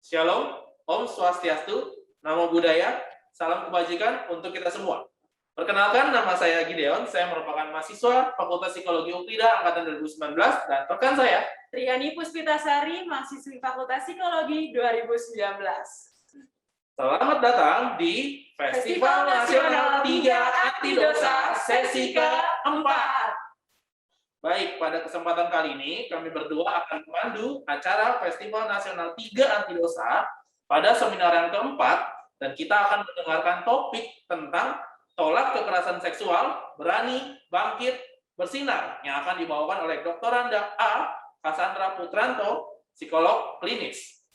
Shalom, Om Swastiastu, Namo Buddhaya, salam kebajikan untuk kita semua. Perkenalkan, nama saya Gideon, saya merupakan mahasiswa Fakultas Psikologi UPIDA Angkatan 2019, dan rekan saya, Triani Puspitasari, mahasiswi Fakultas Psikologi 2019. Selamat datang di Festival Nasional 3 Anti Dosa, sesi keempat. Baik, pada kesempatan kali ini, kami berdua akan memandu acara Festival Nasional 3 Anti Dosa pada seminar yang keempat, dan kita akan mendengarkan topik tentang tolak kekerasan seksual, berani, bangkit, bersinar, yang akan dibawakan oleh Dr. Anda A. Cassandra Putranto, psikolog klinis.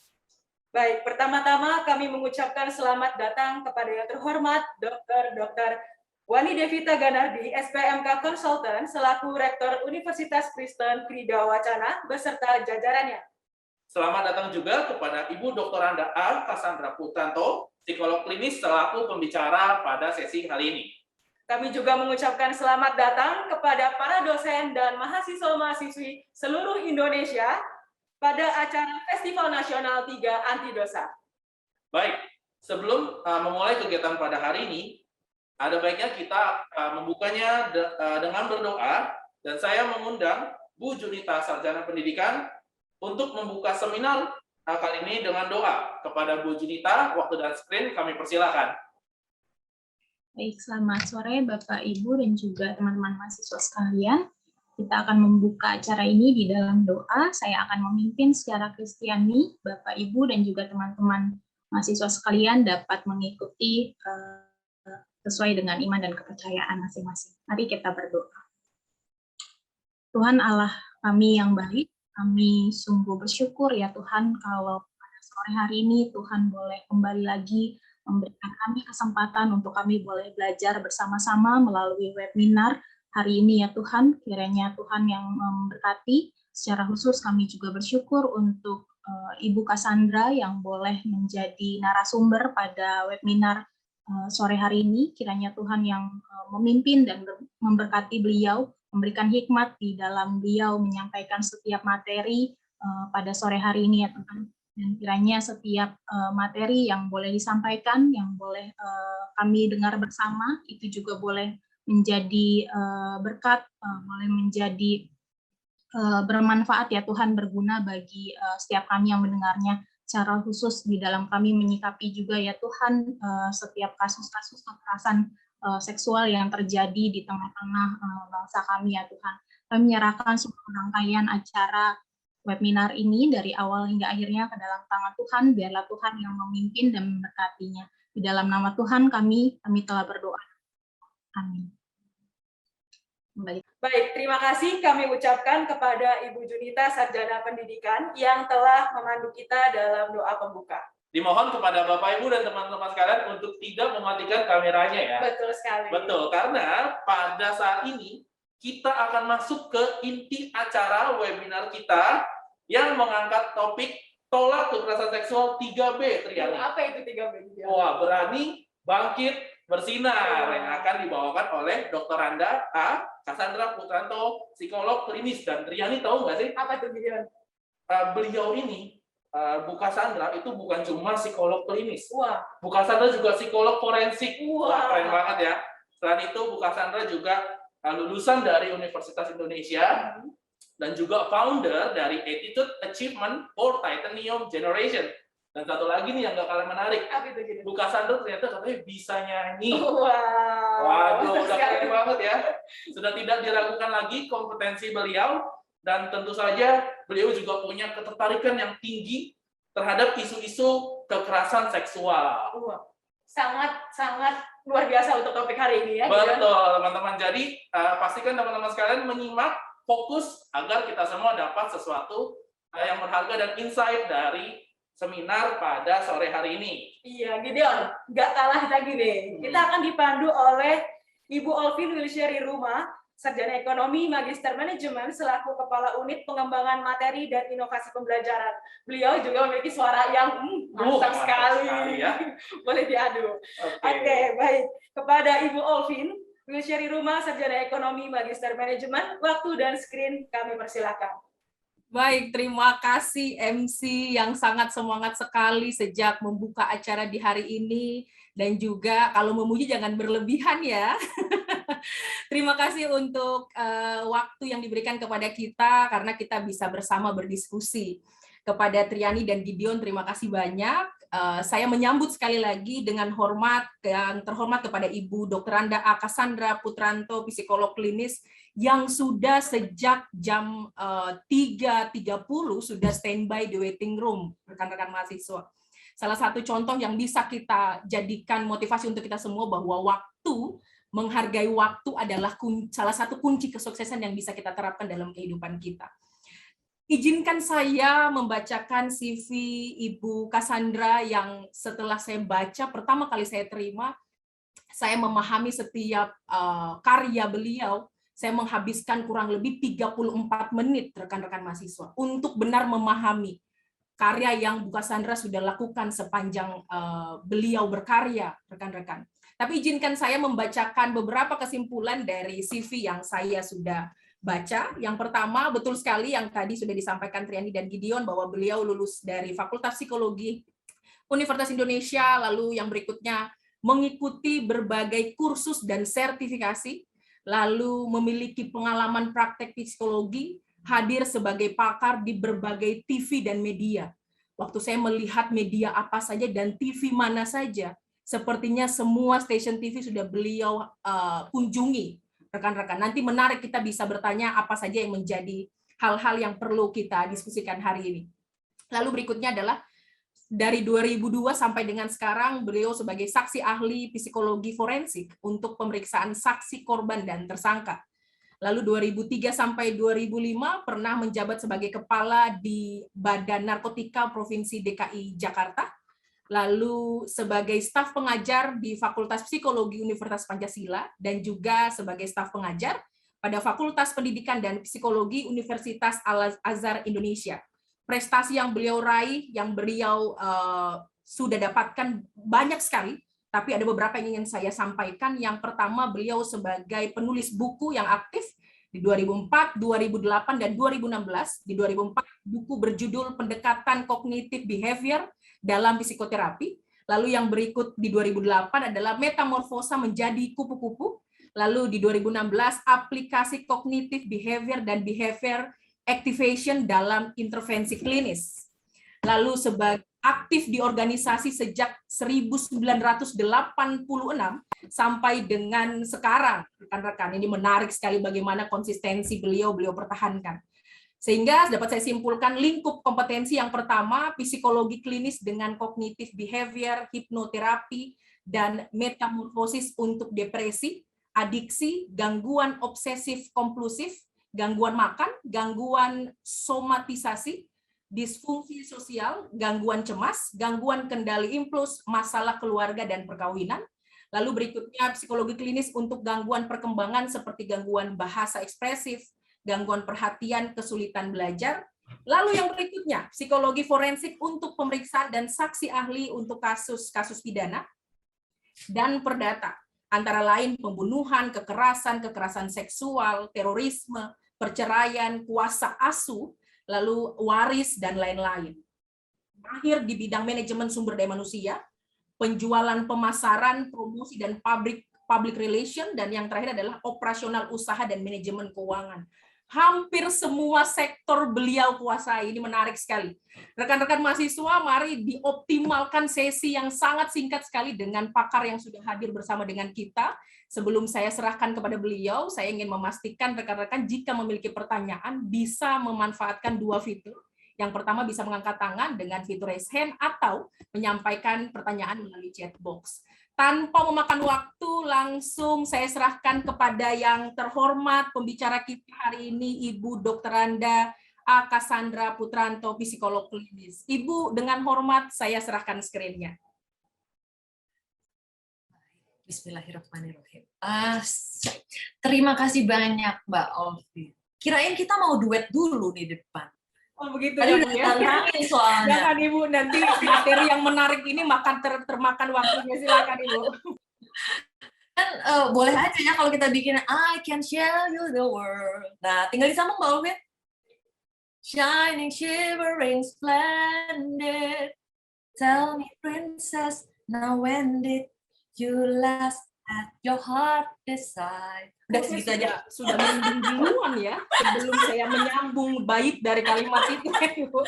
Baik, pertama-tama kami mengucapkan selamat datang kepada yang terhormat Dr. Wani Devita Ganardi, SPMK Consultant, selaku Rektor Universitas Kristen Krida Wacana, beserta jajarannya. Selamat datang juga kepada Ibu Dr. Anda A. Cassandra Putranto, psikolog klinis, selaku pembicara pada sesi kali ini. Kami juga mengucapkan selamat datang kepada para dosen dan mahasiswa-mahasiswi seluruh Indonesia pada acara Festival Nasional 3 Anti Dosa. Baik, sebelum memulai kegiatan pada hari ini, ada baiknya kita membukanya dengan berdoa, dan saya mengundang Bu Junita, Sarjana Pendidikan, untuk membuka seminar kali ini dengan doa. Kepada Bu Junita, waktu dan screen kami persilakan. Baik, selamat sore Bapak, Ibu, dan juga teman-teman mahasiswa sekalian. Kita akan membuka acara ini di dalam doa. Saya akan memimpin secara Kristiani. Bapak, Ibu, dan juga teman-teman mahasiswa sekalian dapat mengikuti sesuai dengan iman dan kepercayaan masing-masing. Mari kita berdoa. Tuhan Allah kami yang baik, kami sungguh bersyukur ya Tuhan kalau pada sore hari ini Tuhan boleh kembali lagi memberikan kami kesempatan untuk kami boleh belajar bersama-sama melalui webinar hari ini ya Tuhan. Kiranya Tuhan yang memberkati. Secara khusus kami juga bersyukur untuk Ibu Cassandra yang boleh menjadi narasumber pada webinar sore hari ini. Kiranya Tuhan yang memimpin dan memberkati beliau, memberikan hikmat di dalam beliau menyampaikan setiap materi pada sore hari ini ya Tuhan. Dan kiranya setiap materi yang boleh disampaikan, yang boleh kami dengar bersama, itu juga boleh menjadi berkat, boleh menjadi bermanfaat ya Tuhan, berguna bagi setiap kami yang mendengarnya. Secara khusus di dalam kami menyikapi juga ya Tuhan setiap kasus-kasus kekerasan seksual yang terjadi di tengah-tengah bangsa kami ya Tuhan. Kami menyerahkan seluruh rangkaian acara webinar ini dari awal hingga akhirnya ke dalam tangan Tuhan, biarlah Tuhan yang memimpin dan memberkatinya. Di dalam nama Tuhan kami telah berdoa. Amin. Kembali. Baik, terima kasih kami ucapkan kepada Ibu Junita, Sarjana Pendidikan, yang telah memandu kita dalam doa pembuka. Dimohon kepada Bapak, Ibu, dan teman-teman sekalian untuk tidak mematikan kameranya ya. Betul sekali. Betul, karena pada saat ini kita akan masuk ke inti acara webinar kita yang mengangkat topik tolak kekerasan seksual 3B, Triani. Apa itu 3B? Wah, berani, bangkit, bersinar, yang akan dibawakan oleh Dr. Anda A. Cassandra Putranto, psikolog klinis. Dan Triani tahu nggak sih? Apa itu beliau? Beliau ini, Bu Cassandra, itu bukan cuma psikolog klinis. Wah. Bu Cassandra juga psikolog forensik. Wah, keren banget ya. Selain itu, Bu Cassandra juga lulusan dari Universitas Indonesia dan juga founder dari Attitude Achievement for Titanium Generation. Dan satu lagi nih yang gak kalah menarik. Bu Cassandra ternyata katanya bisa nyanyi. Wow. Waduh, udah keren banget ya. Sudah tidak diragukan lagi kompetensi beliau, dan tentu saja beliau juga punya ketertarikan yang tinggi terhadap isu-isu kekerasan seksual. Sangat luar biasa untuk topik hari ini ya. Betul, teman-teman. Jadi pastikan teman-teman sekalian menyimak, fokus agar kita semua dapat sesuatu yang berharga dan insight dari seminar pada sore hari ini. Iya, Gideon, nggak kalah lagi deh. Kita akan dipandu oleh Ibu Olvin Wilsyari Ruma, Sarjana Ekonomi, Magister Manajemen, selaku Kepala Unit Pengembangan Materi dan Inovasi Pembelajaran. Beliau juga memiliki suara yang mantap sekali ya. Boleh diadu. Oke, baik. Kepada Ibu Olvin Wilsyari Ruma, Sarjana Ekonomi, Magister Manajemen, waktu dan screen kami persilakan. Baik, terima kasih MC yang sangat semangat sekali sejak membuka acara di hari ini. Dan juga kalau memuji jangan berlebihan ya. Terima kasih untuk waktu yang diberikan kepada kita karena kita bisa bersama berdiskusi. Kepada Triani dan Gideon, terima kasih banyak. Saya menyambut sekali lagi dengan hormat yang terhormat kepada Ibu Dr. Anda A. Cassandra Putranto, psikolog klinis yang sudah sejak jam 3.30 sudah standby di waiting room, rekan-rekan mahasiswa. Salah satu contoh yang bisa kita jadikan motivasi untuk kita semua bahwa menghargai waktu adalah salah satu kunci kesuksesan yang bisa kita terapkan dalam kehidupan kita. Izinkan saya membacakan CV Ibu Cassandra yang setelah saya baca, pertama kali saya terima, saya memahami setiap karya beliau, saya menghabiskan kurang lebih 34 menit rekan-rekan mahasiswa untuk benar memahami karya yang Bu Cassandra sudah lakukan sepanjang beliau berkarya, rekan-rekan. Tapi izinkan saya membacakan beberapa kesimpulan dari CV yang saya sudah baca. Yang pertama, betul sekali yang tadi sudah disampaikan Triani dan Gideon bahwa beliau lulus dari Fakultas Psikologi Universitas Indonesia, lalu yang berikutnya mengikuti berbagai kursus dan sertifikasi, lalu memiliki pengalaman praktek psikologi, hadir sebagai pakar di berbagai TV dan media. Waktu saya melihat media apa saja dan TV mana saja, sepertinya semua stasiun TV sudah beliau kunjungi. Rekan-rekan, nanti menarik kita bisa bertanya apa saja yang menjadi hal-hal yang perlu kita diskusikan hari ini. Lalu berikutnya adalah dari 2002 sampai dengan sekarang beliau sebagai saksi ahli psikologi forensik untuk pemeriksaan saksi, korban, dan tersangka. Lalu 2003 sampai 2005 pernah menjabat sebagai kepala di Badan Narkotika Provinsi DKI Jakarta. Lalu sebagai staf pengajar di Fakultas Psikologi Universitas Pancasila dan juga sebagai staf pengajar pada Fakultas Pendidikan dan Psikologi Universitas Al-Azhar Indonesia. Prestasi yang beliau raih, yang beliau sudah dapatkan banyak sekali, tapi ada beberapa yang ingin saya sampaikan. Yang pertama, beliau sebagai penulis buku yang aktif di 2004, 2008, dan 2016. Di 2004, buku berjudul Pendekatan Kognitif Behavior dalam Psikoterapi. Lalu yang berikut di 2008 adalah Metamorfosa Menjadi Kupu-Kupu. Lalu di 2016, Aplikasi Kognitif Behavior dan Behavior Activation dalam Intervensi Klinis. Lalu sebagai aktif di organisasi sejak 1986 sampai dengan sekarang, rekan-rekan. Ini menarik sekali bagaimana konsistensi beliau pertahankan. Sehingga dapat saya simpulkan lingkup kompetensi yang pertama, psikologi klinis dengan kognitif behavior, hipnoterapi, dan metamorfosis untuk depresi, adiksi, gangguan obsesif kompulsif, gangguan makan, gangguan somatisasi, disfungsi sosial, gangguan cemas, gangguan kendali impuls, masalah keluarga dan perkawinan. Lalu berikutnya psikologi klinis untuk gangguan perkembangan seperti gangguan bahasa ekspresif, gangguan perhatian, kesulitan belajar. Lalu yang berikutnya, psikologi forensik untuk pemeriksaan dan saksi ahli untuk kasus-kasus pidana dan perdata, antara lain pembunuhan, kekerasan seksual, terorisme, perceraian, kuasa asuh, lalu waris, dan lain-lain. Mahir di bidang manajemen sumber daya manusia, penjualan, pemasaran, promosi, dan public relation, dan yang terakhir adalah operasional usaha dan manajemen keuangan. Hampir semua sektor beliau kuasai. Ini menarik sekali. Rekan-rekan mahasiswa, mari dioptimalkan sesi yang sangat singkat sekali dengan pakar yang sudah hadir bersama dengan kita. Sebelum saya serahkan kepada beliau, saya ingin memastikan rekan-rekan jika memiliki pertanyaan bisa memanfaatkan dua fitur. Yang pertama bisa mengangkat tangan dengan fitur raise hand atau menyampaikan pertanyaan melalui chat box. Tanpa memakan waktu, langsung saya serahkan kepada yang terhormat pembicara kita hari ini, Ibu Dr. Anda A. Cassandra Putranto, psikolog klinis. Ibu, dengan hormat saya serahkan screen-nya. Bismillahirrahmanirrahim. Terima kasih banyak, Mbak Olvi. Kirain kita mau duet dulu nih di depan. Oh begitu Tadi ya, udah Bu, ya? tantangin soalnya. Silakan Ibu, nanti Materi yang menarik ini termakan waktunya, silakan Ibu. Kan boleh aja ya kalau kita bikin I can share you the world. Nah, tinggal disambung Mbak Olvi. shining, shivering, splendid. Tell me, princess, now when did you last had your heart decide? Udah Saya segitu aja. sudah merinding duluan ya sebelum saya menyambung bait dari kalimat itu. Ibu.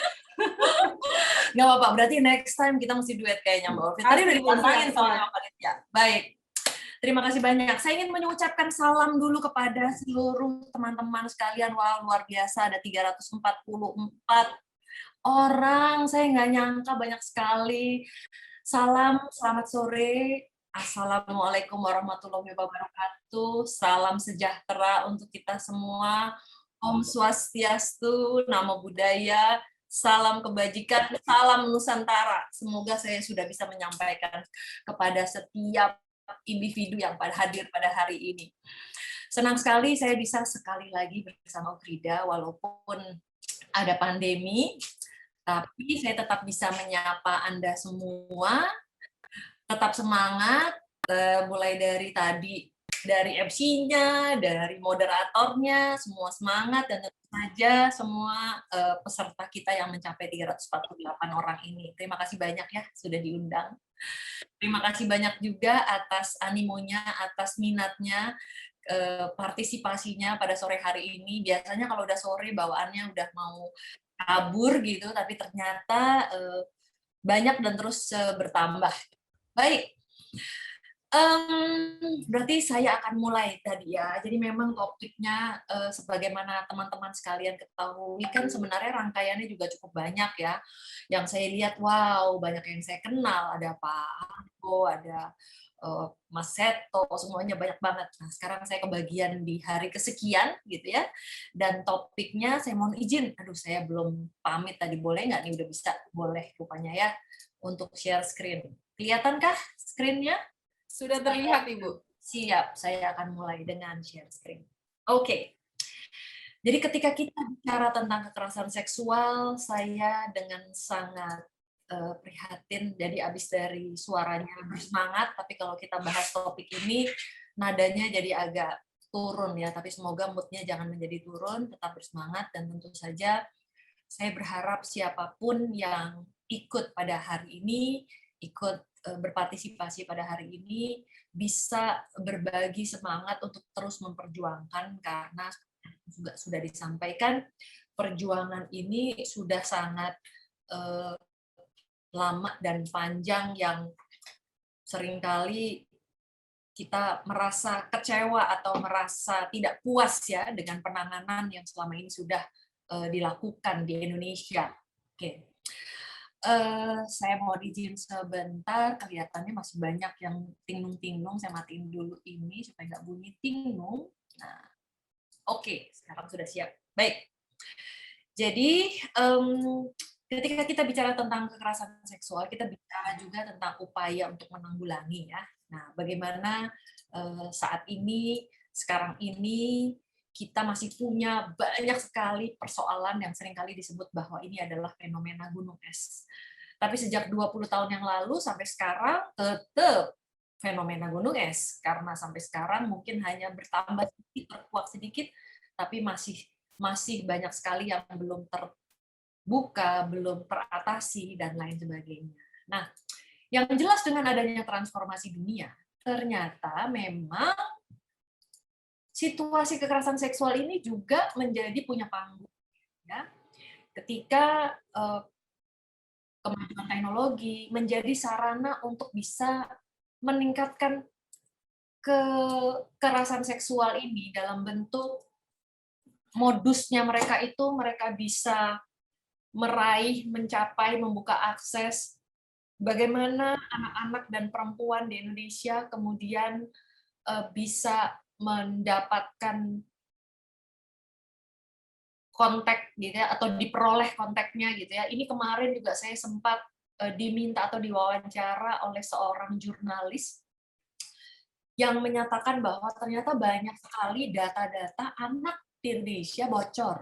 Gak apa-apa, berarti next time kita mesti duet kayaknya Mbak Olvin. Tadi udah Asli, Bu, ditantangin siap, sama siap. Mbak Panitia. Baik. Terima kasih banyak. Saya ingin mengucapkan salam dulu kepada seluruh teman-teman sekalian. Wah, luar biasa, ada 344 orang. Saya nggak nyangka banyak sekali. Salam, selamat sore. Assalamualaikum warahmatullahi wabarakatuh. Salam sejahtera untuk kita semua. Om Swastiastu, Namo Buddhaya, salam kebajikan, salam Nusantara. Semoga saya sudah bisa menyampaikan kepada setiap individu yang hadir pada hari ini. Senang sekali saya bisa sekali lagi bersama Frida, walaupun ada pandemi, tapi saya tetap bisa menyapa Anda semua. Tetap semangat, mulai dari tadi, dari MC-nya, dari moderatornya, semua semangat, dan tentu saja semua peserta kita yang mencapai 348 orang ini. Terima kasih banyak ya sudah diundang. Terima kasih banyak juga atas animonya, atas minatnya, partisipasinya pada sore hari ini. Biasanya kalau udah sore bawaannya udah mau kabur gitu, tapi ternyata banyak dan terus bertambah. Baik, berarti saya akan mulai tadi ya. Jadi memang topiknya sebagaimana teman-teman sekalian ketahui kan sebenarnya rangkaiannya juga cukup banyak ya. Yang saya lihat, wow, banyak yang saya kenal. Ada Pak Argo, ada Mas Seto, semuanya banyak banget. Nah, sekarang saya kebagian di hari kesekian gitu ya. Dan topiknya saya mohon izin, aduh saya belum pamit tadi, boleh nggak nih? Udah bisa, boleh rupanya ya, untuk share screen. Kelihatankah screen-nya? Sudah terlihat, Ibu. Siap, saya akan mulai dengan share screen. Oke. Jadi ketika kita bicara tentang kekerasan seksual, saya dengan sangat prihatin, jadi abis dari suaranya bersemangat, tapi kalau kita bahas topik ini, nadanya jadi agak turun ya, tapi semoga moodnya jangan menjadi turun, tetap bersemangat, dan tentu saja saya berharap siapapun yang ikut pada hari ini, ikut berpartisipasi pada hari ini, bisa berbagi semangat untuk terus memperjuangkan, karena juga sudah disampaikan, perjuangan ini sudah sangat lama dan panjang yang seringkali kita merasa kecewa atau merasa tidak puas ya dengan penanganan yang selama ini sudah dilakukan di Indonesia. Oke. Saya mau izin sebentar, kelihatannya masih banyak yang tinglung-tinglung, saya matiin dulu ini supaya nggak bunyi tinglung. Nah, oke, sekarang sudah siap. Baik. Jadi, ketika kita bicara tentang kekerasan seksual, kita bicara juga tentang upaya untuk menanggulangi ya. Nah, bagaimana saat ini, sekarang ini, kita masih punya banyak sekali persoalan yang seringkali disebut bahwa ini adalah fenomena gunung es. Tapi sejak 20 tahun yang lalu sampai sekarang tetap fenomena gunung es. Karena sampai sekarang mungkin hanya bertambah sedikit, berkuat sedikit, tapi masih banyak sekali yang belum terbuka, belum teratasi, dan lain sebagainya. Nah, yang jelas dengan adanya transformasi dunia, ternyata memang situasi kekerasan seksual ini juga menjadi punya panggung. Ya. Ketika kemajuan teknologi menjadi sarana untuk bisa meningkatkan kekerasan seksual ini dalam bentuk modusnya mereka itu, mereka bisa meraih, mencapai, membuka akses bagaimana anak-anak dan perempuan di Indonesia kemudian bisa mendapatkan kontak gitu ya, atau diperoleh kontaknya gitu ya. Ini kemarin juga saya sempat diminta atau diwawancara oleh seorang jurnalis yang menyatakan bahwa ternyata banyak sekali data-data anak di Indonesia bocor.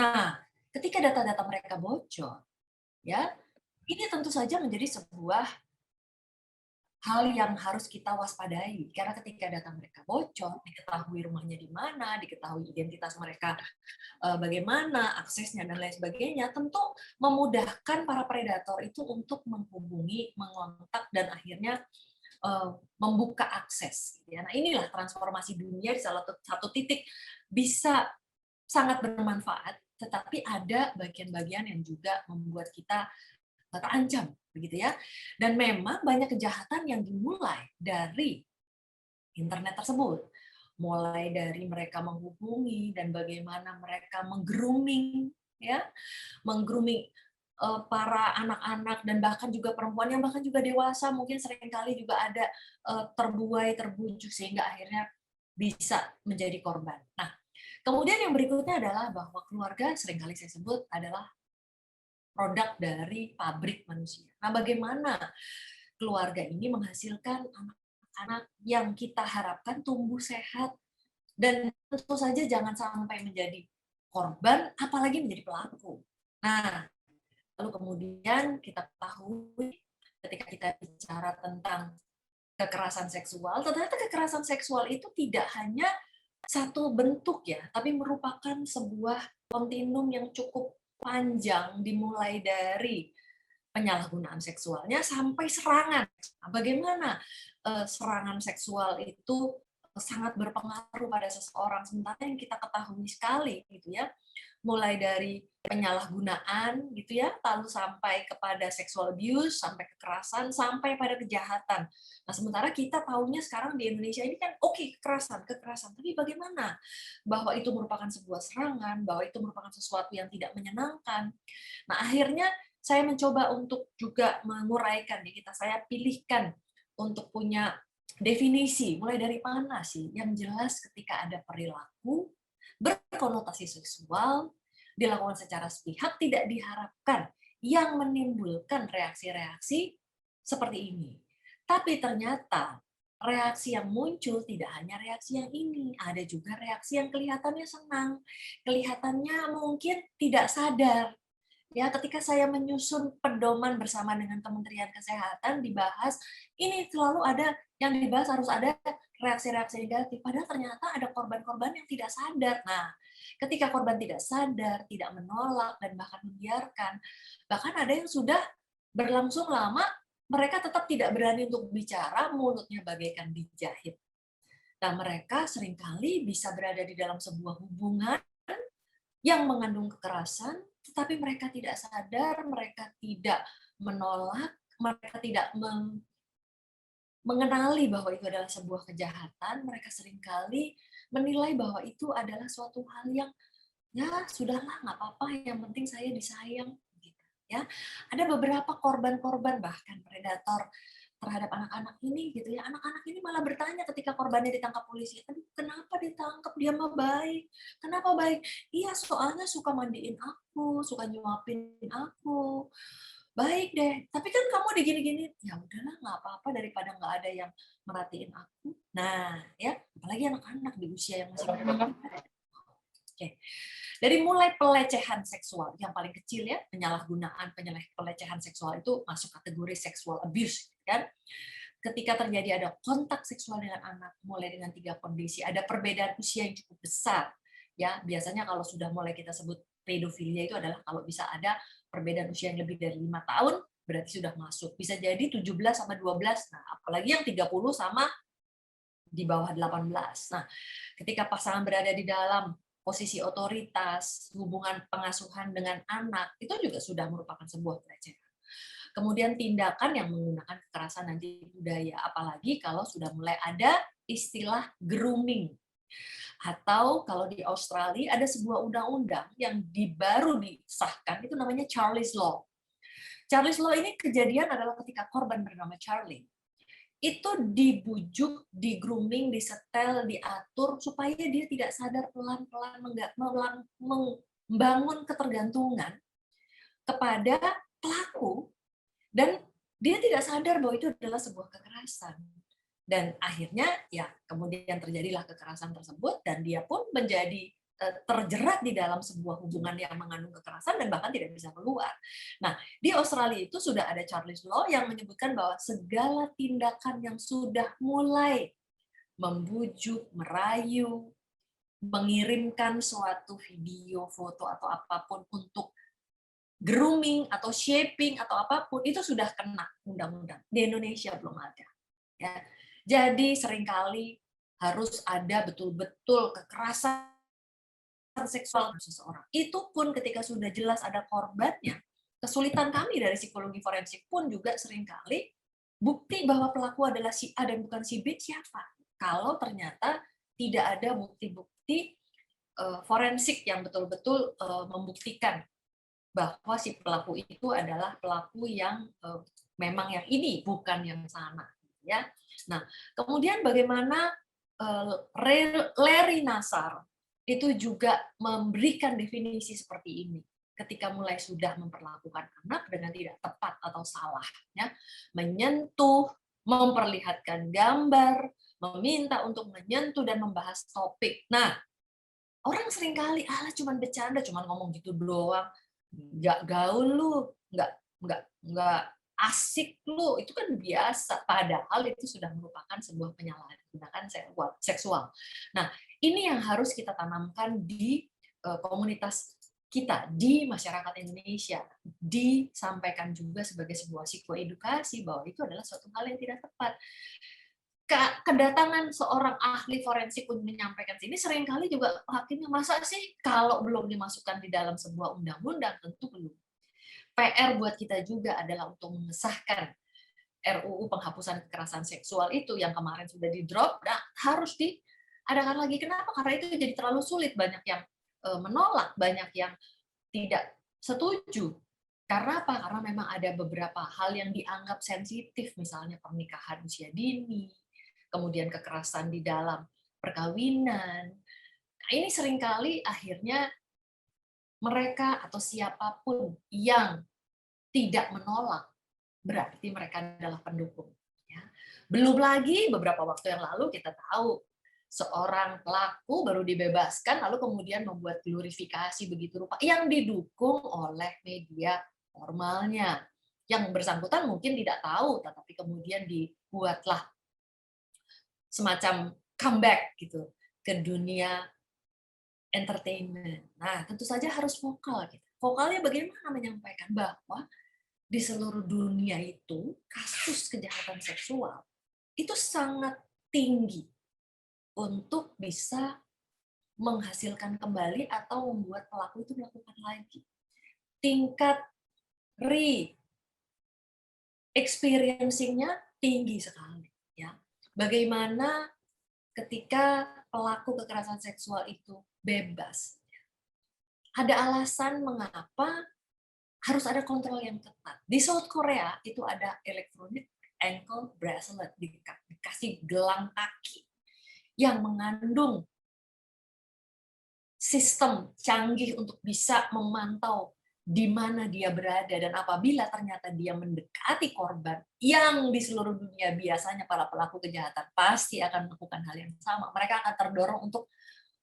Nah, ketika data-data mereka bocor, ya, ini tentu saja menjadi sebuah hal yang harus kita waspadai, karena ketika data mereka bocor, diketahui rumahnya di mana, diketahui identitas mereka bagaimana, aksesnya dan lain sebagainya, tentu memudahkan para predator itu untuk menghubungi, mengontak, dan akhirnya membuka akses. Nah, inilah transformasi dunia di salah satu titik bisa sangat bermanfaat, tetapi ada bagian-bagian yang juga membuat kita terancam, begitu ya. Dan memang banyak kejahatan yang dimulai dari internet tersebut, mulai dari mereka menghubungi dan bagaimana mereka menggrooming, ya, menggrooming para anak-anak dan bahkan juga perempuan yang bahkan juga dewasa mungkin seringkali juga ada terbuai, terbujuk sehingga akhirnya bisa menjadi korban. Nah, kemudian yang berikutnya adalah bahwa keluarga seringkali saya sebut adalah produk dari pabrik manusia. Nah, bagaimana keluarga ini menghasilkan anak-anak yang kita harapkan tumbuh sehat dan tentu saja jangan sampai menjadi korban, apalagi menjadi pelaku. Nah, lalu kemudian kita ketahui ketika kita bicara tentang kekerasan seksual, ternyata kekerasan seksual itu tidak hanya satu bentuk ya, tapi merupakan sebuah kontinum yang cukup panjang, dimulai dari penyalahgunaan seksualnya sampai serangan. Nah, bagaimana serangan seksual itu sangat berpengaruh pada seseorang, sementara yang kita ketahui sekali gitu ya, mulai dari penyalahgunaan gitu ya, lalu sampai kepada sexual abuse, sampai kekerasan, sampai pada kejahatan. Nah, sementara kita tahunya sekarang di Indonesia ini kan kekerasan, tapi bagaimana bahwa itu merupakan sebuah serangan, bahwa itu merupakan sesuatu yang tidak menyenangkan. Nah, akhirnya saya mencoba untuk juga menguraikan di kita, saya pilihkan untuk punya definisi, mulai dari mana sih yang jelas ketika ada perilaku berkonotasi seksual, dilakukan secara sepihak, tidak diharapkan, yang menimbulkan reaksi-reaksi seperti ini. Tapi ternyata reaksi yang muncul tidak hanya reaksi yang ini, ada juga reaksi yang kelihatannya senang, kelihatannya mungkin tidak sadar. Ya, ketika saya menyusun pedoman bersama dengan Kementerian Kesehatan dibahas, ini selalu ada yang dibahas harus ada reaksi-reaksi negatif. Padahal ternyata ada korban-korban yang tidak sadar. Nah, ketika korban tidak sadar, tidak menolak, dan bahkan membiarkan, bahkan ada yang sudah berlangsung lama, mereka tetap tidak berani untuk bicara, mulutnya bagaikan dijahit. Nah, mereka seringkali bisa berada di dalam sebuah hubungan yang mengandung kekerasan, tetapi mereka tidak sadar, mereka tidak menolak, mereka tidak mengenali bahwa itu adalah sebuah kejahatan, mereka seringkali menilai bahwa itu adalah suatu hal yang ya sudahlah, nggak apa-apa, yang penting saya disayang. Gitu, ya. Ada beberapa korban-korban bahkan predator terhadap anak-anak ini gitu ya, anak-anak ini malah bertanya ketika korbannya ditangkap polisi, aduh kenapa ditangkap, dia mah baik, kenapa baik? Iya soalnya suka mandiin aku, suka nyuapin aku, baik deh, tapi kan kamu digini-gini, ya udahlah nggak apa-apa daripada nggak ada yang merhatiin aku. Nah ya, apalagi anak-anak di usia yang masih muda. Oke. Dari mulai pelecehan seksual yang paling kecil ya, penyalahgunaan, pelecehan seksual itu masuk kategori sexual abuse kan. Ketika terjadi ada kontak seksual dengan anak, mulai dengan 3 kondisi, ada perbedaan usia yang cukup besar ya. Biasanya kalau sudah mulai kita sebut pedofilia itu adalah kalau bisa ada perbedaan usia yang lebih dari 5 tahun, berarti sudah masuk. Bisa jadi 17 sama 12. Nah, apalagi yang 30 sama di bawah 18. Nah, ketika pasangan berada di dalam posisi otoritas, hubungan pengasuhan dengan anak, itu juga sudah merupakan sebuah pelecehan. Kemudian tindakan yang menggunakan kekerasan dan budaya, apalagi kalau sudah mulai ada istilah grooming. Atau kalau di Australia ada sebuah undang-undang yang baru disahkan, itu namanya Charlie's Law. Charlie's Law ini kejadian adalah ketika korban bernama Charlie itu dibujuk, di-grooming, disetel, diatur, supaya dia tidak sadar pelan-pelan membangun ketergantungan kepada pelaku, dan dia tidak sadar bahwa itu adalah sebuah kekerasan. Dan akhirnya, ya kemudian terjadilah kekerasan tersebut, dan dia pun menjadi terjerat di dalam sebuah hubungan yang mengandung kekerasan dan bahkan tidak bisa keluar. Nah, di Australia itu sudah ada Charles Law yang menyebutkan bahwa segala tindakan yang sudah mulai membujuk, merayu, mengirimkan suatu video, foto atau apapun untuk grooming atau shaping atau apapun itu sudah kena undang-undang. Di Indonesia belum ada. Ya. Jadi seringkali harus ada betul-betul kekerasan seksual seseorang. Itu pun ketika sudah jelas ada korbannya. Kesulitan kami dari psikologi forensik pun juga seringkali bukti bahwa pelaku adalah si A dan bukan si B siapa. Kalau ternyata tidak ada bukti-bukti forensik yang betul-betul membuktikan bahwa si pelaku itu adalah pelaku yang memang yang ini bukan yang sana, ya. Nah, kemudian bagaimana Larry Nassar itu juga memberikan definisi seperti ini ketika mulai sudah memperlakukan anak dengan tidak tepat atau salah, ya, menyentuh, memperlihatkan gambar, meminta untuk menyentuh dan membahas topik. Nah, orang seringkali cuman bercanda, cuman ngomong gitu doang, nggak gaul lu, nggak asik lu, itu kan biasa. Padahal itu sudah merupakan sebuah penyalahgunaan seksual. Nah, ini yang harus kita tanamkan di komunitas kita, di masyarakat Indonesia, disampaikan juga sebagai sebuah psikoedukasi bahwa itu adalah suatu hal yang tidak tepat. Kedatangan seorang ahli forensik untuk menyampaikan sini seringkali juga hakimnya masa sih kalau belum dimasukkan di dalam sebuah undang-undang, tentu belum. PR buat kita juga adalah untuk mengesahkan RUU penghapusan kekerasan seksual itu yang kemarin sudah di-drop, nah harus diadakan lagi. Kenapa? Karena itu jadi terlalu sulit, banyak yang menolak, banyak yang tidak setuju. Karena apa? Karena memang ada beberapa hal yang dianggap sensitif, misalnya pernikahan usia dini, kemudian kekerasan di dalam perkawinan. Nah, ini seringkali akhirnya mereka atau siapapun yang tidak menolak, berarti mereka adalah pendukung. Ya. Belum lagi beberapa waktu yang lalu kita tahu seorang pelaku baru dibebaskan, lalu kemudian membuat glorifikasi begitu rupa yang didukung oleh media formalnya. Yang bersangkutan mungkin tidak tahu, tetapi kemudian dibuatlah semacam comeback gitu ke dunia entertainment. Nah, tentu saja harus vokal. Gitu. Vokalnya bagaimana menyampaikan bahwa di seluruh dunia itu kasus kejahatan seksual itu sangat tinggi untuk bisa menghasilkan kembali atau membuat pelaku itu melakukan lagi. Tingkat re-experiencing-nya tinggi sekali. Ya. Bagaimana ketika pelaku kekerasan seksual itu bebas. Ada alasan mengapa harus ada kontrol yang ketat. Di South Korea itu ada electronic ankle bracelet, dikasih gelang kaki yang mengandung sistem canggih untuk bisa memantau di mana dia berada, dan apabila ternyata dia mendekati korban yang di seluruh dunia biasanya para pelaku kejahatan pasti akan melakukan hal yang sama. Mereka akan terdorong untuk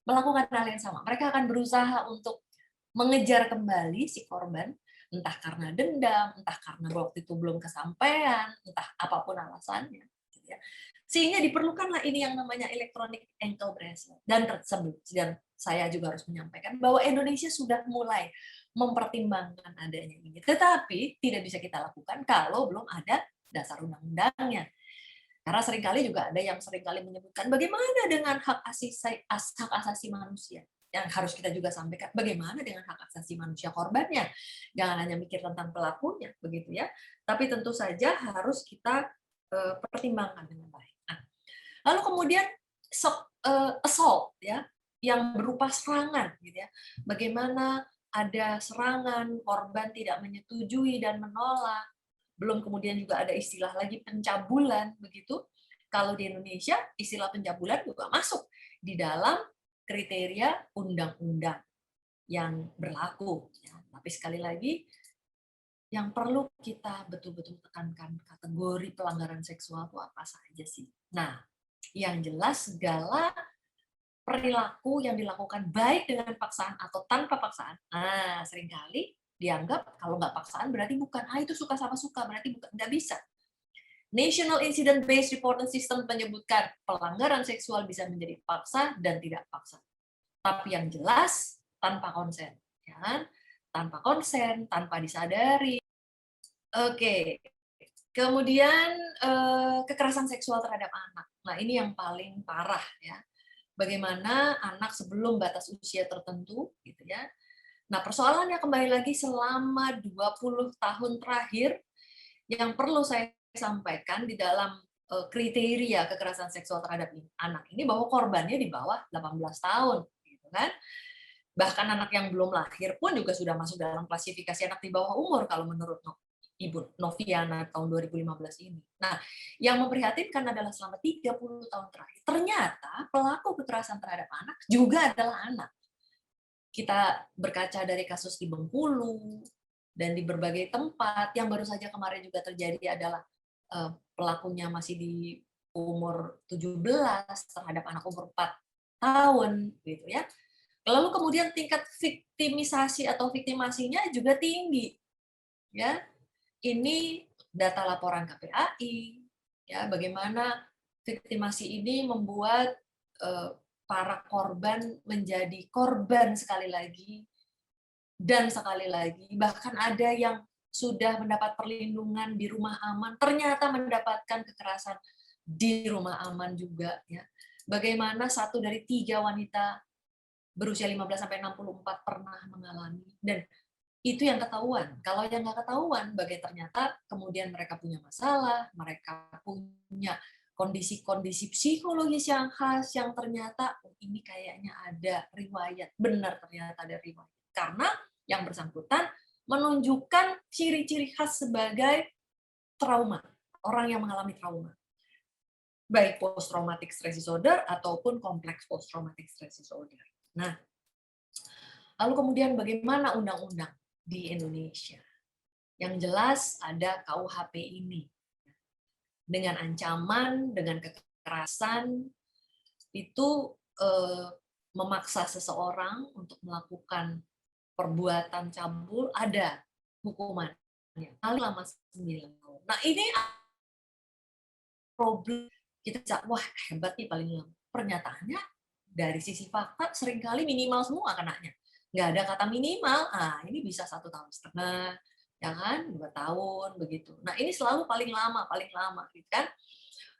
melakukan hal yang sama. Mereka akan berusaha untuk mengejar kembali si korban, entah karena dendam, entah karena waktu itu belum kesampaian, entah apapun alasannya. Sehingga diperlukanlah ini yang namanya electronic ankle bracelet. Dan saya juga harus menyampaikan bahwa Indonesia sudah mulai mempertimbangkan adanya ini. Tetapi tidak bisa kita lakukan kalau belum ada dasar undang-undangnya. Karena seringkali juga ada yang seringkali menyebutkan bagaimana dengan hak asasi manusia. Yang harus kita juga sampaikan, bagaimana dengan hak asasi manusia korbannya. Jangan hanya mikir tentang pelakunya, begitu ya. Tapi tentu saja harus kita pertimbangkan dengan baik. Nah, lalu kemudian assault ya, yang berupa serangan gitu ya. Bagaimana ada serangan, korban tidak menyetujui dan menolak. Belum kemudian juga ada istilah lagi pencabulan begitu. Kalau di Indonesia istilah pencabulan juga masuk di dalam kriteria undang-undang yang berlaku. Ya. Tapi sekali lagi, yang perlu kita betul-betul tekankan kategori pelanggaran seksual itu apa saja sih? Nah, yang jelas segala perilaku yang dilakukan baik dengan paksaan atau tanpa paksaan. Nah, seringkali dianggap kalau nggak paksaan berarti bukan. Itu suka sama suka, berarti bukan, nggak bisa. National Incident Based Reporting System menyebutkan pelanggaran seksual bisa menjadi paksa dan tidak paksa. Tapi yang jelas tanpa konsen, ya kan? Tanpa konsen, tanpa disadari. Oke. Kemudian kekerasan seksual terhadap anak. Nah, ini yang paling parah ya. Bagaimana anak sebelum batas usia tertentu gitu ya. Nah, persoalannya kembali lagi selama 20 tahun terakhir yang perlu saya sampaikan di dalam kriteria kekerasan seksual terhadap anak ini bahwa korbannya di bawah 18 tahun gitu kan. Bahkan anak yang belum lahir pun juga sudah masuk dalam klasifikasi anak di bawah umur kalau menurut Ibu Noviana tahun 2015 ini. Nah, yang memprihatinkan adalah selama 30 tahun terakhir, ternyata pelaku kekerasan terhadap anak juga adalah anak. Kita berkaca dari kasus di Bengkulu, dan di berbagai tempat, yang baru saja kemarin juga terjadi adalah pelakunya masih di umur 17 terhadap anak umur 4 tahun, gitu ya. Lalu kemudian tingkat viktimisasi atau viktimasinya juga tinggi, ya. Ini data laporan KPAI, ya, bagaimana viktimasi ini membuat para korban menjadi korban sekali lagi dan sekali lagi, bahkan ada yang sudah mendapat perlindungan di rumah aman, ternyata mendapatkan kekerasan di rumah aman juga, ya. Bagaimana 1 dari 3 wanita berusia 15 sampai 64 pernah mengalami, dan itu yang ketahuan. Kalau yang nggak ketahuan, bagaimana ternyata kemudian mereka punya masalah, mereka punya kondisi-kondisi psikologis yang khas, yang ternyata ini kayaknya ada riwayat, benar ternyata ada riwayat. Karena yang bersangkutan menunjukkan ciri-ciri khas sebagai trauma, orang yang mengalami trauma. Baik post-traumatic stress disorder ataupun kompleks post-traumatic stress disorder. Nah, lalu kemudian bagaimana undang-undang di Indonesia? Yang jelas ada KUHP ini. Dengan ancaman, dengan kekerasan, itu memaksa seseorang untuk melakukan perbuatan cabul, ada hukumannya. Paling lama 9 tahun. Nah, ini problem. Kita bisa, wah hebat nih paling lama. Pernyataannya dari sisi fakta seringkali minimal semua kenanya. Nggak ada kata minimal, ini bisa 1,5 tahun, ya kan, 2 tahun, begitu. Nah, ini selalu paling lama, gitu kan.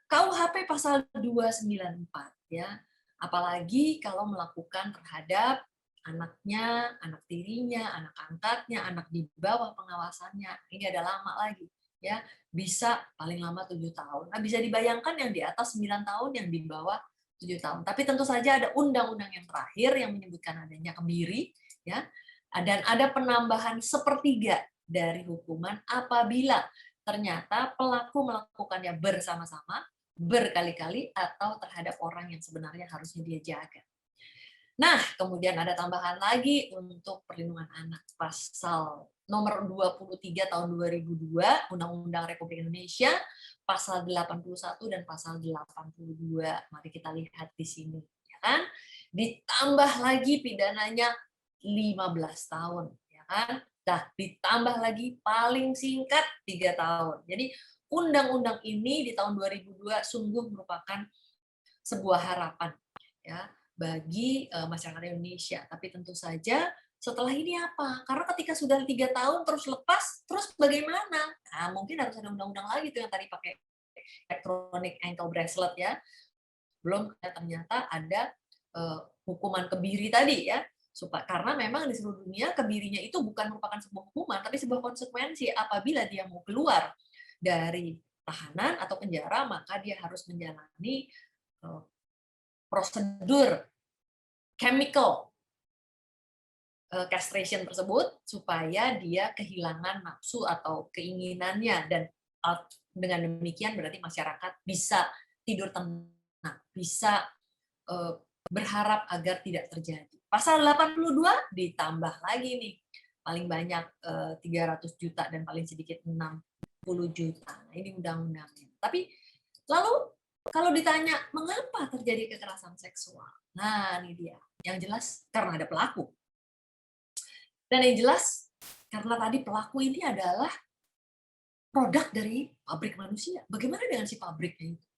KUHP pasal 294, ya. Apalagi kalau melakukan terhadap anaknya, anak tirinya, anak angkatnya, anak di bawah pengawasannya. Ini ada lama lagi, ya. Bisa paling lama 7 tahun. Nah, bisa dibayangkan yang di atas 9 tahun, yang di bawah 7 tahun. Tapi tentu saja ada undang-undang yang terakhir yang menyebutkan adanya kebiri, ya. Dan ada penambahan 1/3 dari hukuman apabila ternyata pelaku melakukannya bersama-sama, berkali-kali, atau terhadap orang yang sebenarnya harusnya dia jaga. Nah, kemudian ada tambahan lagi untuk perlindungan anak, pasal nomor 23 tahun 2002 Undang-Undang Republik Indonesia, pasal 81 dan pasal 82. Mari kita lihat di sini, ya kan? Ditambah lagi pidananya 15 tahun, ya kan? Nah, ditambah lagi paling singkat 3 tahun. Jadi undang-undang ini di tahun 2002 sungguh merupakan sebuah harapan, ya, bagi masyarakat Indonesia. Tapi tentu saja setelah ini apa? Karena ketika sudah 3 tahun terus lepas, terus bagaimana? Nah, mungkin harus ada undang-undang lagi tuh yang tadi pakai electronic ankle bracelet, ya. Belum ternyata ada hukuman kebiri tadi, ya. Karena memang di seluruh dunia kebirinya itu bukan merupakan sebuah hukuman, tapi sebuah konsekuensi. Apabila dia mau keluar dari tahanan atau penjara, maka dia harus menjalani prosedur chemical castration tersebut supaya dia kehilangan nafsu atau keinginannya, dan dengan demikian berarti masyarakat bisa tidur tenang, bisa berharap agar tidak terjadi. Pasal 82 ditambah lagi nih, paling banyak 300 juta dan paling sedikit 60 juta. Nah, ini undang-undangnya. Tapi lalu Kalau ditanya mengapa terjadi kekerasan seksual, nah ini dia. Yang jelas karena ada pelaku. Dan yang jelas karena tadi pelaku ini adalah produk dari pabrik manusia. Bagaimana dengan si pabriknya itu?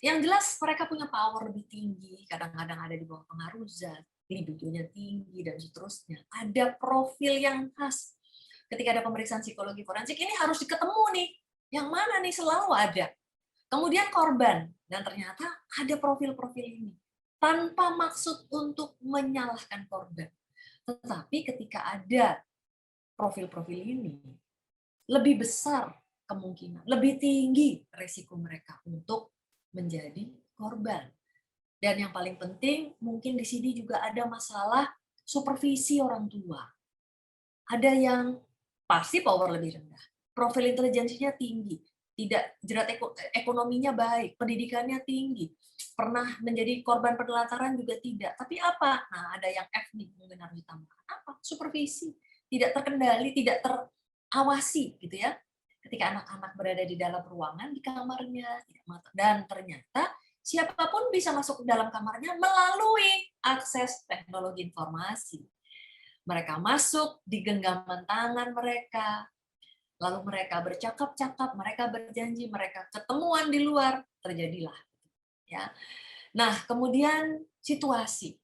Yang jelas mereka punya power lebih tinggi, kadang-kadang ada di bawah pengaruh zat, libidonya tinggi, dan seterusnya. Ada profil yang khas. Ketika ada pemeriksaan psikologi forensik, ini harus diketemu nih. Yang mana nih selalu ada. Kemudian korban, dan ternyata ada profil-profil ini. Tanpa maksud untuk menyalahkan korban. Tetapi ketika ada profil-profil ini, lebih besar kemungkinan, lebih tinggi resiko mereka untuk menjadi korban. Dan yang paling penting, mungkin di sini juga ada masalah supervisi orang tua. Ada yang pasti power lebih rendah, profil intelijensinya tinggi, tidak jerat ekonominya baik, pendidikannya tinggi, pernah menjadi korban penelantaran juga tidak. Tapi apa? Nah, ada yang F nih mungkin harus ditambahkan. Apa? Supervisi, tidak terkendali, tidak terawasi gitu ya. Ketika anak-anak berada di dalam ruangan di kamarnya, dan ternyata siapapun bisa masuk ke dalam kamarnya melalui akses teknologi informasi. Mereka masuk di genggaman tangan mereka, lalu mereka bercakap-cakap, mereka berjanji, mereka ketemuan di luar, terjadilah. Ya. Nah, kemudian situasi.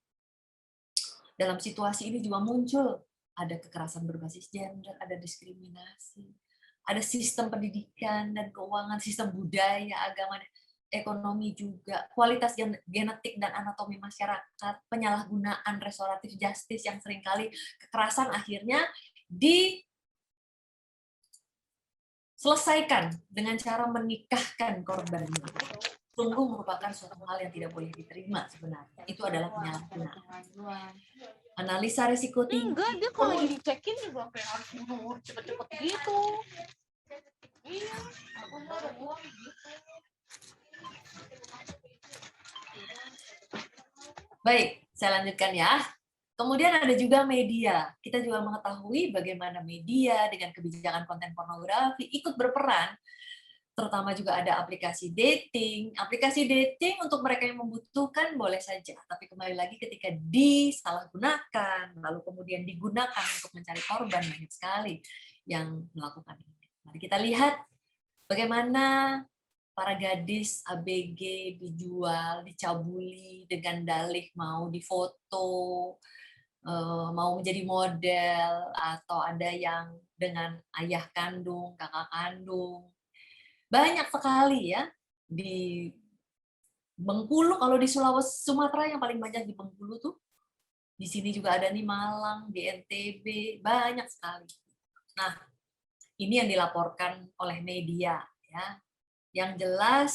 Dalam situasi ini juga muncul ada kekerasan berbasis gender, ada diskriminasi, ada sistem pendidikan dan keuangan, sistem budaya, agama, ekonomi juga, kualitas genetik dan anatomi masyarakat, penyalahgunaan restoratif justice yang seringkali kekerasan akhirnya diselesaikan dengan cara menikahkan korban. Sungguh merupakan suatu hal yang tidak boleh diterima sebenarnya. Itu adalah penyalahgunaan. Analisa risiko tinggi. Enggak, dia kalau lagi dicekin juga kayak harus buru-buru cepet-cepet gitu. Iya, aku ntar ada uang gitu. Baik, saya lanjutkan ya. Kemudian ada juga media. Kita juga mengetahui bagaimana media dengan kebijakan konten pornografi ikut berperan, terutama juga ada aplikasi dating. Aplikasi dating untuk mereka yang membutuhkan boleh saja, tapi kembali lagi ketika disalahgunakan, lalu kemudian digunakan untuk mencari korban, banyak sekali yang melakukan ini. Mari kita lihat bagaimana para gadis ABG dijual, dicabuli dengan dalih mau difoto, mau menjadi model, atau ada yang dengan ayah kandung, kakak kandung. Banyak sekali ya di Bengkulu. Kalau di Sulawesi, Sumatera yang paling banyak di Bengkulu tuh. Di sini juga ada nih Malang, di NTB, banyak sekali. Nah, ini yang dilaporkan oleh media ya. Yang jelas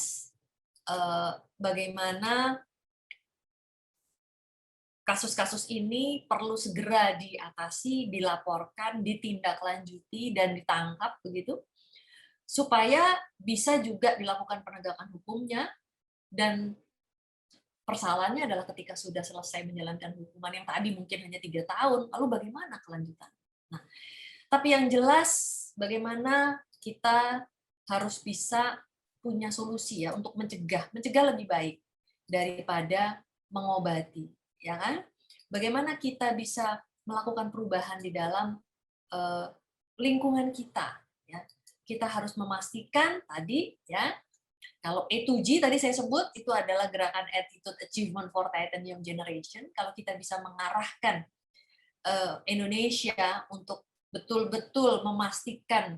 bagaimana kasus-kasus ini perlu segera diatasi, dilaporkan, ditindaklanjuti dan ditangkap begitu, supaya bisa juga dilakukan penegakan hukumnya. Dan persoalannya adalah ketika sudah selesai menjalankan hukuman yang tadi mungkin hanya 3 tahun, lalu bagaimana kelanjutan? Nah, tapi yang jelas bagaimana kita harus bisa punya solusi ya untuk mencegah lebih baik daripada mengobati, ya kan? Bagaimana kita bisa melakukan perubahan di dalam lingkungan kita, ya. Kita harus memastikan tadi ya, kalau A2G tadi saya sebut itu adalah gerakan Attitude Achievement for Titanium Generation. Kalau kita bisa mengarahkan Indonesia untuk betul-betul memastikan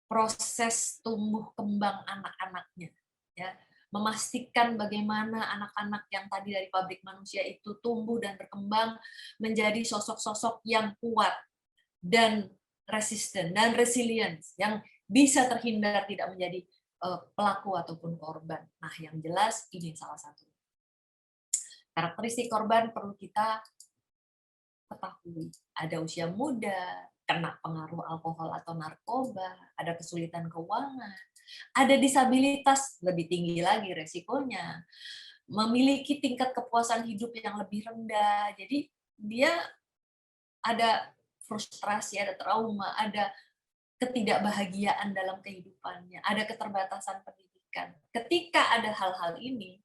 proses tumbuh kembang anak-anaknya, ya, memastikan bagaimana anak-anak yang tadi dari pabrik manusia itu tumbuh dan berkembang menjadi sosok-sosok yang kuat dan resisten dan resilient, yang bisa terhindar tidak menjadi pelaku ataupun korban. Nah, yang jelas ini salah satu karakteristik korban perlu kita ketahui. Ada usia muda, kena pengaruh alkohol atau narkoba, ada kesulitan keuangan, ada disabilitas lebih tinggi lagi resikonya, memiliki tingkat kepuasan hidup yang lebih rendah. Jadi dia ada frustrasi, ada trauma, ada ketidakbahagiaan dalam kehidupannya, ada keterbatasan pendidikan. mengingatkan, ketika ada hal-hal ini,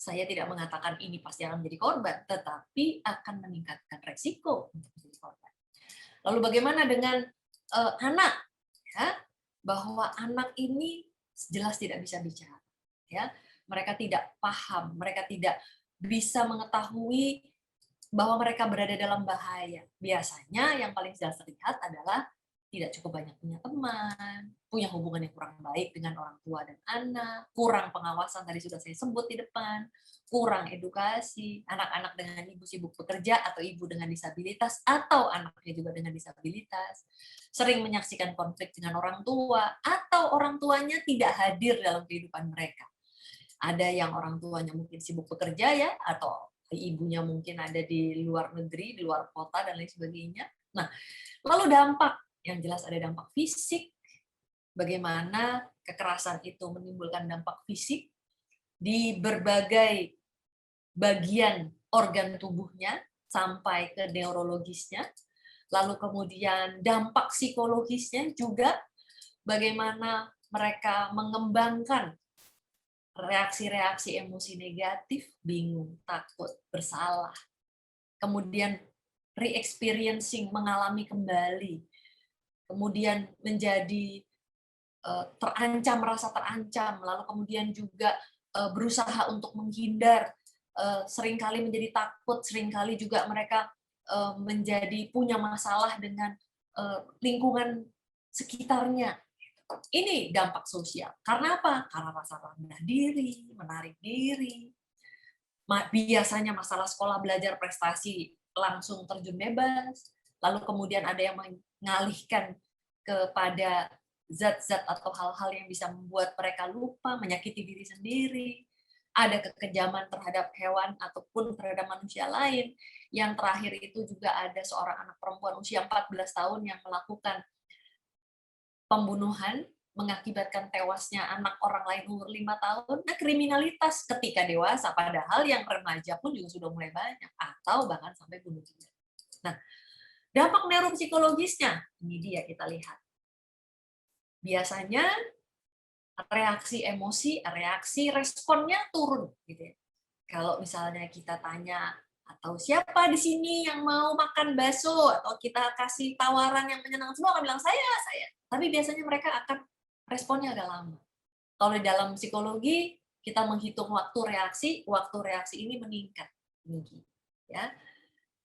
saya tidak mengatakan ini pasti akan menjadi korban, tetapi akan meningkatkan resiko untuk menjadi korban. Lalu bagaimana dengan anak? Ya, bahwa anak ini jelas tidak bisa bicara. Ya, mereka tidak paham, mereka tidak bisa mengetahui bahwa mereka berada dalam bahaya. Biasanya yang paling jelas terlihat adalah tidak cukup banyak punya teman, punya hubungan yang kurang baik dengan orang tua dan anak, kurang pengawasan tadi sudah saya sebut di depan, kurang edukasi, anak-anak dengan ibu sibuk bekerja atau ibu dengan disabilitas atau anaknya juga dengan disabilitas, sering menyaksikan konflik dengan orang tua atau orang tuanya tidak hadir dalam kehidupan mereka. Ada yang orang tuanya mungkin sibuk bekerja ya, atau ibunya mungkin ada di luar negeri, di luar kota dan lain sebagainya. Nah, lalu dampak yang jelas ada dampak fisik, bagaimana kekerasan itu menimbulkan dampak fisik di berbagai bagian organ tubuhnya sampai ke neurologisnya, lalu kemudian dampak psikologisnya juga bagaimana mereka mengembangkan reaksi-reaksi emosi negatif, bingung, takut, bersalah, kemudian re-experiencing, mengalami kembali, kemudian menjadi terancam, merasa terancam, lalu kemudian juga berusaha untuk menghindar, seringkali menjadi takut, seringkali juga mereka menjadi punya masalah dengan lingkungan sekitarnya. Ini dampak sosial. Karena apa? Karena rasa rendah diri, menarik diri. Biasanya masalah sekolah, belajar, prestasi langsung terjun bebas. Lalu kemudian ada yang mengalihkan kepada zat-zat atau hal-hal yang bisa membuat mereka lupa, menyakiti diri sendiri. Ada kekejaman terhadap hewan ataupun terhadap manusia lain. Yang terakhir itu juga ada seorang anak perempuan usia 14 tahun yang melakukan pembunuhan, mengakibatkan tewasnya anak orang lain umur 5 tahun. Nah, kriminalitas ketika dewasa, padahal yang remaja pun juga sudah mulai banyak, atau bahkan sampai bunuh diri. Nah, dampak neuropsikologisnya, ini dia kita lihat. Biasanya reaksi emosi, reaksi responnya turun. Gitu ya. Kalau misalnya kita tanya, atau siapa di sini yang mau makan bakso, atau kita kasih tawaran yang menyenangkan, semua akan bilang saya. Tapi biasanya mereka akan responnya agak lama. Kalau di dalam psikologi, kita menghitung waktu reaksi ini meningkat tinggi. Ya.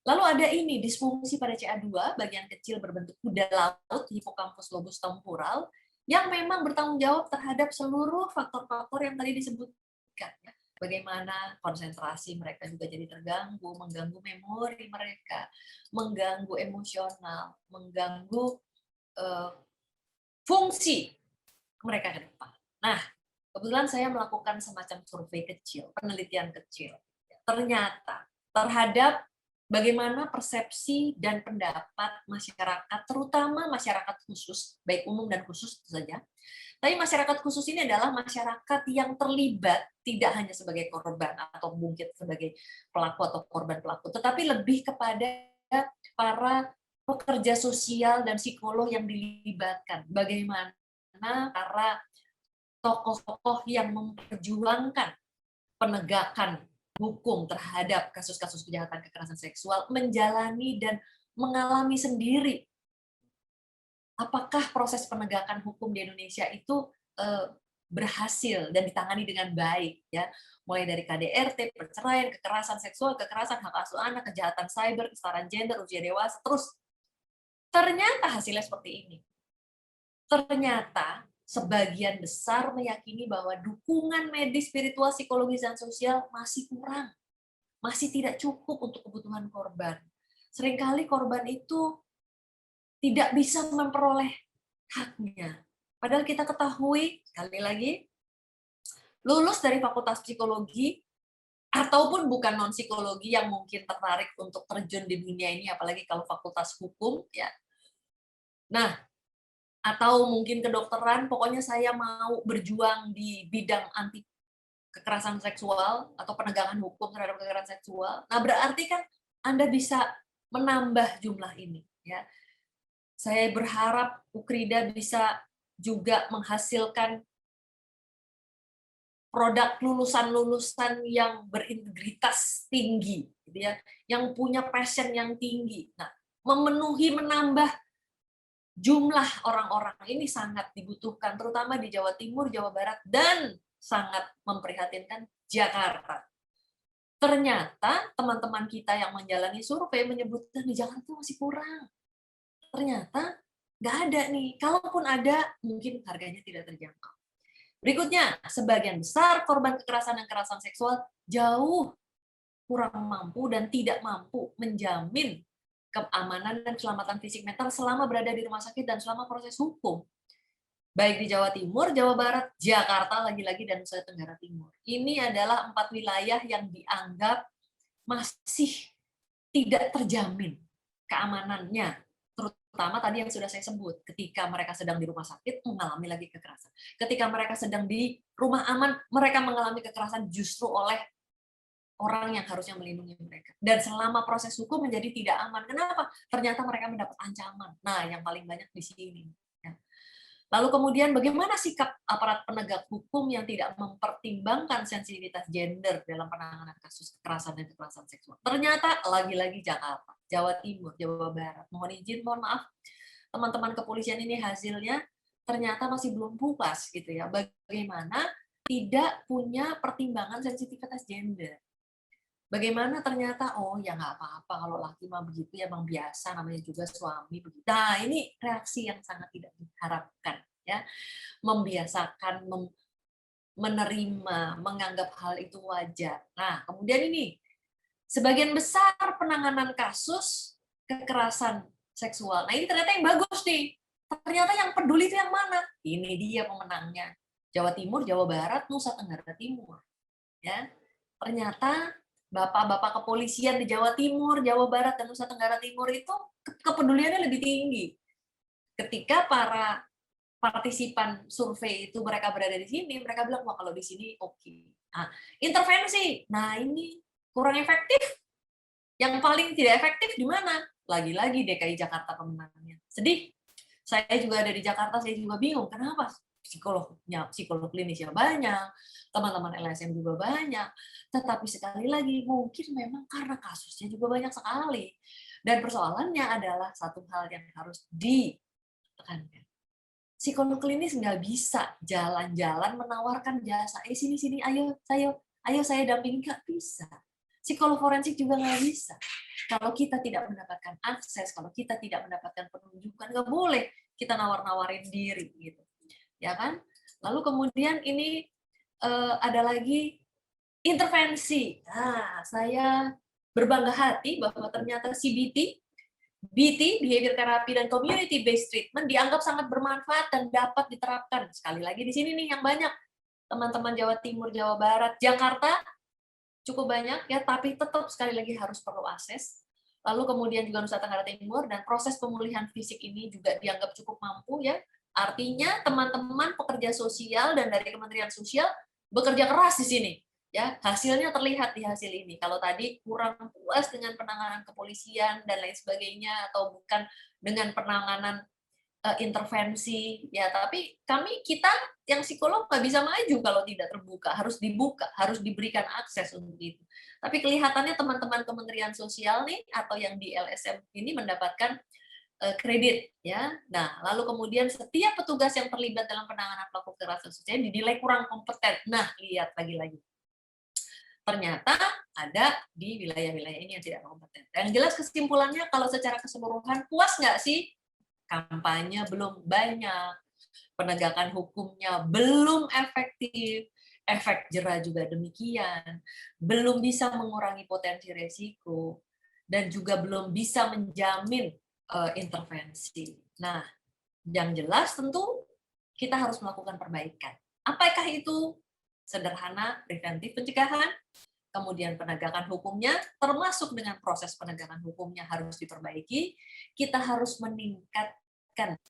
Lalu ada ini, disfungsi pada CA2, bagian kecil berbentuk kuda laut, hipokampus lobus temporal, yang memang bertanggung jawab terhadap seluruh faktor-faktor yang tadi disebutkan. Bagaimana konsentrasi mereka juga jadi terganggu, mengganggu memori mereka, mengganggu emosional, mengganggu fungsi mereka ke depan. Nah, kebetulan saya melakukan semacam survei kecil, penelitian kecil. Ternyata terhadap bagaimana persepsi dan pendapat masyarakat, terutama masyarakat khusus, baik umum dan khusus tentu saja. Tapi masyarakat khusus ini adalah masyarakat yang terlibat tidak hanya sebagai korban atau mungkin sebagai pelaku atau korban pelaku, tetapi lebih kepada para pekerja sosial dan psikolog yang dilibatkan. Bagaimana para tokoh-tokoh yang memperjuangkan penegakan hukum terhadap kasus-kasus kejahatan kekerasan seksual menjalani dan mengalami sendiri apakah proses penegakan hukum di Indonesia itu berhasil dan ditangani dengan baik, ya, mulai dari KDRT, perceraian, kekerasan seksual, kekerasan hak asuh anak, kejahatan cyber, kesetaraan gender, usia dewasa, terus ternyata hasilnya seperti ini. Ternyata sebagian besar meyakini bahwa dukungan medis, spiritual, psikologis, dan sosial masih kurang, masih tidak cukup untuk kebutuhan korban. Seringkali korban itu tidak bisa memperoleh haknya. Padahal kita ketahui, sekali lagi, lulus dari fakultas psikologi, ataupun bukan non-psikologi yang mungkin tertarik untuk terjun di dunia ini, apalagi kalau fakultas hukum, ya. Nah, atau mungkin kedokteran, pokoknya saya mau berjuang di bidang anti kekerasan seksual atau penegakan hukum terhadap kekerasan seksual. Nah, berarti kan Anda bisa menambah jumlah ini, ya. Saya berharap Ukrida bisa juga menghasilkan produk lulusan-lulusan yang berintegritas tinggi, gitu ya, yang punya passion yang tinggi. Nah, menambah jumlah orang-orang ini sangat dibutuhkan, terutama di Jawa Timur, Jawa Barat, dan sangat memprihatinkan Jakarta. Ternyata teman-teman kita yang menjalani survei menyebutkan di Jakarta masih kurang. Ternyata nggak ada nih. Kalaupun ada, mungkin harganya tidak terjangkau. Berikutnya, sebagian besar korban kekerasan dan kekerasan seksual jauh kurang mampu dan tidak mampu menjamin keamanan dan keselamatan fisik mental selama berada di rumah sakit dan selama proses hukum. Baik di Jawa Timur, Jawa Barat, Jakarta lagi-lagi, dan Nusa Tenggara Timur. Ini adalah 4 wilayah yang dianggap masih tidak terjamin keamanannya, terutama tadi yang sudah saya sebut, ketika mereka sedang di rumah sakit mengalami lagi kekerasan. Ketika mereka sedang di rumah aman, mereka mengalami kekerasan justru oleh orang yang harusnya melindungi mereka. Dan selama proses hukum menjadi tidak aman. Kenapa? Ternyata mereka mendapat ancaman. Nah, yang paling banyak di sini. Lalu kemudian bagaimana sikap aparat penegak hukum yang tidak mempertimbangkan sensitivitas gender dalam penanganan kasus kekerasan dan kekerasan seksual? Ternyata lagi-lagi Jakarta, Jawa Timur, Jawa Barat. Mohon izin, mohon maaf, teman-teman kepolisian ini hasilnya ternyata masih belum puas gitu ya. Bagaimana tidak punya pertimbangan sensitivitas gender. Bagaimana ternyata, oh ya nggak apa-apa kalau laki mah begitu ya, emang biasa, namanya juga suami begitu. Nah, ini reaksi yang sangat tidak diharapkan ya. Membiasakan, menerima, menganggap hal itu wajar. Nah, kemudian ini sebagian besar penanganan kasus kekerasan seksual. Nah, ini ternyata yang bagus nih. Ternyata yang peduli itu yang mana? Ini dia pemenangnya. Jawa Timur, Jawa Barat, Nusa Tenggara Timur. Ya. Ternyata bapak-bapak kepolisian di Jawa Timur, Jawa Barat, dan Nusa Tenggara Timur itu kepeduliannya lebih tinggi. Ketika para partisipan survei itu mereka berada di sini, mereka bilang, wah kalau di sini oke. Nah, intervensi, nah ini kurang efektif. Yang paling tidak efektif di mana? Lagi-lagi DKI Jakarta pemenangnya. Sedih. Saya juga ada di Jakarta, saya juga bingung. Kenapa? Psikolog klinisnya banyak, teman-teman LSM juga banyak, tetapi sekali lagi mungkin memang karena kasusnya juga banyak sekali. Dan persoalannya adalah satu hal yang harus ditekankan. Psikolog klinis nggak bisa jalan-jalan menawarkan jasa, sini, ayo saya dampingi, nggak bisa. Psikolog forensik juga nggak bisa. Kalau kita tidak mendapatkan akses, kalau kita tidak mendapatkan penunjukan, nggak boleh kita nawar-nawarin diri gitu. Ya kan? Lalu kemudian ini ada lagi intervensi. Nah, saya berbangga hati bahwa ternyata CBT, BT, Behavior Therapy, dan Community Based Treatment dianggap sangat bermanfaat dan dapat diterapkan. Sekali lagi di sini nih yang banyak. Teman-teman Jawa Timur, Jawa Barat, Jakarta cukup banyak ya, tapi tetap sekali lagi harus perlu akses. Lalu kemudian juga Nusa Tenggara Timur, dan proses pemulihan fisik ini juga dianggap cukup mampu ya. Artinya teman-teman pekerja sosial dan dari Kementerian Sosial bekerja keras di sini. Ya, hasilnya terlihat di hasil ini. Kalau tadi kurang puas dengan penanganan kepolisian dan lain sebagainya, atau bukan dengan penanganan intervensi, ya, tapi kita yang psikolog nggak bisa maju kalau tidak terbuka, harus dibuka, harus diberikan akses untuk itu. Tapi kelihatannya teman-teman Kementerian Sosial nih atau yang di LSM ini mendapatkan kredit, ya. Nah, lalu kemudian setiap petugas yang terlibat dalam penanganan pelaku kekerasan seksual dinilai kurang kompeten. Nah, lihat lagi-lagi. Ternyata ada di wilayah-wilayah ini yang tidak kompeten. Dan jelas kesimpulannya, kalau secara keseluruhan puas nggak sih? Kampanye belum banyak, penegakan hukumnya belum efektif, efek jera juga demikian, belum bisa mengurangi potensi resiko, dan juga belum bisa menjamin intervensi. Nah, yang jelas tentu kita harus melakukan perbaikan. Apakah itu? Sederhana, preventif pencegahan, kemudian penegakan hukumnya, termasuk dengan proses penegakan hukumnya harus diperbaiki. Kita harus meningkatkan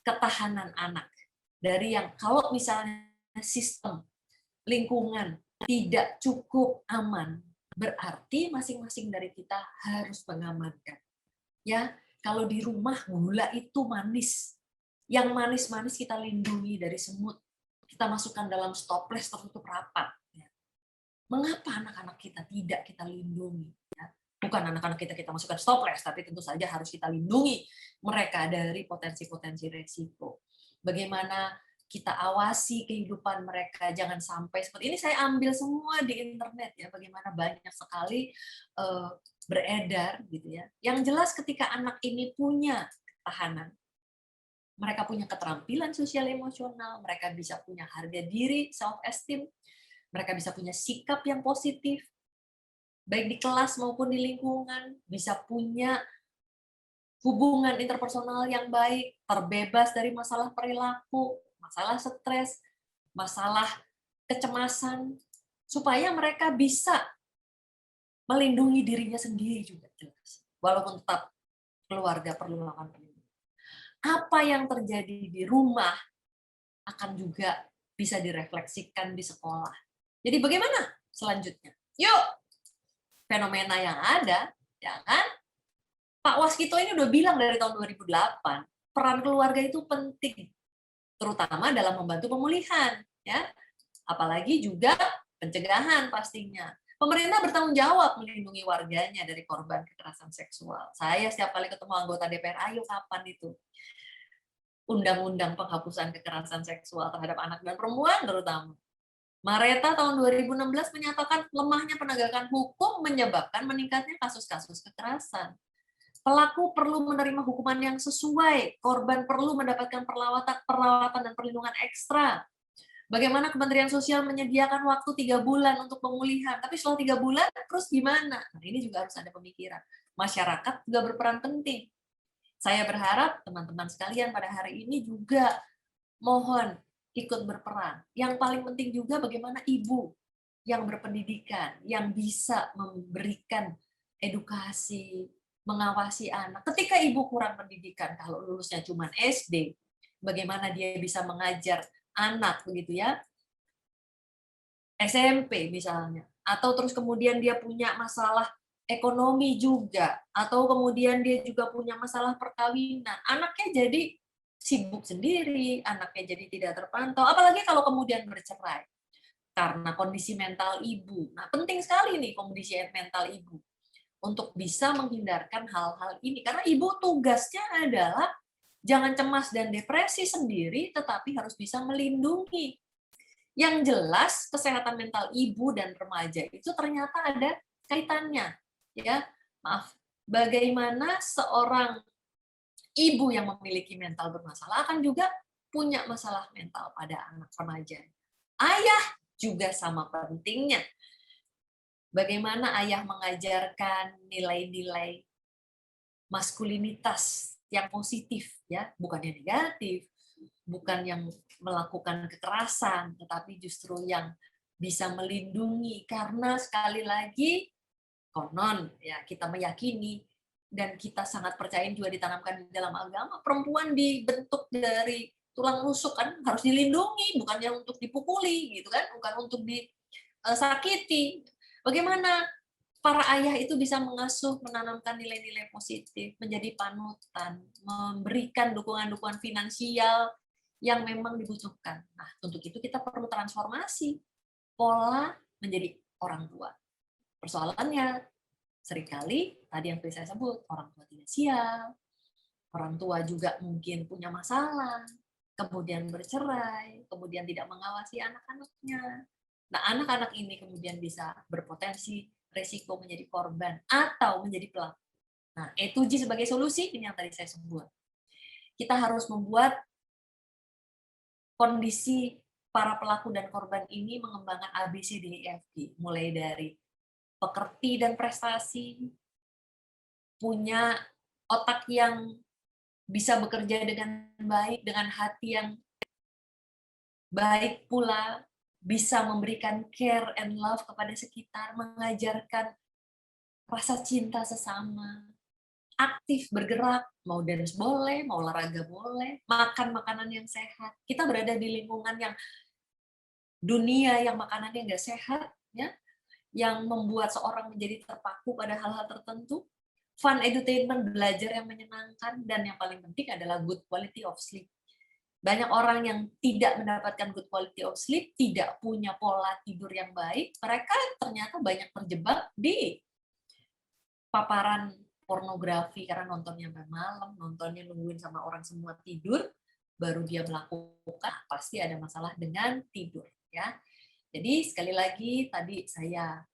ketahanan anak. Dari yang kalau misalnya sistem lingkungan tidak cukup aman, berarti masing-masing dari kita harus mengamankan. Ya, kalau di rumah gula itu manis. Yang manis-manis kita lindungi dari semut. kita masukkan dalam stoples tertutup rapat. Ya. Mengapa anak-anak kita tidak kita lindungi? Ya. Bukan anak-anak kita masukkan stoples, tapi tentu saja harus kita lindungi mereka dari potensi-potensi resiko. Bagaimana kita awasi kehidupan mereka, jangan sampai seperti ini. Saya ambil semua di internet ya, bagaimana banyak sekali beredar gitu ya. Yang jelas ketika anak ini punya ketahanan, mereka punya keterampilan sosial emosional, mereka bisa punya harga diri, self esteem, mereka bisa punya sikap yang positif, baik di kelas maupun di lingkungan, bisa punya hubungan interpersonal yang baik, terbebas dari masalah perilaku, masalah stres, masalah kecemasan, supaya mereka bisa melindungi dirinya sendiri juga jelas. Walaupun tetap keluarga perlu melakukan perlindungan. Apa yang terjadi di rumah akan juga bisa direfleksikan di sekolah. Jadi bagaimana selanjutnya? Yuk, fenomena yang ada, ya kan? Pak Waskito ini udah bilang dari tahun 2008, peran keluarga itu penting, terutama dalam membantu pemulihan, ya. Apalagi juga pencegahan pastinya. Pemerintah bertanggung jawab melindungi warganya dari korban kekerasan seksual. Saya setiap kali ketemu anggota DPR, ayo kapan itu? Undang-undang penghapusan kekerasan seksual terhadap anak dan perempuan terutama. Mareta tahun 2016 menyatakan lemahnya penegakan hukum menyebabkan meningkatnya kasus-kasus kekerasan. Pelaku perlu menerima hukuman yang sesuai, korban perlu mendapatkan perawatan dan perlindungan ekstra. Bagaimana Kementerian Sosial menyediakan waktu 3 bulan untuk pemulihan, tapi setelah 3 bulan terus gimana? Nah, ini juga harus ada pemikiran. Masyarakat juga berperan penting. Saya berharap teman-teman sekalian pada hari ini juga mohon ikut berperan. Yang paling penting juga bagaimana ibu yang berpendidikan, yang bisa memberikan edukasi, mengawasi anak. Ketika ibu kurang pendidikan, kalau lulusnya cuma SD, bagaimana dia bisa mengajar anak begitu ya, SMP misalnya, atau terus kemudian dia punya masalah ekonomi juga, atau kemudian dia juga punya masalah perkawinan, anaknya jadi sibuk sendiri, anaknya jadi tidak terpantau, apalagi kalau kemudian bercerai karena kondisi mental ibu. Nah, penting sekali nih kondisi mental ibu untuk bisa menghindarkan hal-hal ini, karena ibu tugasnya adalah jangan cemas dan depresi sendiri, tetapi harus bisa melindungi. Yang jelas kesehatan mental ibu dan remaja itu ternyata ada kaitannya, ya. Maaf, bagaimana seorang ibu yang memiliki mental bermasalah akan juga punya masalah mental pada anak remaja. Ayah juga sama pentingnya. Bagaimana ayah mengajarkan nilai-nilai maskulinitas yang positif, ya, bukan yang negatif, bukan yang melakukan kekerasan, tetapi justru yang bisa melindungi, karena sekali lagi konon ya kita meyakini dan kita sangat percaya juga ditanamkan di dalam agama, perempuan dibentuk dari tulang rusuk kan harus dilindungi, bukannya untuk dipukuli gitu kan, bukan untuk disakiti. Bagaimana para ayah itu bisa mengasuh, menanamkan nilai-nilai positif, menjadi panutan, memberikan dukungan-dukungan finansial yang memang dibutuhkan. Nah, untuk itu kita perlu transformasi pola menjadi orang tua. Persoalannya, seringkali tadi yang saya sebut, orang tua tidak siap, orang tua juga mungkin punya masalah, kemudian bercerai, kemudian tidak mengawasi anak-anaknya. Nah, anak-anak ini kemudian bisa berpotensi resiko menjadi korban atau menjadi pelaku. Nah, E2G sebagai solusi, ini yang tadi saya sebut. Kita harus membuat kondisi para pelaku dan korban ini mengembangkan ABCDEFG, mulai dari pekerti dan prestasi, punya otak yang bisa bekerja dengan baik, dengan hati yang baik pula, bisa memberikan care and love kepada sekitar, mengajarkan rasa cinta sesama, aktif bergerak, mau dance boleh, mau olahraga boleh, makan makanan yang sehat. Kita berada di lingkungan yang dunia yang makanannya nggak sehat, ya, yang membuat seorang menjadi terpaku pada hal-hal tertentu. Fun entertainment, belajar yang menyenangkan, dan yang paling penting adalah good quality of sleep. Banyak orang yang tidak mendapatkan good quality of sleep, tidak punya pola tidur yang baik, mereka ternyata banyak terjebak di paparan pornografi karena nontonnya sampai malam, nontonnya nungguin sama orang semua tidur, baru dia melakukan, pasti ada masalah dengan tidur. Ya. Jadi sekali lagi tadi saya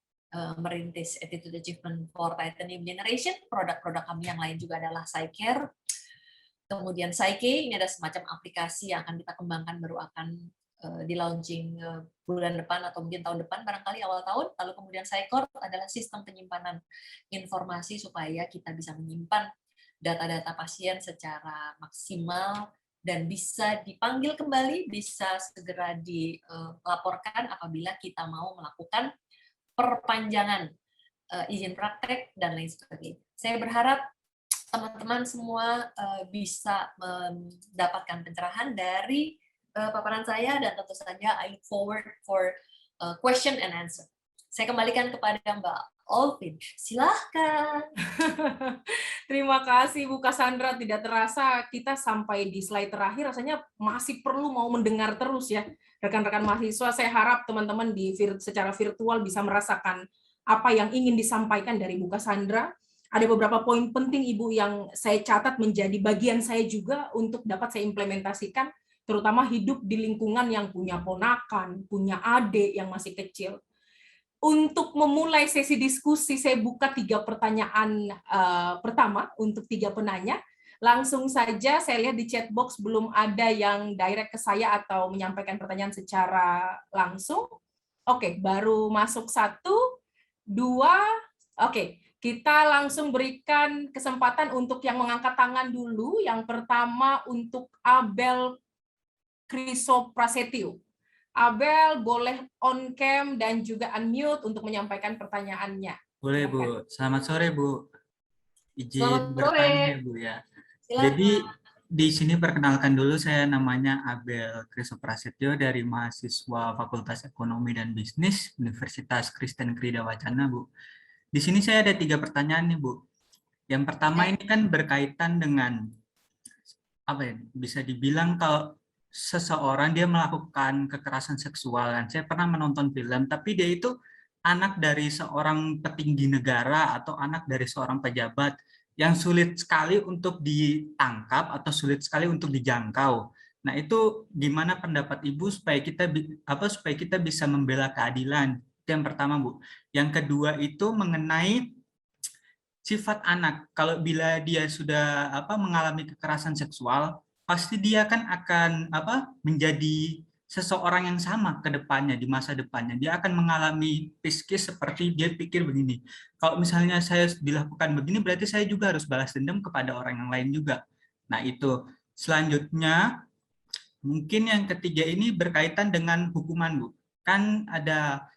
merintis Attitude Achievement for Titanium Generation, produk-produk kami yang lain juga adalah PsyCare. Kemudian Psyche, ini ada semacam aplikasi yang akan kita kembangkan, baru akan di launching bulan depan atau mungkin tahun depan, barangkali awal tahun. Lalu kemudian Psychord adalah sistem penyimpanan informasi supaya kita bisa menyimpan data-data pasien secara maksimal dan bisa dipanggil kembali, bisa segera dilaporkan apabila kita mau melakukan perpanjangan izin praktek dan lain sebagainya. Saya berharap teman-teman semua bisa mendapatkan pencerahan dari paparan saya, dan tentu saja I look forward for question and answer. Saya kembalikan kepada Mbak Olvin. Silahkan. Terima kasih Bu Cassandra. Tidak terasa kita sampai di slide terakhir, rasanya masih perlu mau mendengar terus ya. Rekan-rekan mahasiswa, saya harap teman-teman secara virtual bisa merasakan apa yang ingin disampaikan dari Bu Cassandra. Ada beberapa poin penting Ibu yang saya catat menjadi bagian saya juga untuk dapat saya implementasikan, terutama hidup di lingkungan yang punya ponakan, punya adik yang masih kecil. Untuk memulai sesi diskusi, saya buka 3 pertanyaan pertama untuk 3 penanya. Langsung saja saya lihat di chat box belum ada yang direct ke saya atau menyampaikan pertanyaan secara langsung. Oke, baru masuk 1, 2, oke. Kita langsung berikan kesempatan untuk yang mengangkat tangan dulu. Yang pertama untuk Abel Krisoprasetyo. Abel boleh on cam dan juga unmute untuk menyampaikan pertanyaannya. Boleh Bu. Selamat sore Bu. Izin Selamat sore. bertanya ya Bu ya. Silakan. Jadi di sini perkenalkan dulu, saya namanya Abel Krisoprasetyo dari mahasiswa Fakultas Ekonomi dan Bisnis Universitas Kristen Krida Wacana Bu. Di sini saya ada 3 pertanyaan nih Bu. Yang pertama ini kan berkaitan dengan apa ya? Bisa dibilang kalau seseorang dia melakukan kekerasan seksual. Saya pernah menonton film, tapi dia itu anak dari seorang petinggi negara atau anak dari seorang pejabat yang sulit sekali untuk ditangkap atau sulit sekali untuk dijangkau. Nah, itu gimana pendapat Ibu supaya kita bisa membela keadilan? Itu yang pertama, Bu. Yang kedua itu mengenai sifat anak. Kalau bila dia sudah mengalami kekerasan seksual, pasti dia kan akan menjadi seseorang yang sama ke depannya, di masa depannya. Dia akan mengalami psikis seperti dia pikir begini. Kalau misalnya saya dilakukan begini, berarti saya juga harus balas dendam kepada orang yang lain juga. Nah, itu. Selanjutnya, mungkin yang ketiga ini berkaitan dengan hukuman, Bu. Kan ada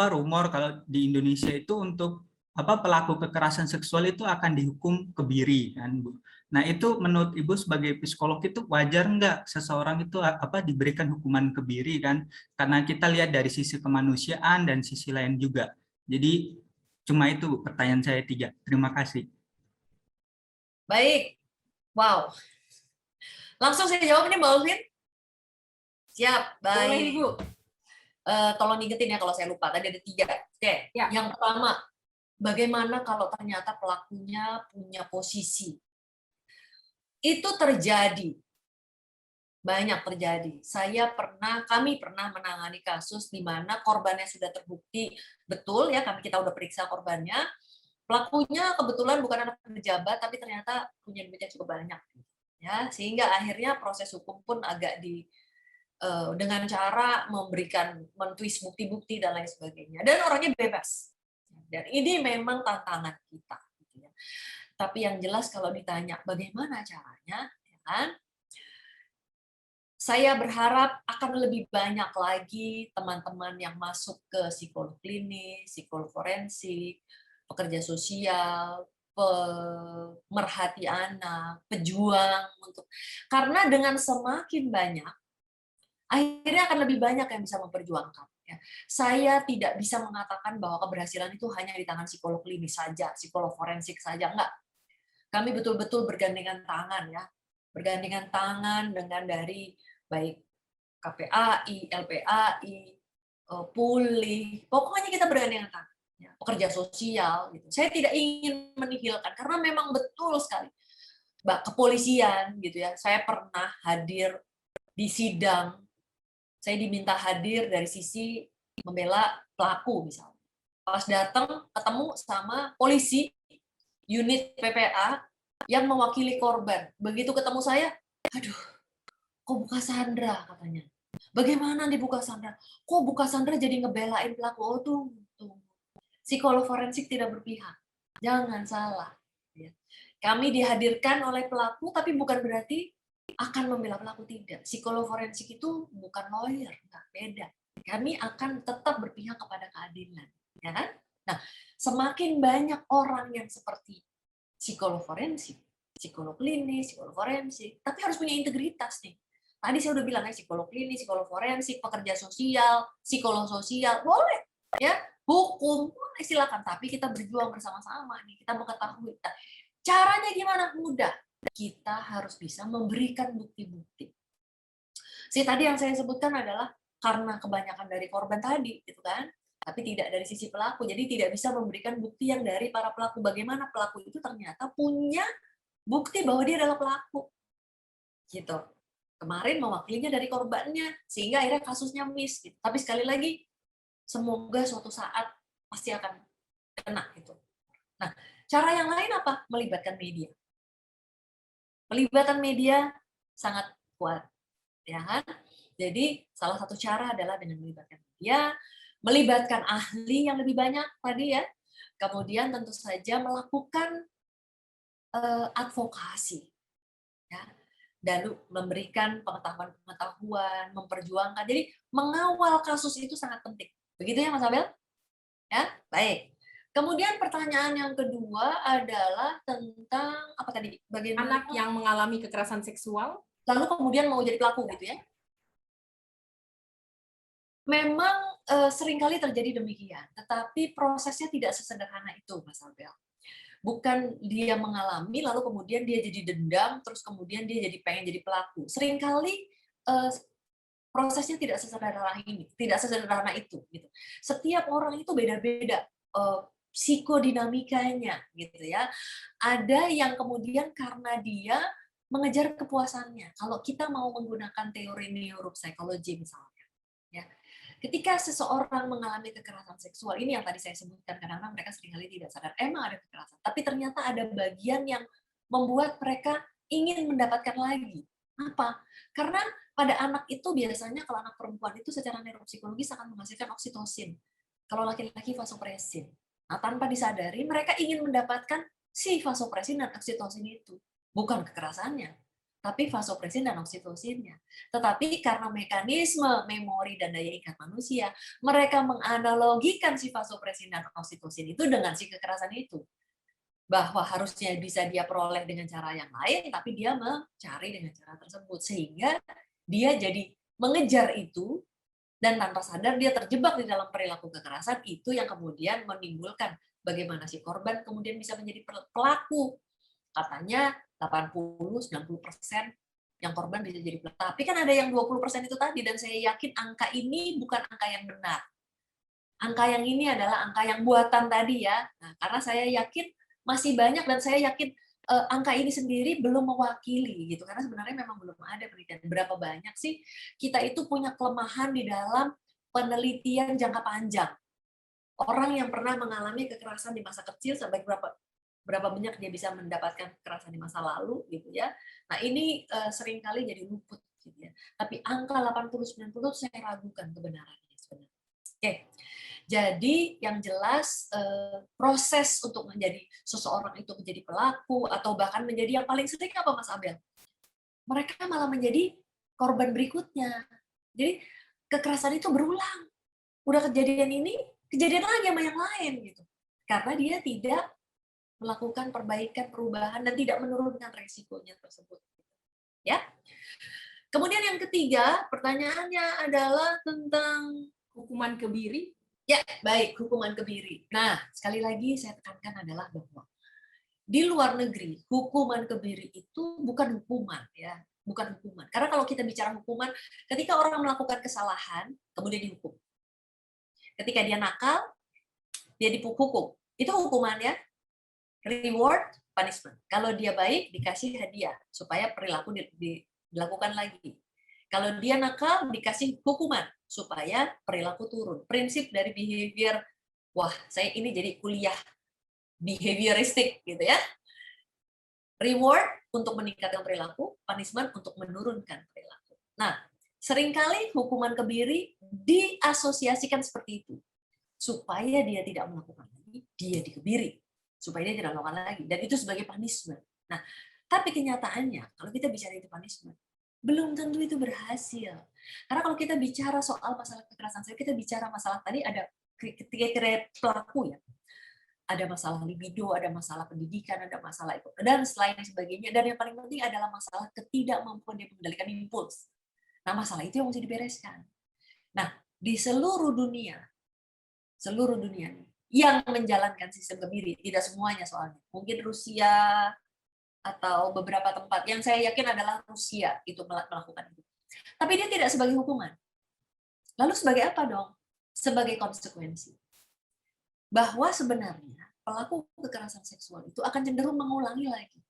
rumor kalau di Indonesia itu untuk pelaku kekerasan seksual itu akan dihukum kebiri kan Bu. Nah, itu menurut Ibu sebagai psikolog itu wajar nggak seseorang itu diberikan hukuman kebiri kan? Karena kita lihat dari sisi kemanusiaan dan sisi lain juga. Jadi cuma itu pertanyaan saya 3. Terima kasih. Baik. Wow. Langsung saya jawab nih Mbak Olvin. Siap, baik. Boleh Ibu. Tolong ingetin ya kalau saya lupa. Tadi ada 3. Oke. Ya. Yang pertama, bagaimana kalau ternyata pelakunya punya posisi? Itu terjadi. Banyak terjadi. Kami pernah menangani kasus di mana korbannya sudah terbukti betul ya, kita udah periksa korbannya. Pelakunya kebetulan bukan anak pejabat, tapi ternyata punya duitnya cukup banyak. Ya, sehingga akhirnya proses hukum pun agak dengan cara mentwist bukti-bukti dan lain sebagainya. Dan orangnya bebas. Dan ini memang tantangan kita. Tapi yang jelas kalau ditanya bagaimana caranya, ya kan? Saya berharap akan lebih banyak lagi teman-teman yang masuk ke psikolog klinis, psikolog forensik, pekerja sosial, pemerhati anak, pejuang karena dengan semakin banyak akhirnya akan lebih banyak yang bisa memperjuangkan. Ya. Saya tidak bisa mengatakan bahwa keberhasilan itu hanya di tangan psikolog klinis saja, psikolog forensik saja, enggak. Kami betul-betul bergandengan tangan ya. bergandengan tangan dengan dari baik KPAI, LPAI, Pulih, pokoknya kita bergandengan tangan. Ya, pekerja sosial, gitu. Saya tidak ingin menihilkan karena memang betul sekali, kepolisian, gitu ya. Saya pernah hadir di sidang, saya diminta hadir dari sisi membela pelaku misalnya. Pas datang ketemu sama polisi unit PPA yang mewakili korban. Begitu ketemu saya, aduh, kok buka Sandra katanya. Bagaimana dibuka Sandra? Kok buka Sandra jadi ngebelain pelaku? Oh tuh. Psikolog forensik tidak berpihak. Jangan salah. Kami dihadirkan oleh pelaku, tapi bukan berarti akan membela pelaku, tidak. Psikolog forensik itu bukan lawyer, nggak beda. Kami akan tetap berpihak kepada keadilan, ya kan? Nah, semakin banyak orang yang seperti psikolog forensik, psikolog klinis, psikolog forensik, tapi harus punya integritas nih. Tadi saya udah bilang ya, psikolog klinis, psikolog forensik, pekerja sosial, psikolog sosial, boleh, ya, hukum, boleh silakan. Tapi kita berjuang bersama-sama nih, kita mengetahui. Caranya gimana? Mudah. Kita harus bisa memberikan bukti-bukti. Tadi yang saya sebutkan adalah karena kebanyakan dari korban tadi, gitu kan? Tapi tidak dari sisi pelaku. Jadi tidak bisa memberikan bukti yang dari para pelaku. Bagaimana pelaku itu ternyata punya bukti bahwa dia adalah pelaku. Gitu. Kemarin mewakilinya dari korbannya, sehingga akhirnya kasusnya miss. Gitu. Tapi sekali lagi, semoga suatu saat pasti akan kena. Gitu. Nah, cara yang lain apa? Melibatkan media. Pelibatan media sangat kuat, ya kan? Jadi salah satu cara adalah dengan melibatkan media, melibatkan ahli yang lebih banyak tadi ya, kemudian tentu saja melakukan advokasi, ya, dan memberikan pengetahuan, memperjuangkan. Jadi mengawal kasus itu sangat penting. Begitu ya Mas Abel? Ya, baik. Kemudian pertanyaan yang kedua adalah tentang apa tadi? Bagaimana Anak yang mengalami kekerasan seksual lalu kemudian mau jadi pelaku gitu ya? Memang seringkali terjadi demikian, tetapi prosesnya tidak sesederhana itu, Mas Abel. Bukan dia mengalami lalu kemudian dia jadi dendam, terus kemudian dia jadi pengen jadi pelaku. Seringkali prosesnya tidak sesederhana ini, tidak sesederhana itu. Gitu. Setiap orang itu beda-beda. Psikodinamikanya gitu ya. Ada yang kemudian karena dia mengejar kepuasannya. Kalau kita mau menggunakan teori neuropsikologi misalnya, ya. Ketika seseorang mengalami kekerasan seksual, ini yang tadi saya sebutkan, kadang-kadang mereka seringkali tidak sadar emang ada kekerasan, tapi ternyata ada bagian yang membuat mereka ingin mendapatkan lagi. Apa? Karena pada anak itu biasanya kalau anak perempuan itu secara neuropsikologis akan menghasilkan oksitosin. Kalau laki-laki vasopresin. Nah, tanpa disadari, mereka ingin mendapatkan si vasopresin dan oksitosin itu. Bukan kekerasannya, tapi vasopresin dan oksitosinnya. Tetapi karena mekanisme memori dan daya ingat manusia, mereka menganalogikan si vasopresin dan oksitosin itu dengan si kekerasan itu. Bahwa harusnya bisa dia peroleh dengan cara yang lain, tapi dia mencari dengan cara tersebut. Sehingga dia jadi mengejar itu, dan tanpa sadar dia terjebak di dalam perilaku kekerasan itu yang kemudian menimbulkan bagaimana si korban kemudian bisa menjadi pelaku. Katanya 80-90% yang korban bisa jadi pelaku. Tapi kan ada yang 20% itu tadi, dan saya yakin angka ini bukan angka yang benar. Angka yang ini adalah angka yang buatan tadi ya. Nah, karena saya yakin masih banyak, dan saya yakin angka ini sendiri belum mewakili gitu, karena sebenarnya memang belum ada penelitian berapa banyak sih kita itu punya kelemahan di dalam penelitian jangka panjang. Orang yang pernah mengalami kekerasan di masa kecil sampai berapa banyak dia bisa mendapatkan kekerasan di masa lalu gitu ya. Nah, ini seringkali jadi luput gitu ya. Tapi angka 80-90 saya ragukan kebenarannya sebenarnya. Oke. Jadi yang jelas proses untuk menjadi seseorang itu menjadi pelaku atau bahkan menjadi yang paling sering apa Mas Abel? Mereka malah menjadi korban berikutnya. Jadi kekerasan itu berulang. Udah kejadian ini, kejadian lagi sama yang lain gitu. Karena dia tidak melakukan perbaikan, perubahan, dan tidak menurunkan resikonya tersebut. Ya. Kemudian yang ketiga, pertanyaannya adalah tentang hukuman kebiri. Ya, baik, hukuman kebiri. Nah, sekali lagi saya tekankan adalah bahwa di luar negeri hukuman kebiri itu bukan hukuman ya, bukan hukuman. Karena kalau kita bicara hukuman, ketika orang melakukan kesalahan kemudian dihukum. Ketika dia nakal, dia dihukum. Itu hukuman ya. Reward, punishment. Kalau dia baik, dikasih hadiah supaya perilaku dilakukan lagi. Kalau dia nakal, dikasih hukuman supaya perilaku turun. Prinsip dari behavior, wah, saya ini jadi kuliah behavioristik gitu ya. Reward untuk meningkatkan perilaku, punishment untuk menurunkan perilaku. Nah, seringkali hukuman kebiri diasosiasikan seperti itu. Supaya dia tidak melakukan lagi, dia dikebiri. Supaya dia tidak melakukan lagi. Dan itu sebagai punishment. Nah, tapi kenyataannya, kalau kita bicara itu punishment, belum tentu itu berhasil. Karena kalau kita bicara soal masalah kekerasan seksual, kita bicara masalah tadi ada kriteria pelaku ya. Ada masalah libido, ada masalah pendidikan, ada masalah itu, dan selain sebagainya. Dan yang paling penting adalah masalah ketidakmampuan dia mengendalikan impuls. Nah, masalah itu yang mesti dibereskan. Nah, di seluruh dunia nih, yang menjalankan sistem kebiri, tidak semuanya soalnya. Mungkin Rusia atau beberapa tempat, yang saya yakin adalah Rusia itu melakukan itu. Tapi dia tidak sebagai hukuman. Lalu sebagai apa dong? Sebagai konsekuensi. Bahwa sebenarnya pelaku kekerasan seksual itu akan cenderung mengulangi lagi.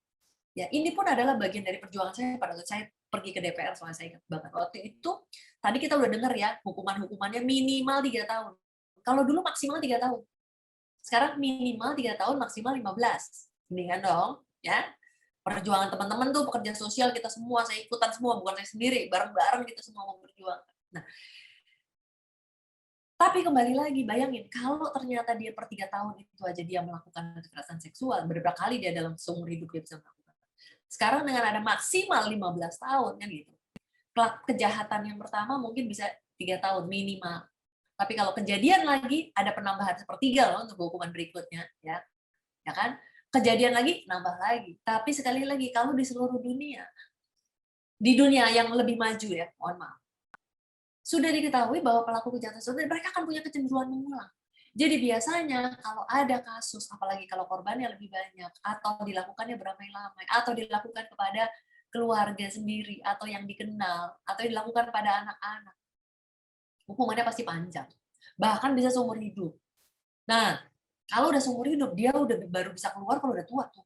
Ya, ini pun adalah bagian dari perjuangan saya pada saat saya pergi ke DPR, soalnya saya ingat banget waktu itu. Tadi kita udah dengar ya, hukumannya minimal 3 tahun. Kalau dulu maksimal 3 tahun. Sekarang minimal 3 tahun, maksimal 15. Mendingan dong, ya. Perjuangan teman-teman tuh pekerja sosial kita semua, saya ikutan semua, bukan saya sendiri, bareng-bareng kita semua mau berjuang. Nah, tapi kembali lagi, bayangin, kalau ternyata dia per 3 tahun itu aja dia melakukan kekerasan seksual, berapa kali dia dalam seumur hidup dia bisa melakukan. Sekarang dengan ada maksimal 15 tahun, kan gitu. Kejahatan yang pertama mungkin bisa 3 tahun minimal. Tapi kalau kejadian lagi, ada penambahan sepertiga loh untuk hukuman berikutnya. Ya kan? Kejadian lagi, nambah lagi. Tapi sekali lagi, kalau di seluruh dunia, di dunia yang lebih maju ya, mohon maaf, sudah diketahui bahwa pelaku kejahatan seksual mereka akan punya kecenderungan mengulang. Jadi biasanya kalau ada kasus, apalagi kalau korbannya lebih banyak, atau dilakukannya beramai-ramai, atau dilakukan kepada keluarga sendiri, atau yang dikenal, atau dilakukan pada anak-anak, hukumannya pasti panjang. Bahkan bisa seumur hidup. Nah, kalau udah seumur hidup, dia udah baru bisa keluar kalau udah tua tuh.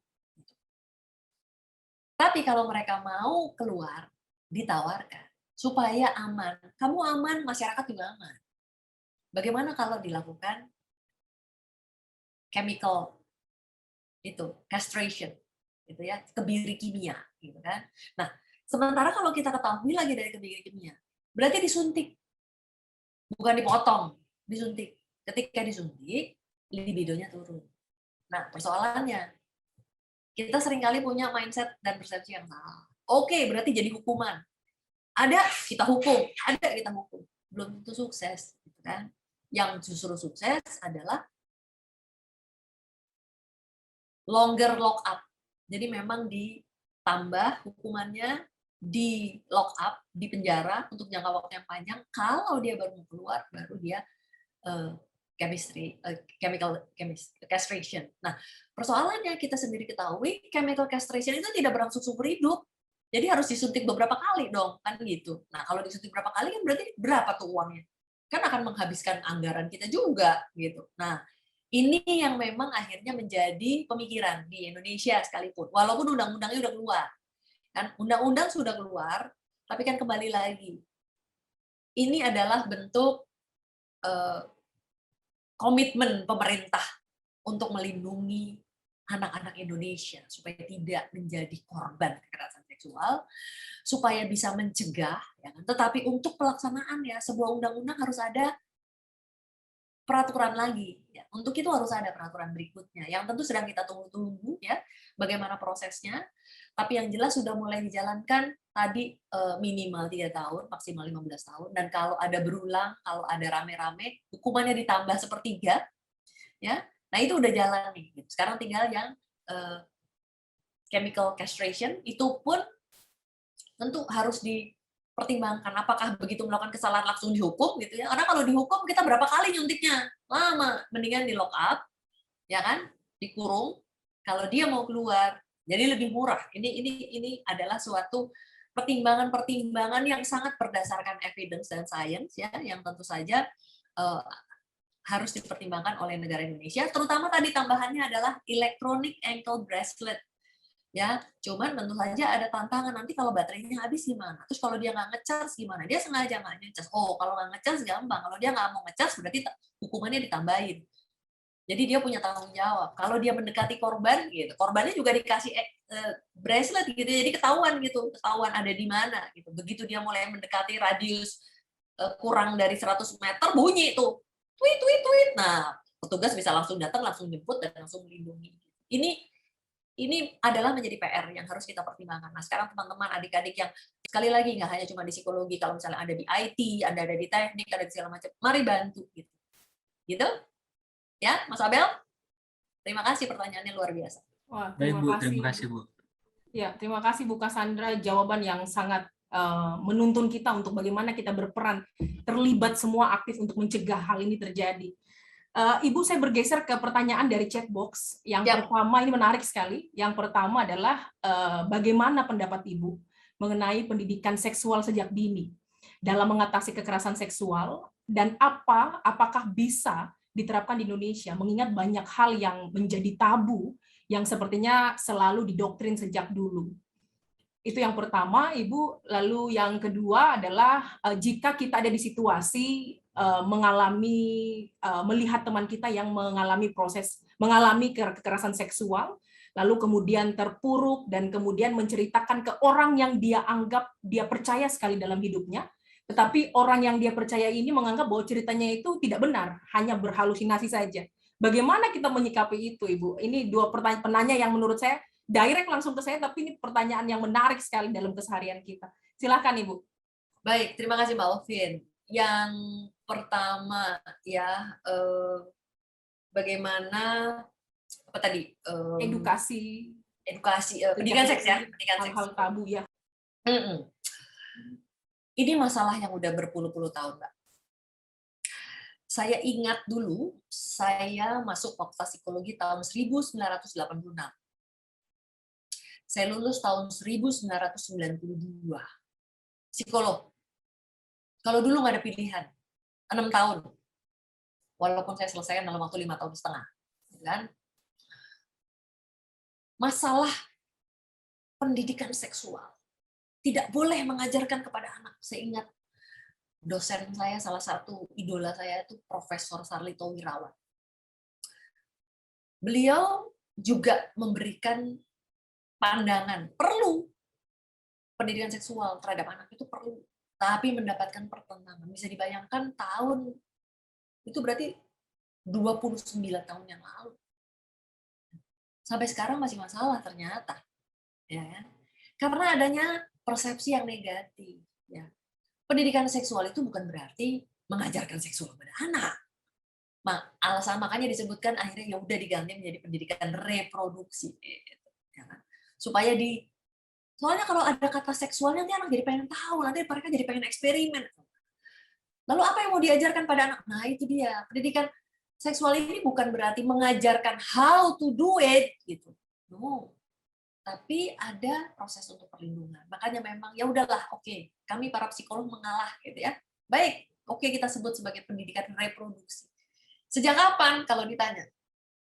Tapi kalau mereka mau keluar, ditawarkan. Supaya aman. Kamu aman, masyarakat juga aman. Bagaimana kalau dilakukan chemical itu, castration, gitu ya, kebiri kimia, gitu kan. Nah, sementara kalau kita ketahui lagi dari kebiri kimia, berarti disuntik. Bukan dipotong, disuntik. Ketika disuntik, libidonya turun. Nah, persoalannya, kita seringkali punya mindset dan persepsi yang salah. Oke, berarti jadi hukuman. Ada, kita hukum. Ada, kita hukum. Belum tentu sukses. Gitu kan? Yang justru sukses adalah longer lock up. Jadi memang ditambah hukumannya, di lock up, di penjara untuk jangka waktu yang panjang. Kalau dia baru mau keluar, baru dia chemical castration. Nah, persoalannya kita sendiri ketahui, chemical castration itu tidak berlangsung seumur hidup. Jadi harus disuntik beberapa kali dong, kan gitu. Nah, kalau disuntik berapa kali kan berarti berapa tuh uangnya? Kan akan menghabiskan anggaran kita juga, gitu. Nah, ini yang memang akhirnya menjadi pemikiran di Indonesia sekalipun. Walaupun undang-undangnya udah keluar. Kan undang-undang sudah keluar, tapi kan kembali lagi. Ini adalah bentuk komitmen pemerintah untuk melindungi anak-anak Indonesia supaya tidak menjadi korban kekerasan seksual, supaya bisa mencegah, ya kan? Tetapi untuk pelaksanaan ya sebuah undang-undang harus ada peraturan lagi. Ya. Untuk itu harus ada peraturan berikutnya, yang tentu sedang kita tunggu-tunggu ya, bagaimana prosesnya. Tapi yang jelas sudah mulai dijalankan tadi minimal 3 tahun, maksimal 15 tahun, dan kalau ada berulang, kalau ada rame-rame, hukumannya ditambah sepertiga, ya. Nah itu udah jalan nih. Sekarang tinggal yang chemical castration, itu pun tentu harus dipertimbangkan apakah begitu melakukan kesalahan langsung dihukum gitu ya. Karena kalau dihukum kita berapa kali nyuntiknya? Lama, mendingan di lock up, ya kan? Dikurung kalau dia mau keluar, jadi lebih murah. Ini adalah suatu pertimbangan-pertimbangan yang sangat berdasarkan evidence dan science ya, yang tentu saja harus dipertimbangkan oleh negara Indonesia. Terutama tadi tambahannya adalah electronic ankle bracelet. Ya, cuman tentu saja ada tantangan nanti kalau baterainya habis gimana. Terus kalau dia nggak ngecas gimana? Dia sengaja nggak ngecas. Oh, kalau nggak ngecas gampang. Kalau dia nggak mau ngecas berarti hukumannya ditambahin. Jadi dia punya tanggung jawab. Kalau dia mendekati korban, gitu, korbannya juga dikasih bracelet gitu. Jadi ketahuan ada di mana. Gitu. Begitu dia mulai mendekati radius kurang dari 100 meter, bunyi tuh, tweet tweet tweet. Nah, petugas bisa langsung datang, langsung jemput dan langsung melindungi. Ini adalah menjadi PR yang harus kita pertimbangkan. Nah, sekarang teman-teman, adik-adik yang sekali lagi nggak hanya cuma di psikologi, kalau misalnya ada di IT, Anda ada di teknik, ada di segala macam, mari bantu gitu. Gitu? Ya, Mas Abel? Terima kasih, pertanyaannya luar biasa. Wah, Baik Bu, terima kasih Bu. Ya, terima kasih Bu Cassandra, jawaban yang sangat menuntun kita untuk bagaimana kita berperan, terlibat semua aktif untuk mencegah hal ini terjadi. Ibu, saya bergeser ke pertanyaan dari chat box. Yang pertama, ini menarik sekali. Yang pertama adalah bagaimana pendapat Ibu mengenai pendidikan seksual sejak dini dalam mengatasi kekerasan seksual, dan apakah bisa diterapkan di Indonesia, mengingat banyak hal yang menjadi tabu yang sepertinya selalu didoktrin sejak dulu. Itu yang pertama, Ibu. Lalu yang kedua adalah jika kita ada di situasi melihat teman kita yang mengalami kekerasan seksual, lalu kemudian terpuruk dan kemudian menceritakan ke orang yang dia anggap dia percaya sekali dalam hidupnya, tetapi orang yang dia percaya ini menganggap bahwa ceritanya itu tidak benar, hanya berhalusinasi saja. Bagaimana kita menyikapi itu, Ibu? Ini dua pertanyaan penanya yang menurut saya direct langsung ke saya, tapi ini pertanyaan yang menarik sekali dalam keseharian kita. Silakan, Ibu. Baik, terima kasih Mbak Alvin. Yang pertama ya, bagaimana apa tadi? Edukasi, pendidikan seks ya, hal-hal tabu ya. Ini masalah yang udah berpuluh-puluh tahun, Mbak. Saya ingat dulu, saya masuk fakultas psikologi tahun 1986. Saya lulus tahun 1992. Psikolog. Kalau dulu nggak ada pilihan, 6 tahun. Walaupun saya selesaikan dalam waktu 5,5 tahun. Kan? Masalah pendidikan seksual. Tidak boleh mengajarkan kepada anak. Saya ingat dosen saya, salah satu idola saya itu Profesor Sarlito Wirawan. Beliau juga memberikan pandangan, perlu pendidikan seksual terhadap anak itu perlu, tapi mendapatkan pertentangan. Bisa dibayangkan tahun itu berarti 29 tahun yang lalu. Sampai sekarang masih masalah ternyata. Ya. Karena adanya persepsi yang negatif. Ya. Pendidikan seksual itu bukan berarti mengajarkan seksual pada anak. Alasan makanya disebutkan akhirnya ya udah diganti menjadi pendidikan reproduksi. Ya. Supaya soalnya kalau ada kata seksualnya nanti anak jadi pengen tahu, nanti mereka jadi pengen eksperimen. Lalu apa yang mau diajarkan pada anak? Nah itu dia, pendidikan seksual ini bukan berarti mengajarkan how to do it gitu. No. Tapi ada proses untuk perlindungan. Makanya memang ya udahlah, oke, kami para psikolog mengalah gitu ya. Baik, oke kita sebut sebagai pendidikan reproduksi. Sejak kapan kalau ditanya?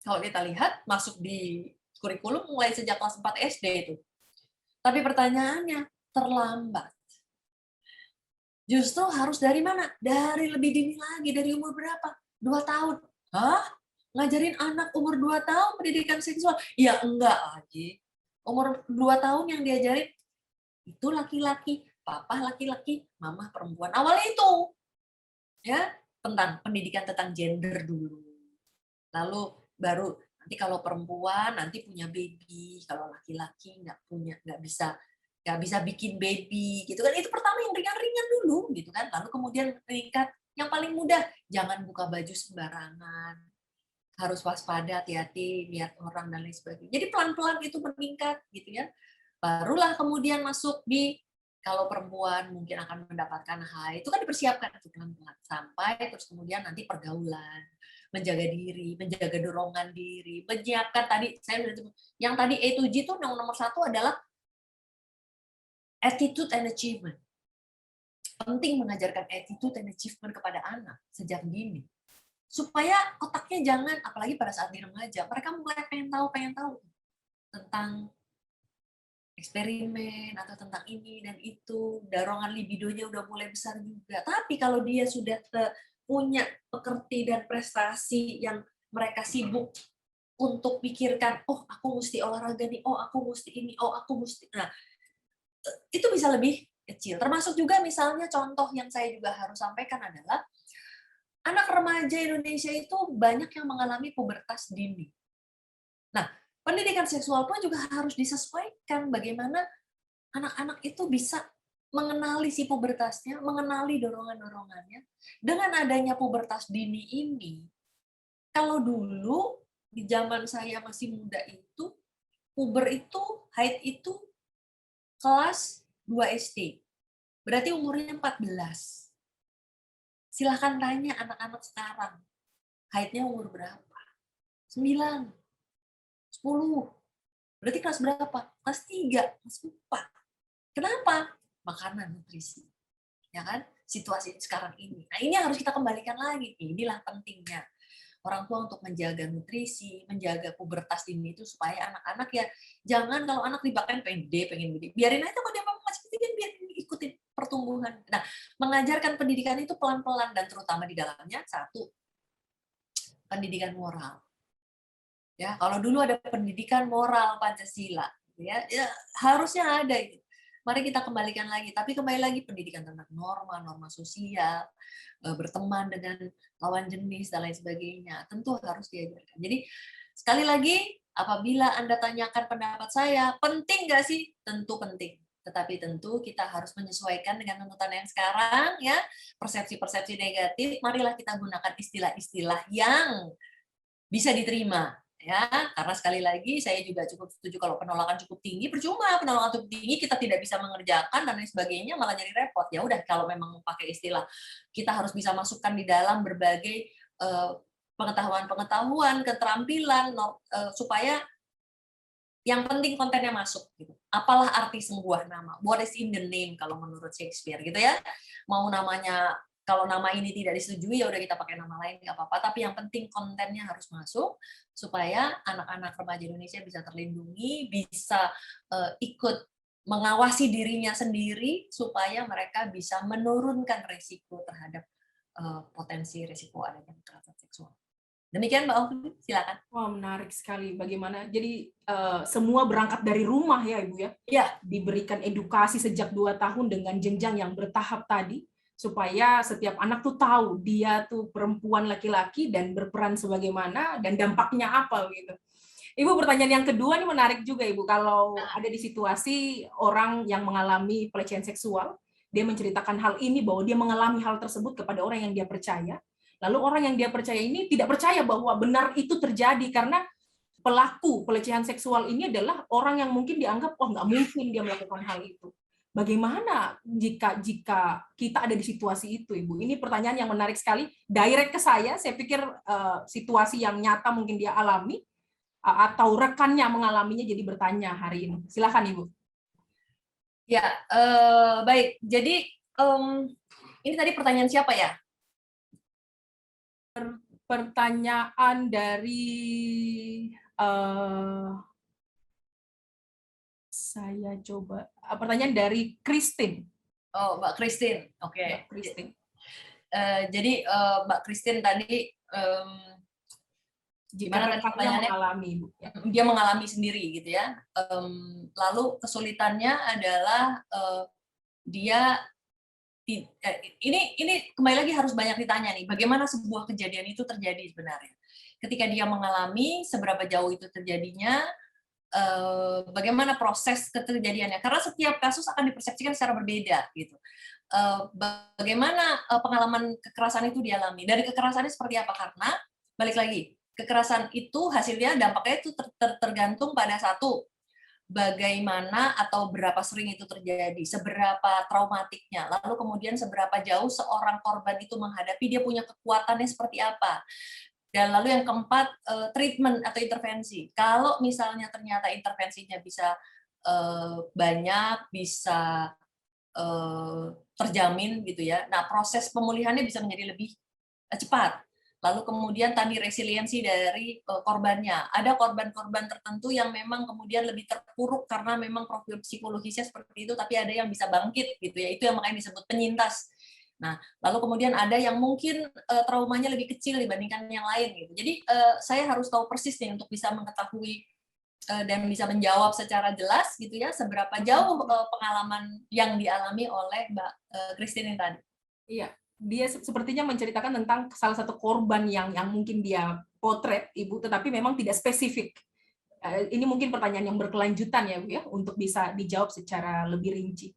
Kalau kita lihat masuk di kurikulum mulai sejak kelas 4 SD itu. Tapi pertanyaannya terlambat. Justru harus dari mana? Dari lebih dini lagi, dari umur berapa? 2 tahun. Hah? Ngajarin anak umur 2 tahun pendidikan seksual? Ya enggak lagi. Umur 2 tahun yang diajarin itu laki-laki, papa laki-laki, mama perempuan. Awalnya itu. Ya, tentang pendidikan tentang gender dulu. Lalu baru nanti kalau perempuan nanti punya baby, kalau laki-laki nggak bisa bikin baby gitu kan. Itu pertama yang ringan-ringan dulu gitu kan. Lalu kemudian meningkat yang paling mudah, jangan buka baju sembarangan. Harus waspada, hati-hati, lihat orang dan lain sebagainya. Jadi pelan-pelan itu meningkat gitu ya. Barulah kemudian masuk di kalau perempuan mungkin akan mendapatkan HAI, itu kan dipersiapkan pelan-pelan sampai terus kemudian nanti pergaulan. menjaga diri, menjaga dorongan diri, menyiapkan tadi saya sudah sebut, yang tadi A to G itu nomor satu adalah attitude and achievement. Penting mengajarkan attitude and achievement kepada anak sejak dini. Supaya otaknya jangan, apalagi pada saat di remaja, mereka mulai pengen tahu tentang eksperimen atau tentang ini dan itu, dorongan libidonya udah mulai besar juga. Tapi kalau dia sudah punya pekerti dan prestasi yang mereka sibuk untuk pikirkan, oh aku mesti olahraga nih, oh aku mesti ini, oh aku mesti, nah itu bisa lebih kecil. Termasuk juga misalnya contoh yang saya juga harus sampaikan adalah anak remaja Indonesia itu banyak yang mengalami pubertas dini. Nah, pendidikan seksual pun juga harus disesuaikan bagaimana anak-anak itu bisa mengenali si pubertasnya, mengenali dorongan-dorongannya. Dengan adanya pubertas dini ini, kalau dulu di zaman saya masih muda itu, puber itu, haid itu kelas 2 SD. Berarti umurnya 14. Silahkan tanya anak-anak sekarang, haidnya umur berapa? 9, 10. Berarti kelas berapa? Kelas 3, kelas 4. Kenapa? Makanan, nutrisi. Ya kan? Situasi sekarang ini. Nah, ini harus kita kembalikan lagi. Inilah pentingnya orang tua untuk menjaga nutrisi, menjaga pubertas dini itu supaya anak-anak ya jangan kalau anak dibakar pengen gede. Biarin aja kalau dia masih kecil kan biar ikutin pertumbuhan. Nah, mengajarkan pendidikan itu pelan-pelan dan terutama di dalamnya satu pendidikan moral. Ya, kalau dulu ada pendidikan moral Pancasila, ya harusnya ada itu. Mari kita kembalikan lagi, tapi kembali lagi pendidikan tentang norma sosial, berteman dengan lawan jenis dan lain sebagainya, tentu harus diajarkan. Jadi sekali lagi, apabila Anda tanyakan pendapat saya, penting nggak sih? Tentu penting. Tetapi tentu kita harus menyesuaikan dengan tuntutan yang sekarang, ya persepsi-persepsi negatif. Marilah kita gunakan istilah-istilah yang bisa diterima. Ya, karena sekali lagi saya juga cukup setuju kalau penolakan cukup tinggi, percuma penolakan cukup tinggi kita tidak bisa mengerjakan dan lain sebagainya malah jadi repot. Ya udah kalau memang pakai istilah kita harus bisa masukkan di dalam berbagai pengetahuan, keterampilan supaya yang penting kontennya masuk gitu. Apalah arti sebuah nama? What is in the name kalau menurut Shakespeare gitu ya. Mau namanya kalau nama ini tidak disetujui ya udah kita pakai nama lain nggak apa-apa, tapi yang penting kontennya harus masuk supaya anak-anak remaja Indonesia bisa terlindungi, bisa ikut mengawasi dirinya sendiri supaya mereka bisa menurunkan resiko terhadap potensi resiko adanya kekerasan seksual. Demikian Mbak Ovi, silakan. Wah, menarik sekali bagaimana. Jadi semua berangkat dari rumah ya Ibu ya. Ya. Diberikan edukasi sejak 2 tahun dengan jenjang yang bertahap tadi. Supaya setiap anak tuh tahu dia tuh perempuan laki-laki dan berperan sebagaimana dan dampaknya apa gitu. Ibu, pertanyaan yang kedua ini menarik juga Ibu, kalau ada di situasi orang yang mengalami pelecehan seksual, dia menceritakan hal ini bahwa dia mengalami hal tersebut kepada orang yang dia percaya, lalu orang yang dia percaya ini tidak percaya bahwa benar itu terjadi karena pelaku pelecehan seksual ini adalah orang yang mungkin dianggap nggak mungkin dia melakukan hal itu. Bagaimana jika kita ada di situasi itu, Ibu? Ini pertanyaan yang menarik sekali, direct ke saya. Saya pikir situasi yang nyata mungkin dia alami, atau rekannya mengalaminya jadi bertanya hari ini. Silakan, Ibu. Ya, baik. Jadi ini tadi pertanyaan siapa ya? Pertanyaan dari saya coba pertanyaan dari Christine. Oh, Mbak Christine. Oke. Mbak Christine. Jadi Mbak Christine tadi gimana pertanyaannya? Dia mengalami sendiri gitu ya. Lalu kesulitannya adalah dia ini kembali lagi harus banyak ditanya nih. Bagaimana sebuah kejadian itu terjadi sebenarnya? Ketika dia mengalami, seberapa jauh itu terjadinya? Bagaimana proses kejadiannya, karena setiap kasus akan dipersepsikan secara berbeda gitu. Bagaimana pengalaman kekerasan itu dialami, dari kekerasannya seperti apa, karena balik lagi kekerasan itu hasilnya dampaknya itu tergantung pada satu, bagaimana atau berapa sering itu terjadi, seberapa traumatiknya, lalu kemudian seberapa jauh seorang korban itu menghadapi, dia punya kekuatannya seperti apa. Dan lalu yang keempat, treatment atau intervensi. Kalau misalnya ternyata intervensinya bisa banyak, bisa terjamin gitu ya. Nah, proses pemulihannya bisa menjadi lebih cepat. Lalu kemudian tadi resiliensi dari korbannya. Ada korban-korban tertentu yang memang kemudian lebih terpuruk karena memang profil psikologisnya seperti itu, tapi ada yang bisa bangkit gitu ya. Itu yang makanya disebut penyintas. Nah, lalu kemudian ada yang mungkin traumanya lebih kecil dibandingkan yang lain gitu. Jadi saya harus tahu persis nih untuk bisa mengetahui dan bisa menjawab secara jelas gitu ya seberapa jauh pengalaman yang dialami oleh Mbak Christine tadi. Iya, dia sepertinya menceritakan tentang salah satu korban yang mungkin dia potret Ibu, tetapi memang tidak spesifik. Ini mungkin pertanyaan yang berkelanjutan ya Bu ya, untuk bisa dijawab secara lebih rinci.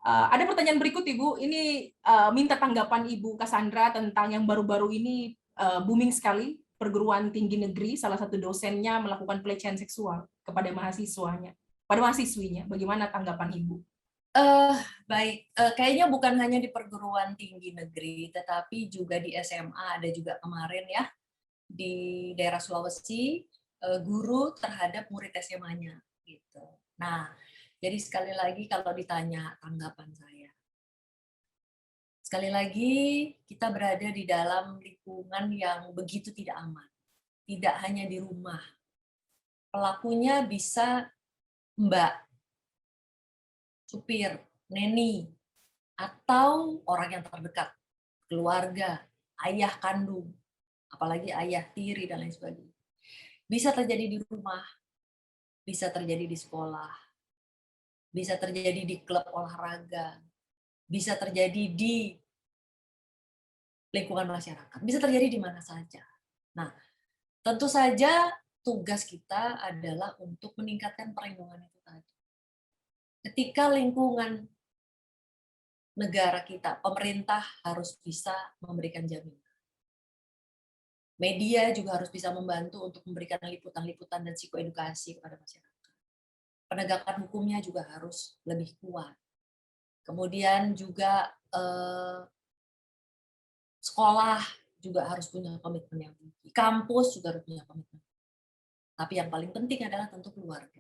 Ada pertanyaan berikut Ibu, ini minta tanggapan Ibu Cassandra tentang yang baru-baru ini booming sekali, perguruan tinggi negeri, salah satu dosennya melakukan pelecehan seksual kepada mahasiswanya, pada mahasiswinya. Bagaimana tanggapan Ibu? Baik, kayaknya bukan hanya di perguruan tinggi negeri, tetapi juga di SMA, ada juga kemarin ya, di daerah Sulawesi, guru terhadap murid SMA-nya. Gitu. Nah, jadi sekali lagi kalau ditanya tanggapan saya, sekali lagi kita berada di dalam lingkungan yang begitu tidak aman. Tidak hanya di rumah. Pelakunya bisa Mbak, supir, neni, atau orang yang terdekat, keluarga, ayah kandung, apalagi ayah tiri dan lain sebagainya. Bisa terjadi di rumah, bisa terjadi di sekolah, bisa terjadi di klub olahraga, bisa terjadi di lingkungan masyarakat, bisa terjadi di mana saja. Nah, tentu saja tugas kita adalah untuk meningkatkan perlindungan itu tadi. Ketika lingkungan negara kita, pemerintah harus bisa memberikan jaminan. Media juga harus bisa membantu untuk memberikan liputan-liputan dan psikoedukasi kepada masyarakat. Penegakan hukumnya juga harus lebih kuat. Kemudian juga sekolah juga harus punya komitmen yang tinggi. Kampus juga harus punya komitmen. Tapi yang paling penting adalah tentu keluarga.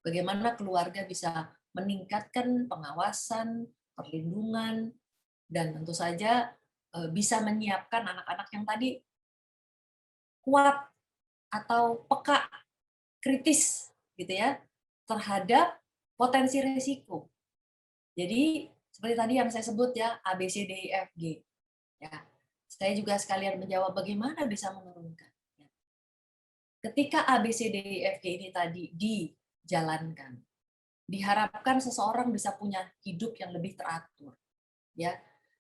Bagaimana keluarga bisa meningkatkan pengawasan, perlindungan, dan tentu saja bisa menyiapkan anak-anak yang tadi kuat atau peka, kritis gitu ya terhadap potensi risiko. Jadi seperti tadi yang saya sebut ya A, B, C, D, E, F, G. Ya, saya juga sekalian menjawab bagaimana bisa menurunkan. Ketika A, B, C, D, E, F, G ini tadi dijalankan, diharapkan seseorang bisa punya hidup yang lebih teratur, ya.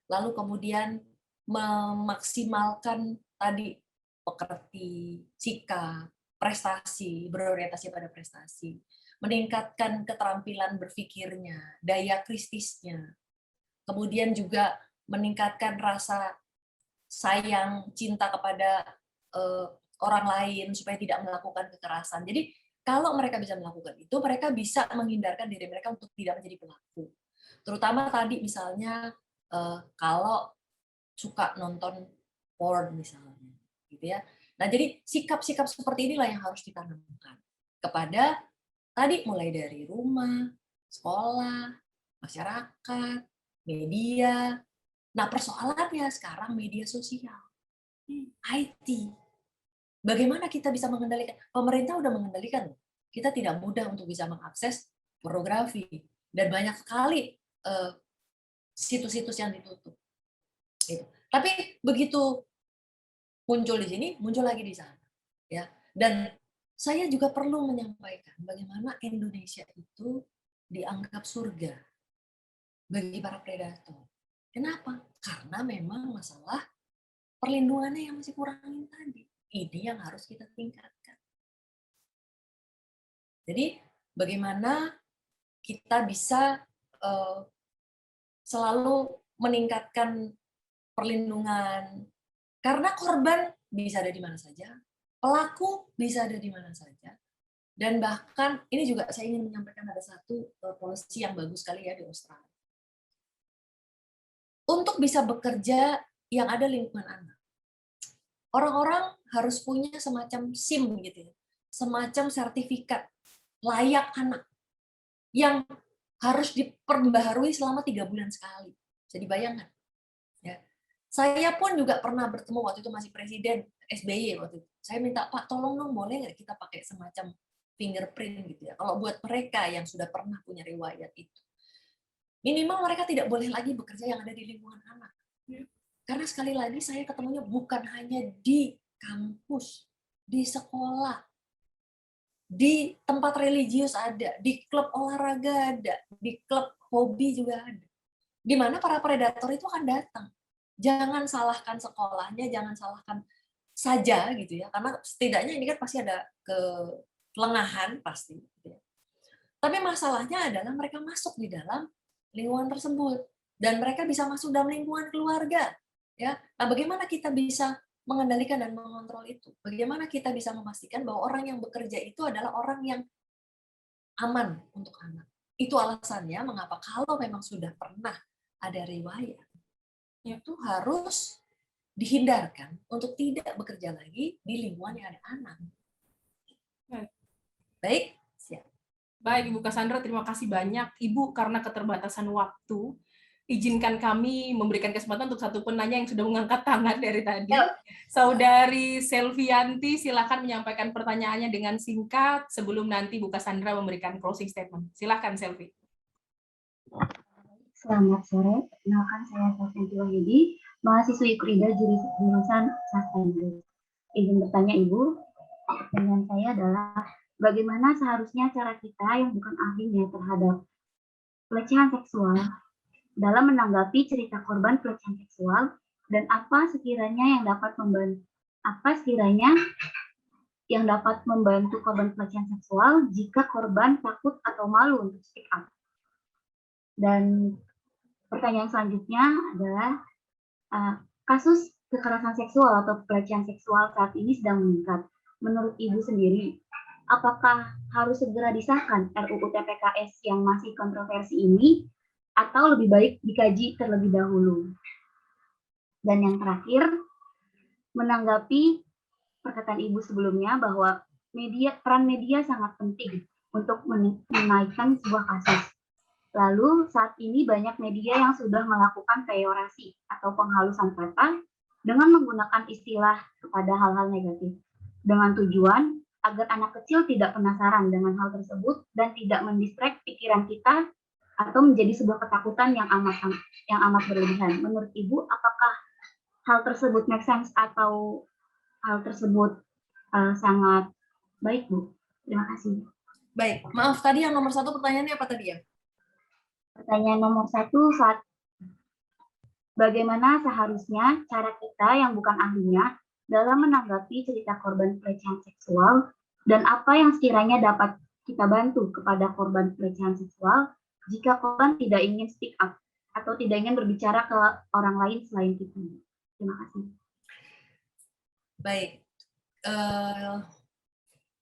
Lalu kemudian memaksimalkan tadi pekerti, sikap, prestasi, berorientasi pada prestasi, meningkatkan keterampilan berpikirnya, daya kritisnya, kemudian juga meningkatkan rasa sayang, cinta kepada orang lain supaya tidak melakukan kekerasan. Jadi kalau mereka bisa melakukan itu, mereka bisa menghindarkan diri mereka untuk tidak menjadi pelaku. Terutama tadi misalnya kalau suka nonton porn misalnya, gitu ya. Nah, jadi sikap-sikap seperti inilah yang harus ditanamkan kepada tadi mulai dari rumah, sekolah, masyarakat, media. Nah, persoalannya sekarang media sosial, IT. Bagaimana kita bisa mengendalikan? Pemerintah udah mengendalikan. Kita tidak mudah untuk bisa mengakses pornografi dan banyak sekali situs-situs yang ditutup. Gitu. Tapi begitu muncul di sini, muncul lagi di sana. Ya. Dan saya juga perlu menyampaikan bagaimana Indonesia itu dianggap surga bagi para predator. Kenapa? Karena memang masalah perlindungannya yang masih kurang tadi. Ini yang harus kita tingkatkan. Jadi bagaimana kita bisa selalu meningkatkan perlindungan, karena korban bisa ada di mana saja, pelaku bisa ada di mana saja, dan bahkan ini juga saya ingin menyampaikan ada satu policy yang bagus sekali ya di Australia. Untuk bisa bekerja yang ada lingkungan anak, orang-orang harus punya semacam SIM gitu ya, semacam sertifikat layak anak yang harus diperbaharui selama 3 bulan sekali. Bisa dibayangkan? Ya. Saya pun juga pernah bertemu waktu itu masih Presiden SBY waktu itu. Saya minta, Pak, tolong dong boleh nggak kita pakai semacam fingerprint gitu ya. Kalau buat mereka yang sudah pernah punya riwayat itu. Minimal mereka tidak boleh lagi bekerja yang ada di lingkungan anak. Karena sekali lagi saya ketemunya bukan hanya di kampus, di sekolah, di tempat religius ada, di klub olahraga ada, di klub hobi juga ada. Di mana para predator itu akan datang. Jangan salahkan sekolahnya, jangan salahkan saja gitu ya, karena setidaknya ini kan pasti ada kelengahan pasti. Gitu ya. Tapi masalahnya adalah mereka masuk di dalam lingkungan tersebut dan mereka bisa masuk dalam lingkungan keluarga. Ya, nah bagaimana kita bisa mengendalikan dan mengontrol itu? Bagaimana kita bisa memastikan bahwa orang yang bekerja itu adalah orang yang aman untuk anak? Itu alasannya mengapa kalau memang sudah pernah ada riwayat, itu harus dihindarkan untuk tidak bekerja lagi di lingkungan yang ada anak. Baik, siap. Baik, Ibu Cassandra, terima kasih banyak. Ibu, karena keterbatasan waktu, izinkan kami memberikan kesempatan untuk satu penanya yang sudah mengangkat tangan dari tadi. Saudari Selvianti, silakan menyampaikan pertanyaannya dengan singkat sebelum nanti Bu Cassandra memberikan closing statement. Silakan, Selvi. Selamat sore, perkenalkan saya Selvianti Wahyudi, mahasiswi Krida jurusan Sastra Inggris. Izin bertanya Ibu, pertanyaan saya adalah bagaimana seharusnya cara kita yang bukan ahlinya terhadap pelecehan seksual dalam menanggapi cerita korban pelecehan seksual dan apa sekiranya yang dapat membantu korban pelecehan seksual jika korban takut atau malu untuk speak up. Dan pertanyaan selanjutnya adalah kasus kekerasan seksual atau pelecehan seksual saat ini sedang meningkat. Menurut Ibu sendiri, apakah harus segera disahkan RUU TPKS yang masih kontroversi ini atau lebih baik dikaji terlebih dahulu? Dan yang terakhir, menanggapi perkataan Ibu sebelumnya bahwa peran media sangat penting untuk menaikkan sebuah kasus. Lalu saat ini banyak media yang sudah melakukan peyorasi atau penghalusan kata dengan menggunakan istilah kepada hal-hal negatif dengan tujuan agar anak kecil tidak penasaran dengan hal tersebut dan tidak mendistract pikiran kita atau menjadi sebuah ketakutan yang amat berlebihan. Menurut Ibu, apakah hal tersebut make sense atau hal tersebut sangat baik, Bu? Terima kasih. Baik, maaf tadi yang nomor 1 pertanyaannya apa tadi ya? Pertanyaan nomor 1 saat bagaimana seharusnya cara kita yang bukan ahlinya dalam menanggapi cerita korban pelecehan seksual dan apa yang sekiranya dapat kita bantu kepada korban pelecehan seksual jika korban tidak ingin speak up atau tidak ingin berbicara ke orang lain selain kita. Terima kasih. Baik,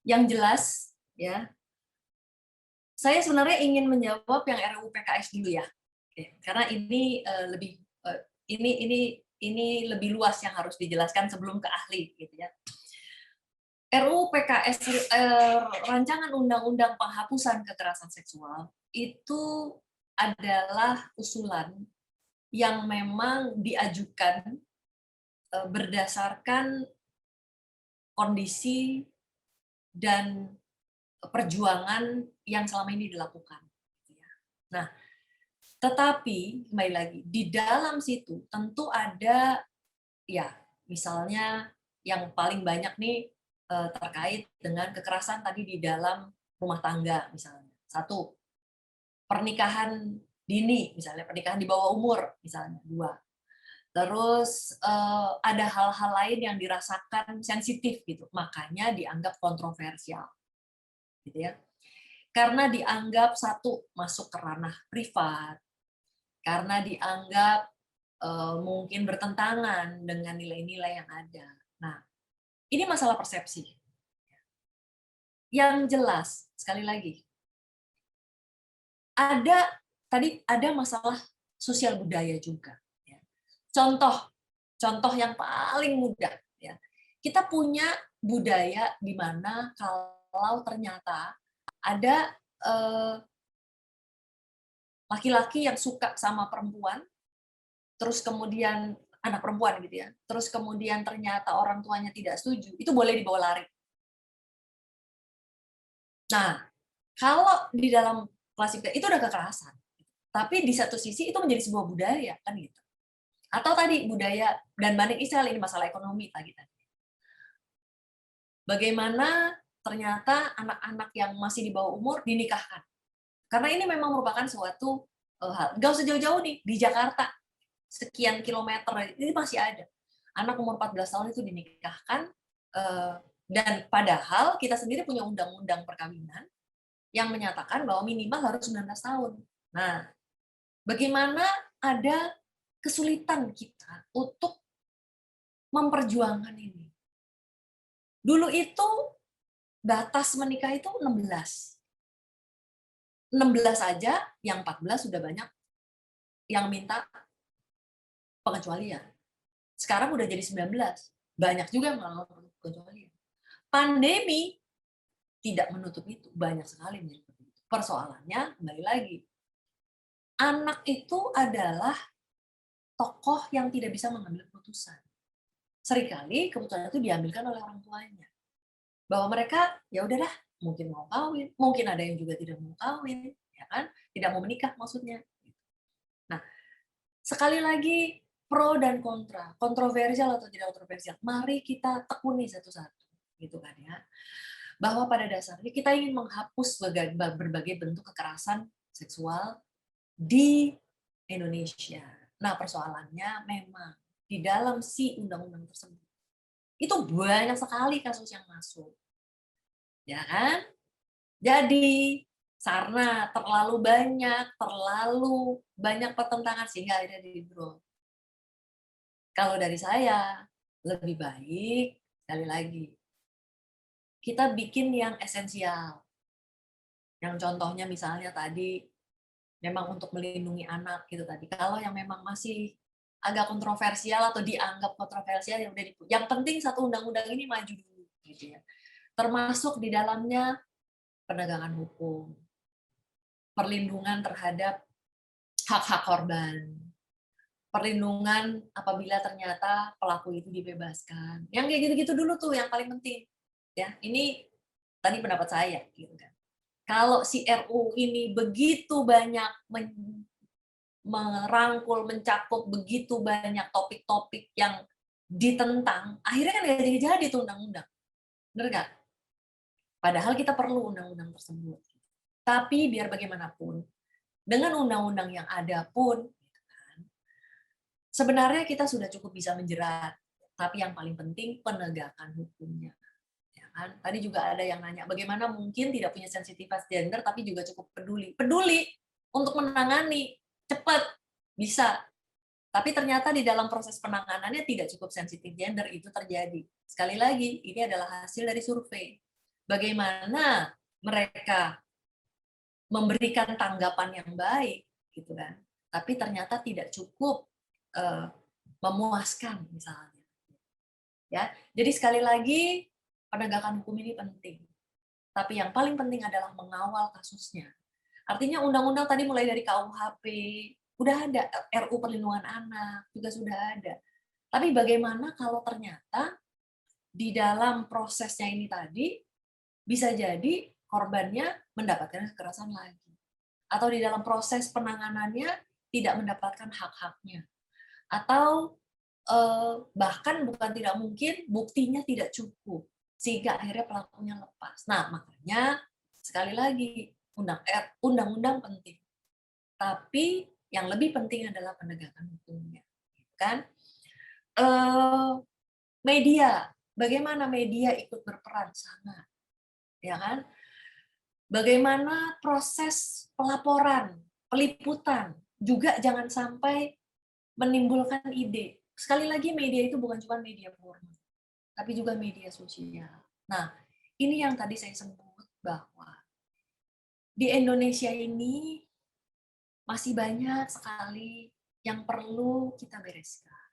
yang jelas ya, saya sebenarnya ingin menjawab yang RUU PKS dulu ya, karena ini ini lebih luas yang harus dijelaskan sebelum ke ahli gitu ya. RUU PKS rancangan undang-undang penghapusan kekerasan seksual itu adalah usulan yang memang diajukan berdasarkan kondisi dan perjuangan yang selama ini dilakukan. Nah, tetapi kembali lagi di dalam situ tentu ada ya misalnya yang paling banyak nih terkait dengan kekerasan tadi di dalam rumah tangga misalnya. 1, pernikahan dini misalnya, pernikahan di bawah umur misalnya. 2, terus ada hal-hal lain yang dirasakan sensitif gitu, makanya dianggap kontroversial, gitu ya. Karena dianggap 1 masuk ke ranah privat, karena dianggap mungkin bertentangan dengan nilai-nilai yang ada. Nah, ini masalah persepsi. Yang jelas sekali lagi, ada masalah sosial budaya juga. Contoh yang paling mudah ya. kita punya budaya di mana kalau ternyata ada laki-laki yang suka sama perempuan, terus kemudian anak perempuan gitu ya, terus kemudian ternyata orang tuanya tidak setuju, itu boleh dibawa lari. Nah, kalau di dalam klasifikasi itu udah kekerasan, tapi di satu sisi itu menjadi sebuah budaya kan gitu. Atau tadi budaya dan Banding Israel, ini masalah ekonomi tadi. Bagaimana ternyata anak-anak yang masih di bawah umur dinikahkan. Karena ini memang merupakan suatu hal. Nggak usah jauh-jauh nih, di Jakarta, sekian kilometer, ini masih ada. Anak umur 14 tahun itu dinikahkan, dan padahal kita sendiri punya undang-undang perkawinan yang menyatakan bahwa minimal harus 19 tahun. Nah, bagaimana ada kesulitan kita untuk memperjuangkan ini. Dulu itu batas menikah itu 16. 16 aja, yang 14 sudah banyak yang minta pengecualian. Sekarang udah jadi 19. Banyak juga yang melakukan pengecualian. Pandemi tidak menutup itu. Banyak sekali yang menutup itu. Persoalannya, kembali lagi, anak itu adalah tokoh yang tidak bisa mengambil keputusan. Seringkali keputusan itu diambilkan oleh orang tuanya. Bahwa mereka, ya udahlah, mungkin mau kawin, mungkin ada yang juga tidak mau kawin, ya kan? Tidak mau menikah maksudnya. Nah, sekali lagi pro dan kontra, kontroversial atau tidak kontroversial, mari kita tekuni satu-satu, gitu kan ya. Bahwa pada dasarnya kita ingin menghapus berbagai bentuk kekerasan seksual di Indonesia. Nah, persoalannya memang di dalam si undang-undang tersebut itu banyak sekali kasus yang masuk. Ya kan? Jadi, karena terlalu banyak pertentangan sehingga akhirnya di-drop. Kalau dari saya, lebih baik, sekali lagi, kita bikin yang esensial. Yang contohnya misalnya tadi, memang untuk melindungi anak gitu tadi. Kalau yang memang masih agak kontroversial atau dianggap kontroversial, ya udah yang penting satu undang-undang ini maju dulu gitu ya. Termasuk di dalamnya penegakan hukum, perlindungan terhadap hak-hak korban, perlindungan apabila ternyata pelaku itu dibebaskan. Yang kayak gitu-gitu dulu tuh yang paling penting. Ya, ini tadi pendapat saya gitu kan. Kalau si RU ini begitu banyak merangkul, mencakup begitu banyak topik-topik yang ditentang, akhirnya kan nggak jadi tuh undang-undang. Bener nggak? Padahal kita perlu undang-undang tersebut. Tapi biar bagaimanapun, dengan undang-undang yang ada pun, sebenarnya kita sudah cukup bisa menjerat. Tapi yang paling penting penegakan hukumnya. Ya kan? Tadi juga ada yang nanya, bagaimana mungkin tidak punya sensitivitas gender tapi juga cukup peduli. Peduli untuk menangani cepat, bisa. Tapi ternyata di dalam proses penanganannya tidak cukup sensitif gender, itu terjadi. Sekali lagi, ini adalah hasil dari survei. Bagaimana mereka memberikan tanggapan yang baik, gitu kan? Tapi ternyata tidak cukup memuaskan, misalnya. Ya, jadi sekali lagi penegakan hukum ini penting. Tapi yang paling penting adalah mengawal kasusnya. Artinya undang-undang tadi mulai dari KUHP, udah ada, RU Perlindungan Anak juga sudah ada. Tapi bagaimana kalau ternyata di dalam prosesnya ini tadi bisa jadi korbannya mendapatkan kekerasan lagi. Atau di dalam proses penanganannya tidak mendapatkan hak-haknya. Atau bahkan bukan tidak mungkin, buktinya tidak cukup. Sehingga akhirnya pelakunya lepas. Nah, makanya sekali lagi, undang-undang penting. Tapi yang lebih penting adalah penegakan hukumnya. Kan? Media, bagaimana media ikut berperan sangat, ya kan? Bagaimana proses pelaporan, peliputan, juga jangan sampai menimbulkan ide. Sekali lagi media itu bukan cuma media formal, tapi juga media sosial. Nah, ini yang tadi saya sebut bahwa di Indonesia ini masih banyak sekali yang perlu kita bereskan.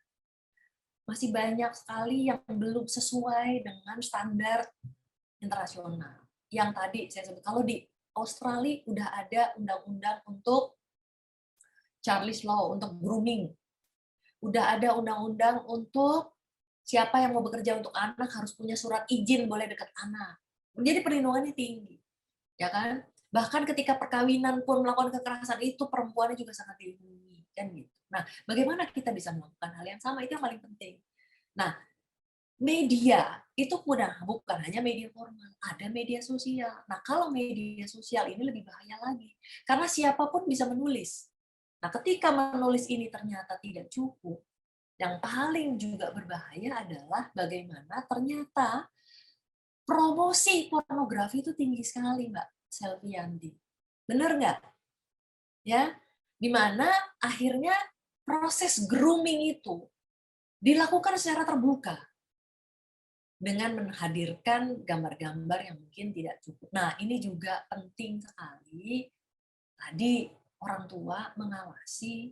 masih banyak sekali yang belum sesuai dengan standar internasional. Yang tadi saya sebut, kalau di Australia udah ada undang-undang untuk Charlie's Law, untuk grooming. Udah ada undang-undang untuk siapa yang mau bekerja untuk anak harus punya surat izin boleh dekat anak. Jadi perlindungannya tinggi. Ya kan? Bahkan ketika perkawinan pun melakukan kekerasan itu perempuannya juga sangat dilindungi, kan gitu. Nah, bagaimana kita bisa melakukan hal yang sama, itu yang paling penting. Nah, media itu bukan hanya media formal, ada media sosial. Nah, kalau media sosial ini lebih bahaya lagi, karena siapapun bisa menulis. Nah, ketika menulis ini ternyata tidak cukup, yang paling juga berbahaya adalah bagaimana ternyata promosi pornografi itu tinggi sekali, Mbak Selvianti. Benar nggak? Ya, di mana akhirnya proses grooming itu dilakukan secara terbuka dengan menghadirkan gambar-gambar yang mungkin tidak cukup. Nah, ini juga penting sekali. Tadi orang tua mengawasi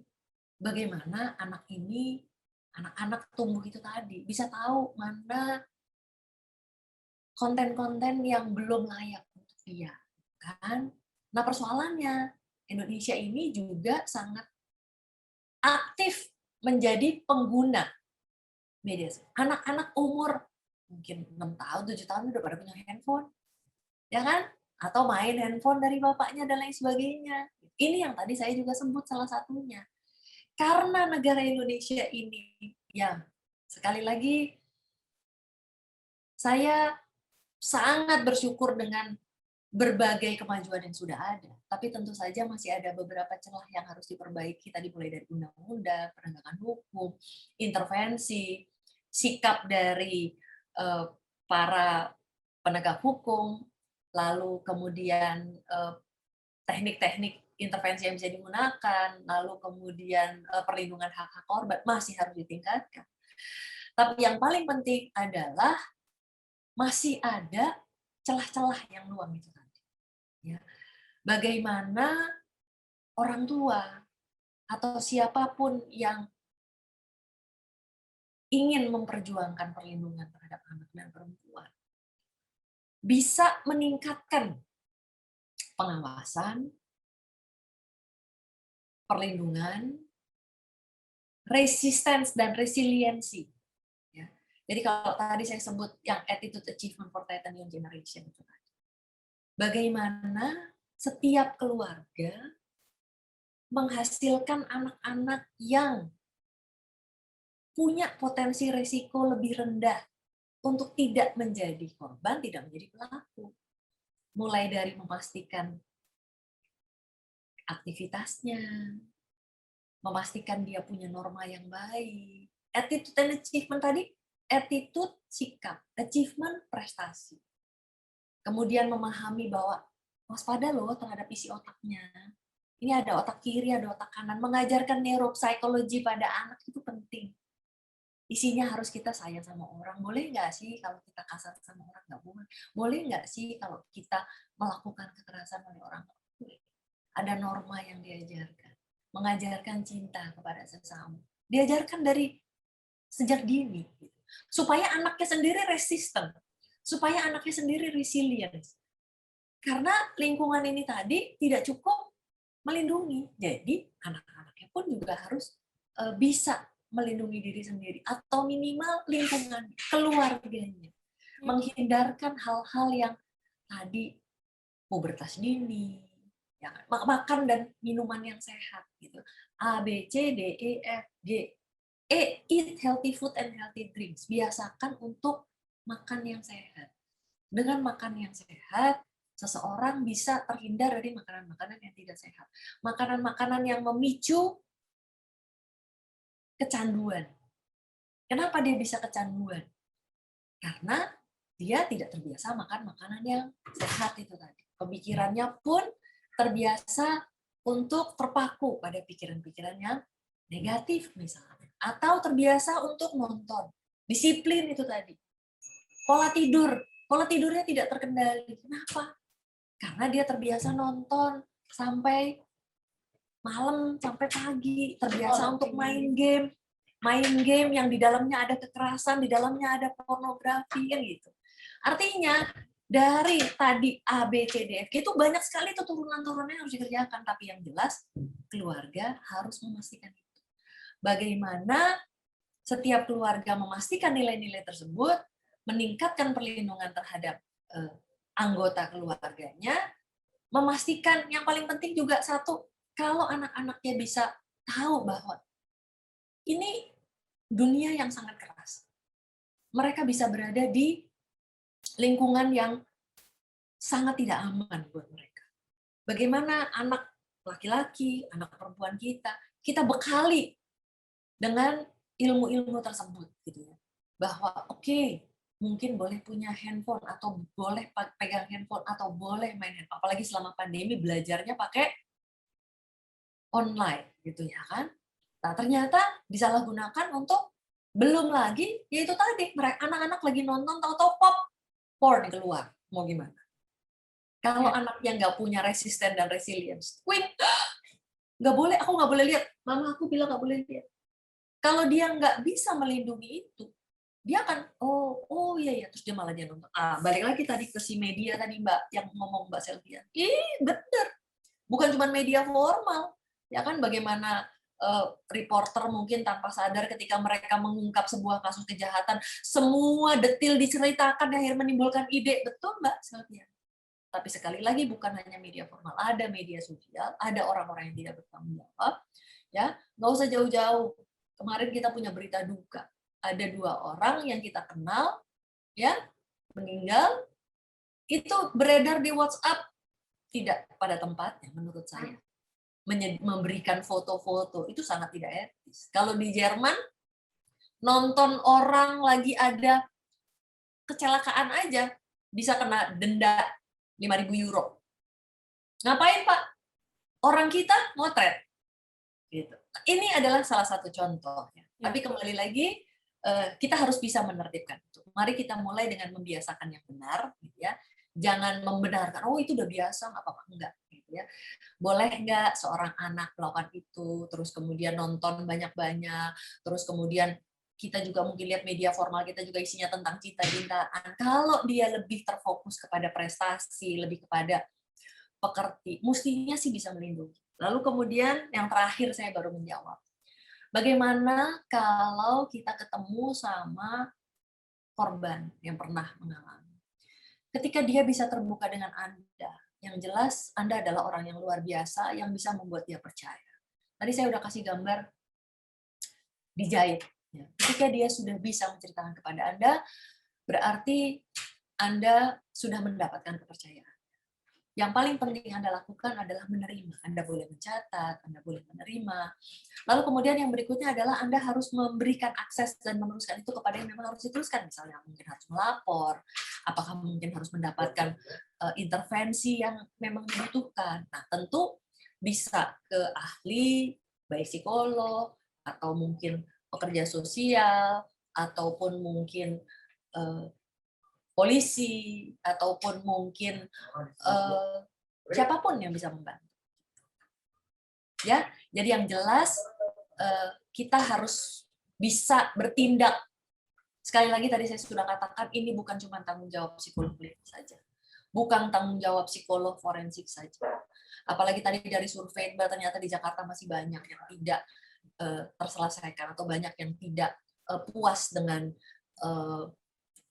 bagaimana anak-anak tumbuh itu tadi bisa tahu mana konten-konten yang belum layak untuk dia, kan? Nah, persoalannya Indonesia ini juga sangat aktif menjadi pengguna media. Anak-anak umur mungkin 6 tahun, 7 tahun udah pada punya handphone. Ya kan? Atau main handphone dari bapaknya dan lain sebagainya. Ini yang tadi saya juga sebut salah satunya. Karena negara Indonesia ini, ya sekali lagi, saya sangat bersyukur dengan berbagai kemajuan yang sudah ada. Tapi tentu saja masih ada beberapa celah yang harus diperbaiki. Tadi mulai dari undang-undang, penegakan hukum, intervensi, sikap dari para penegak hukum, lalu kemudian teknik-teknik intervensi yang bisa digunakan, lalu kemudian perlindungan hak-hak korban masih harus ditingkatkan. Tapi yang paling penting adalah masih ada celah-celah yang luang itu tadi. Ya. Bagaimana orang tua atau siapapun yang ingin memperjuangkan perlindungan terhadap anak dan perempuan bisa meningkatkan pengawasan, perlindungan, resistance dan resiliensi. Ya. Jadi kalau tadi saya sebut yang attitude achievement for Titan Young Generation itu tadi. Bagaimana setiap keluarga menghasilkan anak-anak yang punya potensi risiko lebih rendah untuk tidak menjadi korban, tidak menjadi pelaku. Mulai dari memastikan aktivitasnya, memastikan dia punya norma yang baik. Attitude and achievement tadi, attitude sikap, achievement prestasi. Kemudian memahami bahwa waspada loh terhadap isi otaknya. Ini ada otak kiri, ada otak kanan. Mengajarkan neuropsikologi pada anak itu penting. Isinya harus kita sayang sama orang. Boleh nggak sih kalau kita kasar sama orang? Nggak boleh. Boleh nggak sih kalau kita melakukan kekerasan oleh orang? Boleh. Ada norma yang diajarkan. Mengajarkan cinta kepada sesama. Diajarkan dari sejak dini. Supaya anaknya sendiri resisten. Supaya anaknya sendiri resilient. Karena lingkungan ini tadi tidak cukup melindungi. Jadi anak-anaknya pun juga harus bisa melindungi diri sendiri atau minimal lingkungan keluarganya, menghindarkan hal-hal yang tadi pubertas dini, ya, makan dan minuman yang sehat gitu. A, B, C, D, E, F, G. Eat healthy food and healthy drinks. Biasakan untuk makan yang sehat. Dengan makan yang sehat, seseorang bisa terhindar dari makanan-makanan yang tidak sehat. Makanan-makanan yang memicu kecanduan. Kenapa dia bisa kecanduan? Karena dia tidak terbiasa makan makanan yang sehat itu tadi. Pemikirannya pun terbiasa untuk terpaku pada pikiran-pikiran yang negatif misalnya. Atau terbiasa untuk nonton. Disiplin itu tadi. Pola tidurnya tidak terkendali. Kenapa? Karena dia terbiasa nonton sampai malam, sampai pagi. Terbiasa untuk main game. main game yang di dalamnya ada kekerasan, di dalamnya ada pornografi, kan gitu. Artinya dari tadi A, B, C, D, F, G itu banyak sekali tuh turunan-turunannya yang harus dikerjakan, tapi yang jelas keluarga harus memastikan itu. Bagaimana setiap keluarga memastikan nilai-nilai tersebut, meningkatkan perlindungan terhadap anggota keluarganya, memastikan yang paling penting juga satu, kalau anak-anaknya bisa tahu bahwa ini dunia yang sangat keras. Mereka bisa berada di lingkungan yang sangat tidak aman buat mereka. Bagaimana anak laki-laki, anak perempuan kita bekali dengan ilmu-ilmu tersebut, gitu ya. Bahwa oke, mungkin boleh punya handphone atau boleh pegang handphone atau boleh main handphone. Apalagi selama pandemi belajarnya pakai online, gitu ya kan. Nah, ternyata disalahgunakan untuk belum lagi, yaitu tadi, anak-anak lagi nonton, tahu-tahu pop, porn keluar. Mau gimana? Kalau anaknya nggak punya resisten dan resilience, nggak boleh, aku nggak boleh lihat. Mama aku bilang nggak boleh lihat. Kalau dia nggak bisa melindungi itu, dia akan, oh iya, terus dia malah dia nonton. Balik lagi tadi ke si media tadi Mbak, yang ngomong Mbak Selvia. Bener. Bukan cuma media formal. Ya kan, bagaimana reporter mungkin tanpa sadar ketika mereka mengungkap sebuah kasus kejahatan, semua detil diceritakan yang akhirnya menimbulkan ide. Betul Mbak Selvia? Tapi sekali lagi bukan hanya media formal, ada media sosial, ada orang-orang yang tidak bertanggung jawab. Ya, nggak usah jauh-jauh. Kemarin kita punya berita duka. Ada 2 orang yang kita kenal, ya, meninggal. Itu beredar di WhatsApp tidak pada tempatnya menurut saya. Memberikan foto-foto itu sangat tidak etis. Kalau di Jerman nonton orang lagi ada kecelakaan aja bisa kena denda 5.000 euro. Ngapain Pak? Orang kita motret. Gitu. Ini adalah salah satu contoh. Ya. Tapi kembali lagi, kita harus bisa menertibkan itu. Mari kita mulai dengan membiasakan yang benar. Gitu ya. Jangan membenarkan, itu udah biasa, nggak apa-apa. Enggak. Gitu ya. Boleh nggak seorang anak melakukan itu, terus kemudian nonton banyak-banyak, terus kemudian kita juga mungkin lihat media formal kita juga isinya tentang cita-citaan. Kalau dia lebih terfokus kepada prestasi, lebih kepada pekerti, mestinya sih bisa melindungi. Lalu kemudian yang terakhir saya baru menjawab. Bagaimana kalau kita ketemu sama korban yang pernah mengalami? Ketika dia bisa terbuka dengan Anda, yang jelas Anda adalah orang yang luar biasa yang bisa membuat dia percaya. Tadi saya udah kasih gambar dijahit. Ketika dia sudah bisa menceritakan kepada Anda, berarti Anda sudah mendapatkan kepercayaan. Yang paling penting Anda lakukan adalah menerima. Anda boleh mencatat, Anda boleh menerima. Lalu kemudian yang berikutnya adalah Anda harus memberikan akses dan meneruskan itu kepada yang memang harus diteruskan. Misalnya mungkin harus melapor, apakah mungkin harus mendapatkan intervensi yang memang dibutuhkan. Nah, tentu bisa ke ahli, baik psikolog, atau mungkin pekerja sosial, ataupun mungkin polisi, ataupun mungkin siapapun yang bisa membantu. Ya, jadi yang jelas kita harus bisa bertindak. Sekali lagi tadi saya sudah katakan ini bukan cuma tanggung jawab psikolog klinis saja, bukan tanggung jawab psikolog forensik saja. Apalagi tadi dari survei ternyata di Jakarta masih banyak yang tidak terselesaikan atau banyak yang tidak puas dengan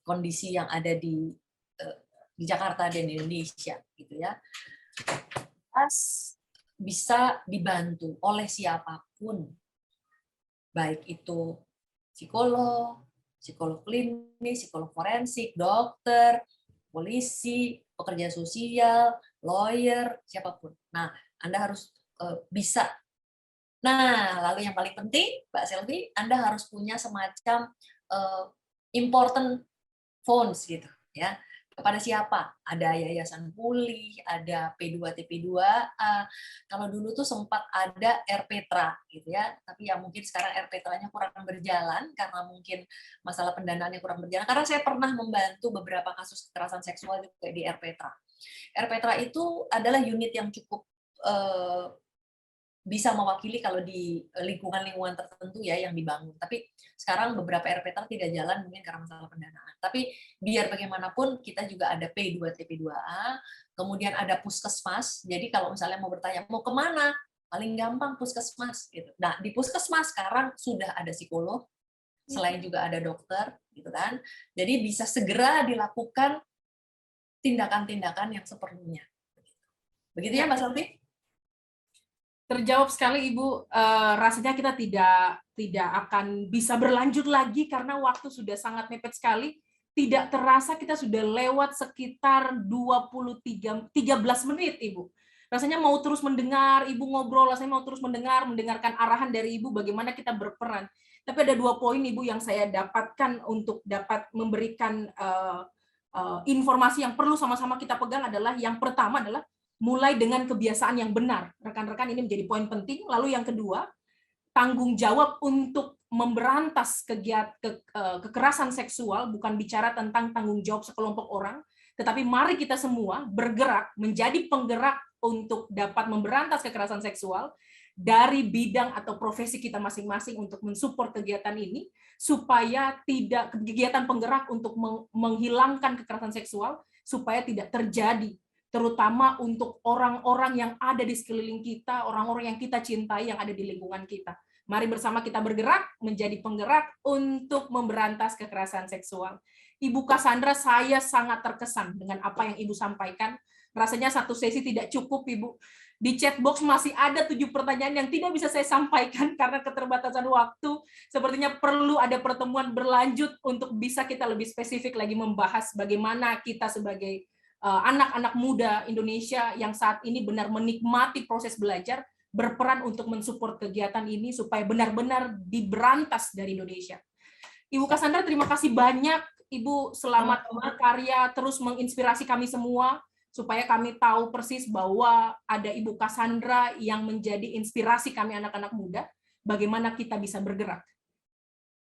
kondisi yang ada di Jakarta dan di Indonesia, gitu ya. Bisa dibantu oleh siapapun, baik itu psikolog, psikolog klinis, psikolog forensik, dokter, polisi, pekerja sosial, lawyer, siapapun. Nah, Anda harus bisa. Nah, lalu yang paling penting, Mbak Selvi, Anda harus punya semacam important funds gitu ya. Kepada siapa? Ada yayasan pulih, ada P2TP2A. Kalau dulu tuh sempat ada RPTRA gitu ya, tapi ya mungkin sekarang RPTRA-nya kurang berjalan karena mungkin masalah pendanaannya kurang berjalan. Karena saya pernah membantu beberapa kasus kekerasan seksual juga di RPTRA. RPTRA itu adalah unit yang cukup bisa mewakili kalau di lingkungan-lingkungan tertentu ya yang dibangun. Tapi sekarang beberapa RPTR tidak jalan mungkin karena masalah pendanaan. Tapi biar bagaimanapun kita juga ada P2, TP2A, kemudian ada puskesmas. Jadi kalau misalnya mau bertanya mau kemana, paling gampang puskesmas gitu. Nah di puskesmas sekarang sudah ada psikolog, selain juga ada dokter, gitu kan. Jadi bisa segera dilakukan tindakan-tindakan yang seperlunya. Begitu ya Mbak Selvi? Terjawab sekali Ibu. Rasanya kita tidak akan bisa berlanjut lagi karena waktu sudah sangat mepet sekali. Tidak terasa kita sudah lewat sekitar 13 menit Ibu. Rasanya mau terus mendengar Ibu ngobrol, rasanya mau terus mendengarkan arahan dari Ibu bagaimana kita berperan. Tapi ada 2 poin Ibu yang saya dapatkan untuk dapat memberikan informasi yang perlu sama-sama kita pegang adalah yang pertama adalah mulai dengan kebiasaan yang benar. Rekan-rekan, ini menjadi poin penting. Lalu yang kedua, tanggung jawab untuk memberantas kekerasan seksual, bukan bicara tentang tanggung jawab sekelompok orang, tetapi mari kita semua bergerak menjadi penggerak untuk dapat memberantas kekerasan seksual dari bidang atau profesi kita masing-masing untuk mensupport kegiatan ini, supaya tidak kegiatan penggerak untuk menghilangkan kekerasan seksual, supaya tidak terjadi, terutama untuk orang-orang yang ada di sekeliling kita, orang-orang yang kita cintai, yang ada di lingkungan kita. Mari bersama kita bergerak, menjadi penggerak untuk memberantas kekerasan seksual. Ibu Cassandra, saya sangat terkesan dengan apa yang Ibu sampaikan. Rasanya satu sesi tidak cukup, Ibu. Di chat box masih ada 7 pertanyaan yang tidak bisa saya sampaikan karena keterbatasan waktu. Sepertinya perlu ada pertemuan berlanjut untuk bisa kita lebih spesifik lagi membahas bagaimana kita sebagai anak-anak muda Indonesia yang saat ini benar menikmati proses belajar, berperan untuk mensupport kegiatan ini supaya benar-benar diberantas dari Indonesia. Ibu Cassandra, terima kasih banyak. Ibu selamat berkarya, terus menginspirasi kami semua, supaya kami tahu persis bahwa ada Ibu Cassandra yang menjadi inspirasi kami anak-anak muda, bagaimana kita bisa bergerak.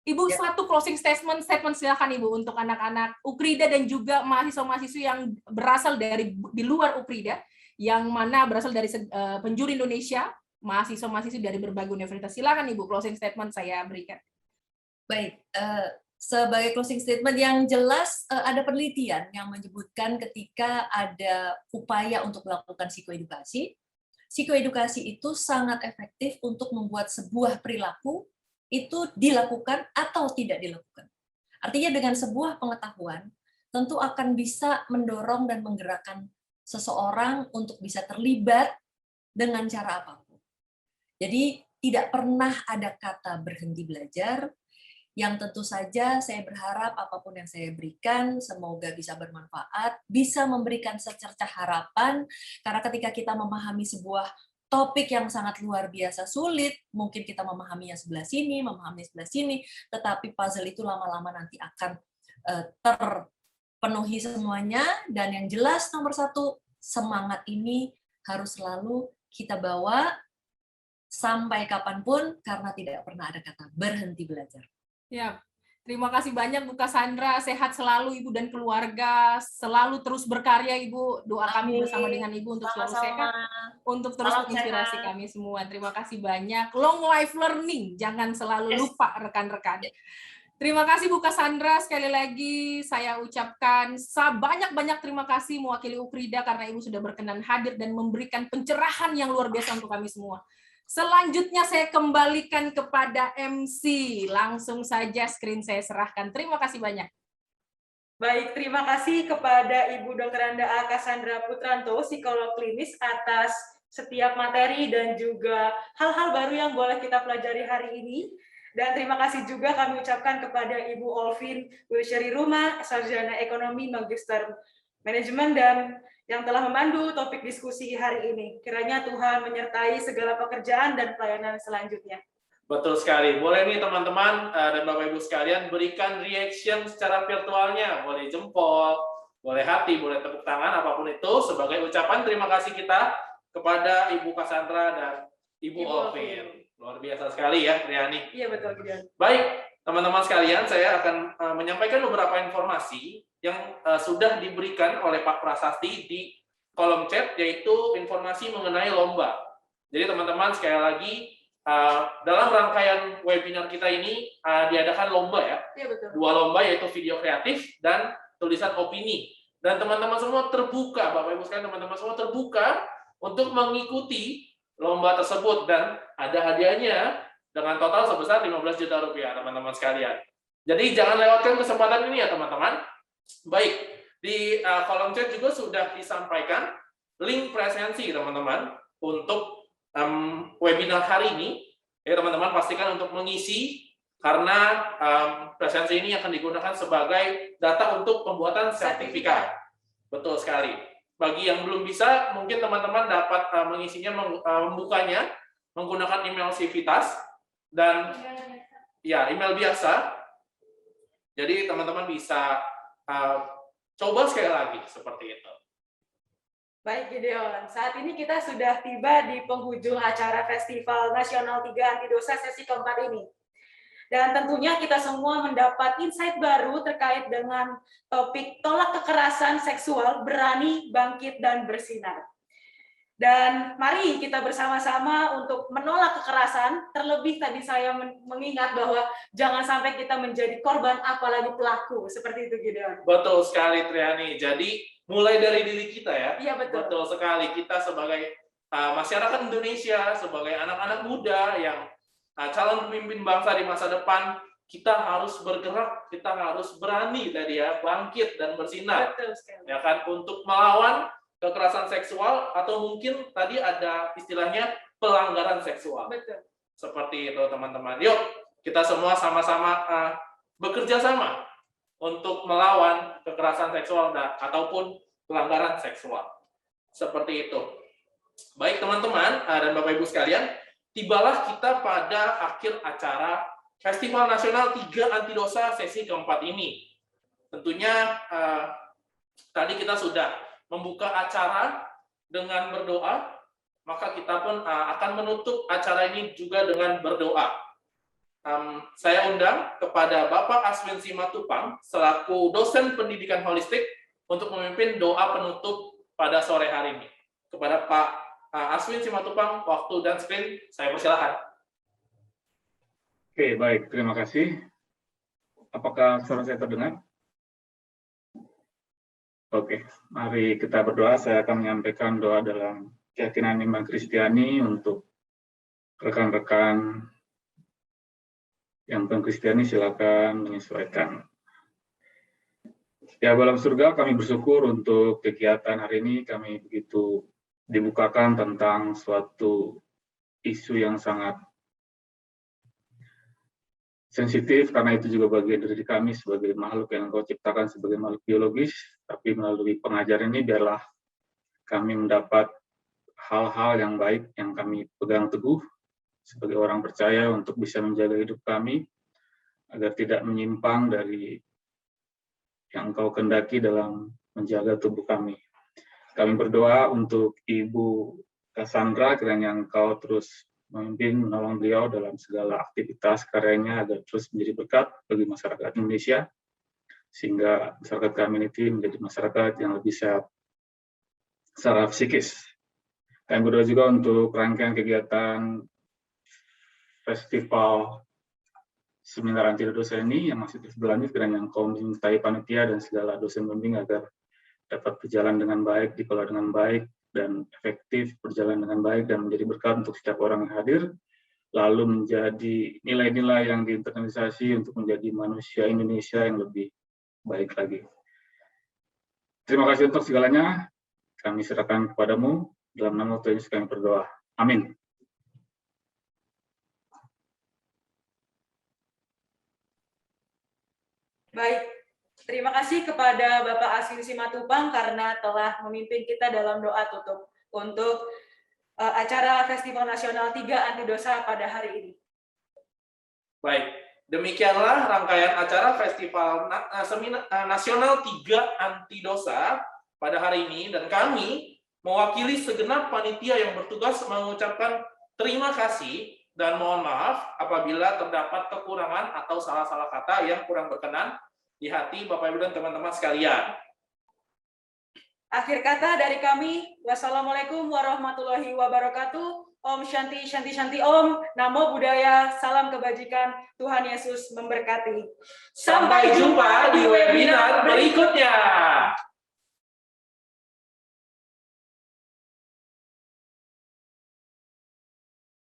Ibu, satu closing statement silakan Ibu untuk anak-anak Ukrida dan juga mahasiswa-mahasiswi yang berasal dari di luar Ukrida, yang mana berasal dari penjuru Indonesia, mahasiswa-mahasiswi dari berbagai universitas. Silakan Ibu, closing statement saya berikan. Baik, sebagai closing statement yang jelas ada penelitian yang menyebutkan ketika ada upaya untuk melakukan psikoedukasi itu sangat efektif untuk membuat sebuah perilaku itu dilakukan atau tidak dilakukan. Artinya dengan sebuah pengetahuan, tentu akan bisa mendorong dan menggerakkan seseorang untuk bisa terlibat dengan cara apapun. Jadi tidak pernah ada kata berhenti belajar, yang tentu saja saya berharap apapun yang saya berikan, semoga bisa bermanfaat, bisa memberikan secercah harapan, karena ketika kita memahami sebuah topik yang sangat luar biasa sulit, mungkin kita memahaminya sebelah sini, memahami sebelah sini, tetapi puzzle itu lama-lama nanti akan terpenuhi semuanya, dan yang jelas nomor 1, semangat ini harus selalu kita bawa sampai kapanpun, karena tidak pernah ada kata berhenti belajar. Ya, terima kasih banyak Bu Cassandra, sehat selalu Ibu dan keluarga, selalu terus berkarya Ibu, doa kami bersama dengan Ibu untuk selalu sehat, untuk terus menginspirasi kami semua. Terima kasih banyak, long life learning, jangan selalu lupa rekan-rekan. Terima kasih Bu Cassandra, sekali lagi saya ucapkan banyak-banyak terima kasih mewakili Ukrida karena Ibu sudah berkenan hadir dan memberikan pencerahan yang luar biasa untuk kami semua. Selanjutnya saya kembalikan kepada MC. Langsung saja screen saya serahkan. Terima kasih banyak. Baik, terima kasih kepada Ibu Dr. Anda A. Cassandra Putranto, psikolog klinis, atas setiap materi dan juga hal-hal baru yang boleh kita pelajari hari ini. Dan terima kasih juga kami ucapkan kepada Ibu Olvin Wilsheriruma, sarjana ekonomi, magister manajemen, dan yang telah memandu topik diskusi hari ini. Kiranya Tuhan menyertai segala pekerjaan dan pelayanan selanjutnya. Betul sekali. Boleh nih teman-teman dan Bapak Ibu sekalian berikan reaction secara virtualnya. Boleh jempol, boleh hati, boleh tepuk tangan, apapun itu sebagai ucapan terima kasih kita kepada Ibu Cassandra dan Ibu Olvin. Luar biasa sekali ya, Riani. Iya, betul. Baik, teman-teman sekalian, saya akan menyampaikan beberapa informasi yang sudah diberikan oleh Pak Prasasti di kolom chat, yaitu informasi mengenai lomba. Jadi teman-teman sekali lagi dalam rangkaian webinar kita ini diadakan lomba ya. Iya betul. 2 lomba yaitu video kreatif dan tulisan opini. Dan teman-teman semua terbuka, Bapak Ibu sekalian, teman-teman semua terbuka untuk mengikuti lomba tersebut dan ada hadiahnya dengan total sebesar 15 juta rupiah, teman-teman sekalian. Jadi jangan lewatkan kesempatan ini ya, teman-teman. Baik, di kolom chat juga sudah disampaikan link presensi, teman-teman, untuk webinar hari ini. Ya, teman-teman pastikan untuk mengisi karena presensi ini akan digunakan sebagai data untuk pembuatan sertifikat. Betul sekali. Bagi yang belum bisa, mungkin teman-teman dapat mengisinya, membukanya menggunakan email Civitas dan ya email biasa. Jadi teman-teman bisa coba sekali lagi seperti itu. Baik Gideon, saat ini kita sudah tiba di penghujung acara Festival Nasional 3 Anti Dosa sesi keempat ini. Dan tentunya kita semua mendapat insight baru terkait dengan topik tolak kekerasan seksual, berani, bangkit, dan bersinar. Dan mari kita bersama-sama untuk menolak kekerasan, terlebih tadi saya mengingat bahwa jangan sampai kita menjadi korban apalagi pelaku, seperti itu Gideon. Betul sekali Triani, jadi mulai dari diri kita ya. Iya betul. Betul sekali, kita sebagai masyarakat Indonesia, sebagai anak-anak muda yang calon pemimpin bangsa di masa depan, kita harus bergerak, kita harus berani tadi ya, bangkit dan bersinar. Betul sekali. Ya kan, untuk melawan kekerasan seksual atau mungkin tadi ada istilahnya pelanggaran seksual. Betul. Seperti itu teman-teman. Yuk, kita semua sama-sama bekerja sama untuk melawan kekerasan seksual ataupun pelanggaran seksual. Seperti itu. Baik teman-teman dan Bapak Ibu sekalian, tibalah kita pada akhir acara Festival Nasional 3 Anti Dosa sesi keempat ini. Tentunya tadi kita sudah membuka acara dengan berdoa, maka kita pun akan menutup acara ini juga dengan berdoa. Saya undang kepada Bapak Aswin Simatupang selaku dosen pendidikan holistik untuk memimpin doa penutup pada sore hari ini. Kepada Pak Aswin Simatupang, waktu dan screen saya persilakan. Oke, baik, terima kasih. Apakah suara saya terdengar? Oke, mari kita berdoa. Saya akan menyampaikan doa dalam keyakinan iman Kristiani untuk rekan-rekan yang bukan Kristiani, silakan menyesuaikan. Ya, dalam surga kami bersyukur untuk kegiatan hari ini. Kami begitu dibukakan tentang suatu isu yang sangat sensitif, karena itu juga bagian dari kami sebagai makhluk yang Engkau ciptakan sebagai makhluk biologis, tapi melalui pengajaran ini biarlah kami mendapat hal-hal yang baik yang kami pegang teguh sebagai orang percaya untuk bisa menjaga hidup kami agar tidak menyimpang dari yang Engkau kehendaki dalam menjaga tubuh kami. Kami berdoa untuk Ibu Cassandra, kiranya Engkau terus memimpin, menolong beliau dalam segala aktivitas karyanya agar terus menjadi berkat bagi masyarakat Indonesia, sehingga masyarakat community menjadi masyarakat yang lebih sehat secara psikis. Kami berdoa juga untuk rangkaian kegiatan Festival Seminar Anti Dosa ini yang masih terus berlanjut, kiranya Engkau menyertai panitia dan segala dosen pembimbing agar dapat berjalan dengan baik, dikelola dengan baik, dan efektif, berjalan dengan baik, dan menjadi berkat untuk setiap orang yang hadir, lalu menjadi nilai-nilai yang diinternalisasi untuk menjadi manusia Indonesia yang lebih baik lagi. Terima kasih untuk segalanya, kami serahkan kepadamu, dalam nama Tuhan Yesus kami berdoa. Amin. Baik, terima kasih kepada Bapak Aswin Simatupang karena telah memimpin kita dalam doa tutup untuk acara Festival Nasional 3 Anti Dosa pada hari ini. Baik, demikianlah rangkaian acara Festival Nasional 3 Anti Dosa pada hari ini, dan kami mewakili segenap panitia yang bertugas mengucapkan terima kasih dan mohon maaf apabila terdapat kekurangan atau salah-salah kata yang kurang berkenan di hati Bapak Ibu dan teman-teman sekalian. Akhir kata dari kami, wassalamualaikum warahmatullahi wabarakatuh. Om Shanti, Shanti, Shanti Om, Namo Buddhaya, salam kebajikan, Tuhan Yesus memberkati. Sampai jumpa di webinar berikutnya.